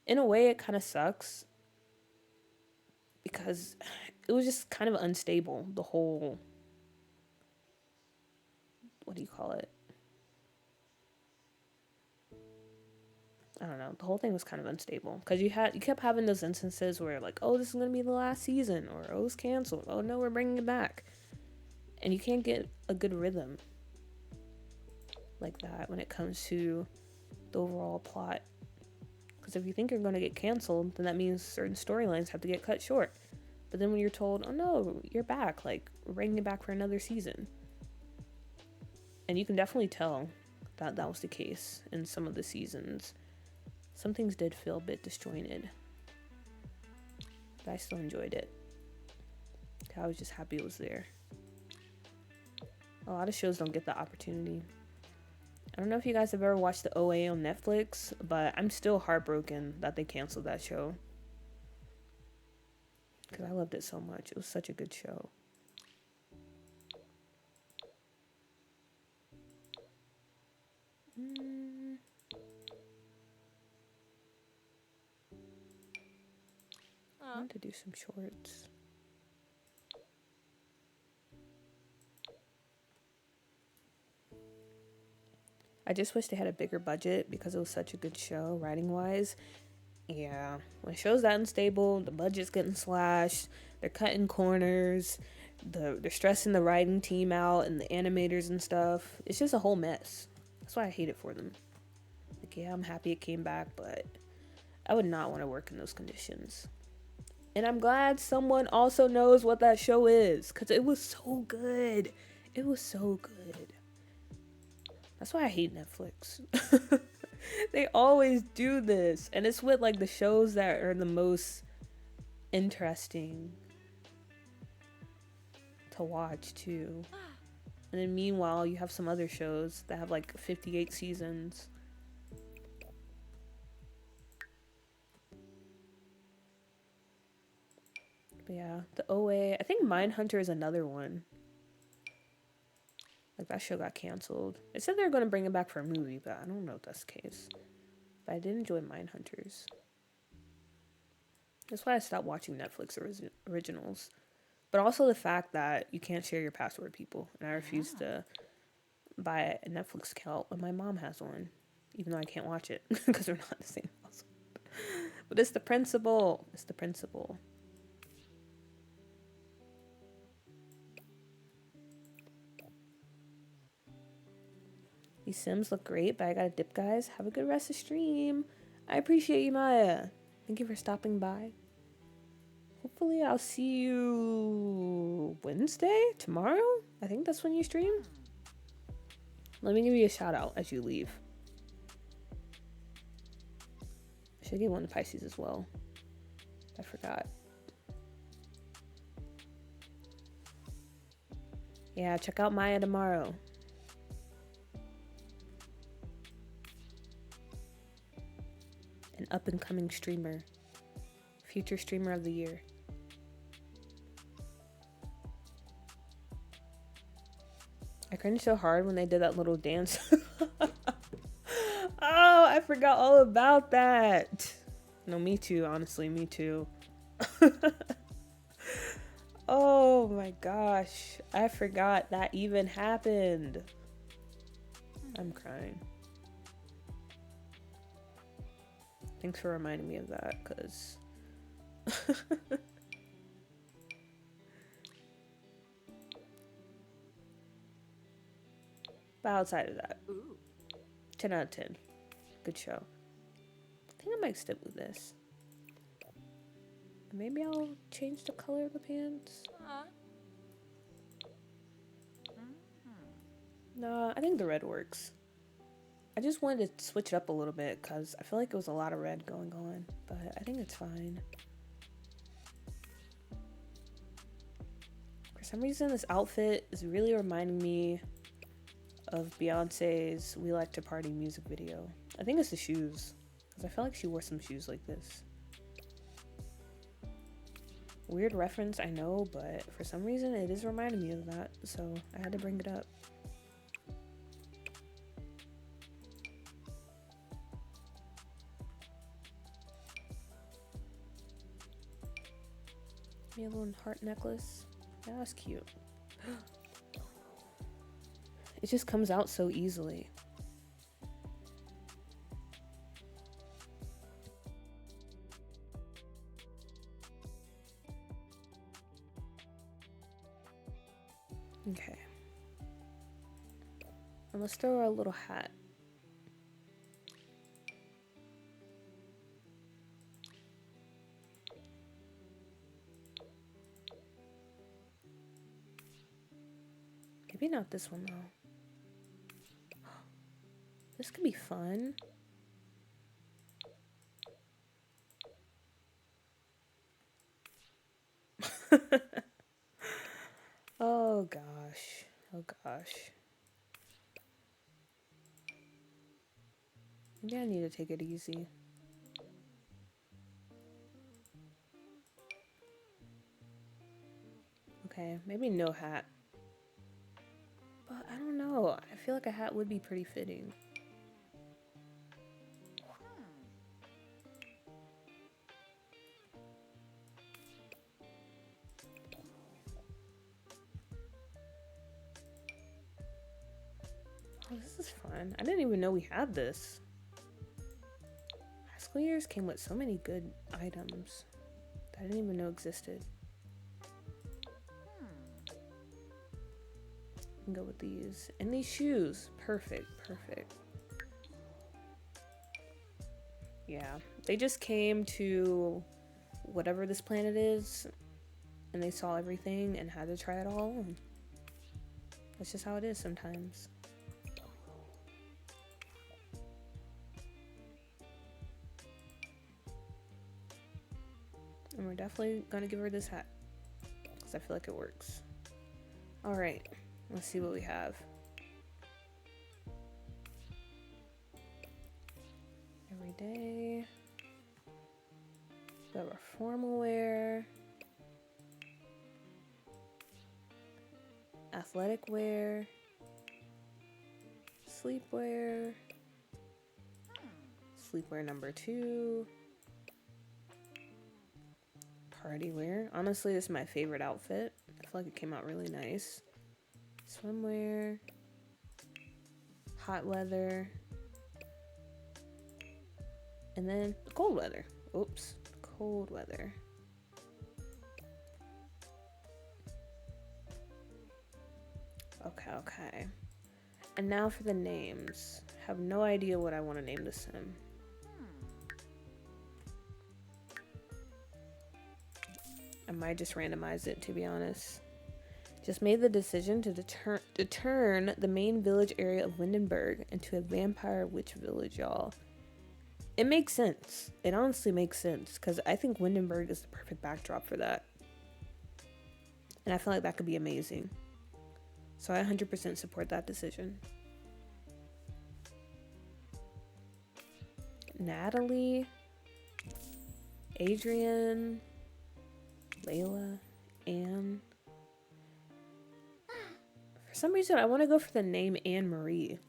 in a way, it kind of sucks. Because it was just kind of unstable. The whole... What do you call it? I don't know. The whole thing was kind of unstable. Because you kept having those instances where, like, oh, this is going to be the last season. Or, oh, it's canceled. Oh, no, we're bringing it back. And you can't get a good rhythm like that when it comes to the overall plot. Because if you think you're going to get canceled, then that means certain storylines have to get cut short. But then when you're told, oh no, you're back, like, we're bringing it back for another season. And you can definitely tell that that was the case in some of the seasons. Some things did feel a bit disjointed. But I still enjoyed it. I was just happy it was there. A lot of shows don't get the opportunity. I don't know if you guys have ever watched the OA on Netflix, but I'm still heartbroken that they canceled that show. Because I loved it so much. It was such a good show. I want to do some shorts. I just wish they had a bigger budget because it was such a good show, writing-wise. Yeah, when show's that unstable, the budget's getting slashed, they're cutting corners, they're stressing the writing team out and the animators and stuff. It's just a whole mess. That's why I hate it for them. Like, yeah, I'm happy it came back, but I would not want to work in those conditions. And I'm glad someone also knows what that show is, because it was so good. It was so good. That's why I hate Netflix. They always do this. And it's with like the shows that are the most interesting to watch too. And then meanwhile, you have some other shows that have like 58 seasons. But yeah, the OA, I think Mindhunter is another one. Like, that show got canceled. It said they were going to bring it back for a movie, but I don't know if that's the case. But I did enjoy Mindhunters. That's why I stopped watching Netflix originals. But also the fact that you can't share your password, people. And I refuse to buy a Netflix account when my mom has one. Even though I can't watch it because we're not the same household. But it's the principle. It's the principle. These Sims look great, but I gotta dip, guys. Have a good rest of stream. I appreciate you, Maya. Thank you for stopping by. Hopefully I'll see you Wednesday? Tomorrow? I think that's when you stream. Let me give you a shout out as you leave. I should give one to Pisces as well. I forgot. Yeah, check out Maya tomorrow. An up-and-coming streamer. Future streamer of the year. I cringed so hard when they did that little dance. Oh, I forgot all about that. No, me too, honestly, me too. Oh my gosh, I forgot that even happened. I'm crying. Thanks for reminding me of that, because but outside of that, Ooh. 10 out of 10. Good show. I think I might stick with this. Maybe I'll change the color of the pants. Nah, I think the red works. I just wanted to switch it up a little bit because I feel like it was a lot of red going on, but I think it's fine. For some reason, this outfit is really reminding me of Beyonce's We Like to Party music video. I think it's the shoes, because I feel like she wore some shoes like this. Weird reference, I know, but for some reason it is reminding me of that, so I had to bring it up. Me a little heart necklace. Yeah, that's cute. It just comes out so easily. Okay. And let's throw her a little hat. Maybe not this one though. This could be fun. Oh gosh. Oh gosh. Maybe I need to take it easy. Okay, maybe no hat. But I don't know. I feel like a hat would be pretty fitting. Oh, this is fun. I didn't even know we had this. High School School years came with so many good items that I didn't even know existed. Can go with these. And these shoes. Perfect, perfect. Yeah, they just came to whatever this planet is and they saw everything and had to try it all. And that's just how it is sometimes. And we're definitely gonna give her this hat because I feel like it works. All right, let's see what we have. Every day. We have our formal wear. Athletic wear. Sleepwear. Sleepwear number 2. Party wear. Honestly, this is my favorite outfit. I feel like it came out really nice. Swimwear. Hot weather. And then cold weather. Oops. Cold weather. Okay. And now for the names. Have no idea what I want to name the sim. I might just randomize it, to be honest. Just made the decision to turn the main village area of Windenburg into a vampire witch village, y'all. It makes sense. It honestly makes sense, because I think Windenburg is the perfect backdrop for that. And I feel like that could be amazing. So I 100% support that decision. Natalie, Adrian, Layla, Anne. For some reason, I want to go for the name Anne Marie.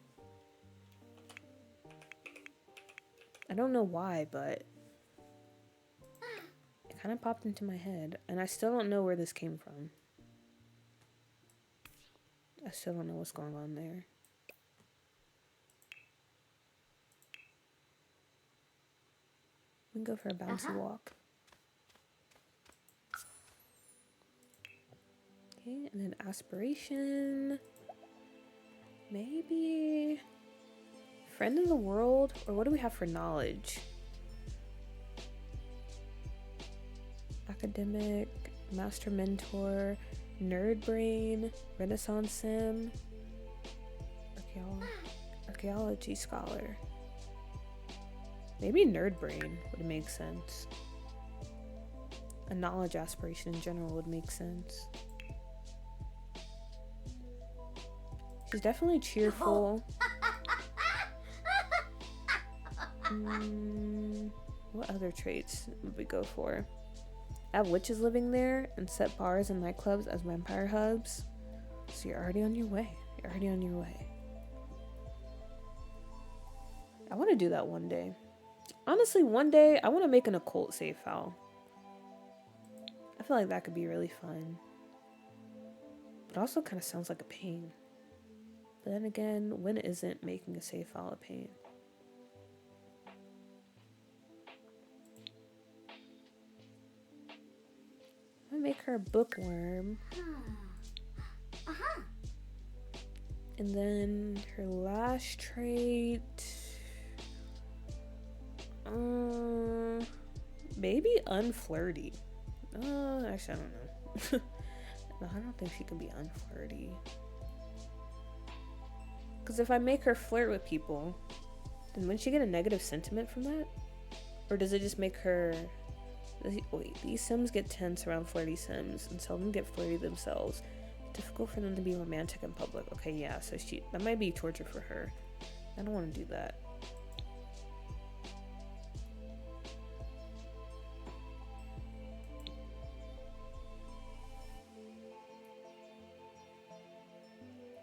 I don't know why, but it kind of popped into my head. And I still don't know where this came from. I still don't know what's going on there. We can go for a bouncy walk. Okay, and then aspiration. Maybe friend of the world, or what do we have for knowledge? Academic, master mentor, nerd brain, renaissance sim, archaeology scholar. Maybe nerd brain would make sense. A knowledge aspiration in general would make sense. She's definitely cheerful. What other traits would we go for? Have witches living there and set bars and nightclubs as vampire hubs. So you're already on your way. You're already on your way. I want to do that one day. Honestly, one day I want to make an occult save file. I feel like that could be really fun. But also kind of sounds like a pain. But then again, when isn't making a save file a pain? I'm gonna make her a bookworm. And then her last trait... maybe unflirty. Actually, I don't know. No, I don't think she can be unflirty. Because if I make her flirt with people, then wouldn't she get a negative sentiment from that? Or does it just make her... Wait, these sims get tense around flirty sims, and some of them get flirty themselves. Difficult for them to be romantic in public. Okay, yeah, so that might be torture for her. I don't want to do that.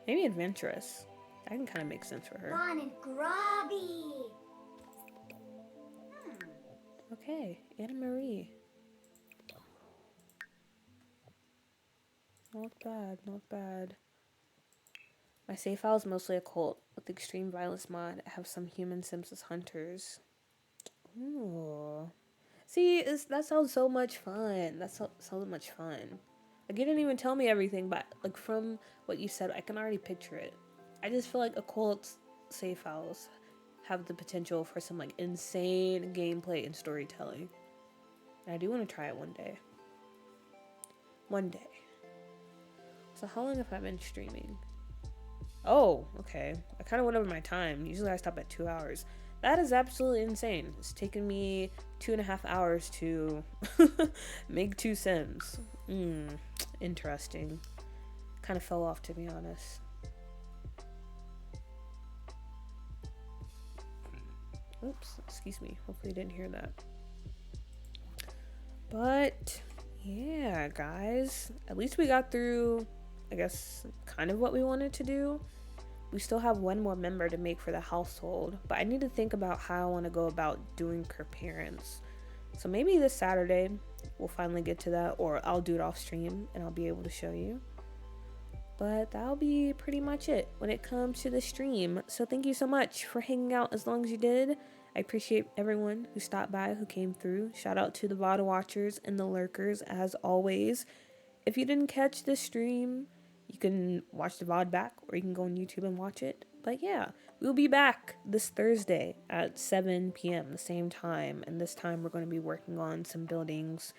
Maybe adventurous. That can kind of make sense for her. Fun and grubby. Okay, Anna Marie. Not bad, not bad. My save file is mostly occult. With the extreme violence mod, I have some human sims as hunters. Ooh. See, that sounds so much fun. That so much fun. Like, you didn't even tell me everything, but like from what you said, I can already picture it. I just feel like Occult's save files have the potential for some like insane gameplay and storytelling. And I do want to try it one day. One day. So how long have I been streaming? Oh, okay. I kind of went over my time. Usually I stop at 2 hours. That is absolutely insane. It's taken me 2.5 hours to make 2 Sims. Interesting. Kind of fell off, to be honest. Oops, excuse me. Hopefully you didn't hear that. But yeah, guys, at least we got through, I guess, kind of what we wanted to do. We still have one more member to make for the household, but I need to think about how I want to go about doing her parents. So maybe this Saturday we'll finally get to that, or I'll do it off stream and I'll be able to show you. But that'll be pretty much it when it comes to the stream. So thank you so much for hanging out as long as you did. I appreciate everyone who stopped by, who came through. Shout out to the VOD watchers and the lurkers as always. If you didn't catch the stream, you can watch the VOD back, or you can go on YouTube and watch it. But yeah, we'll be back this Thursday at 7 p.m. the same time. And this time we're going to be working on some buildings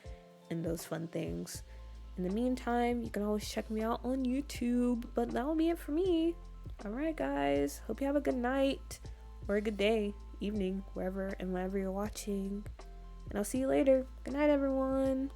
and those fun things. In the meantime, you can always check me out on YouTube. But that'll be it for me. Alright, guys. Hope you have a good night or a good day, evening, wherever and whenever you're watching. And I'll see you later. Good night, everyone.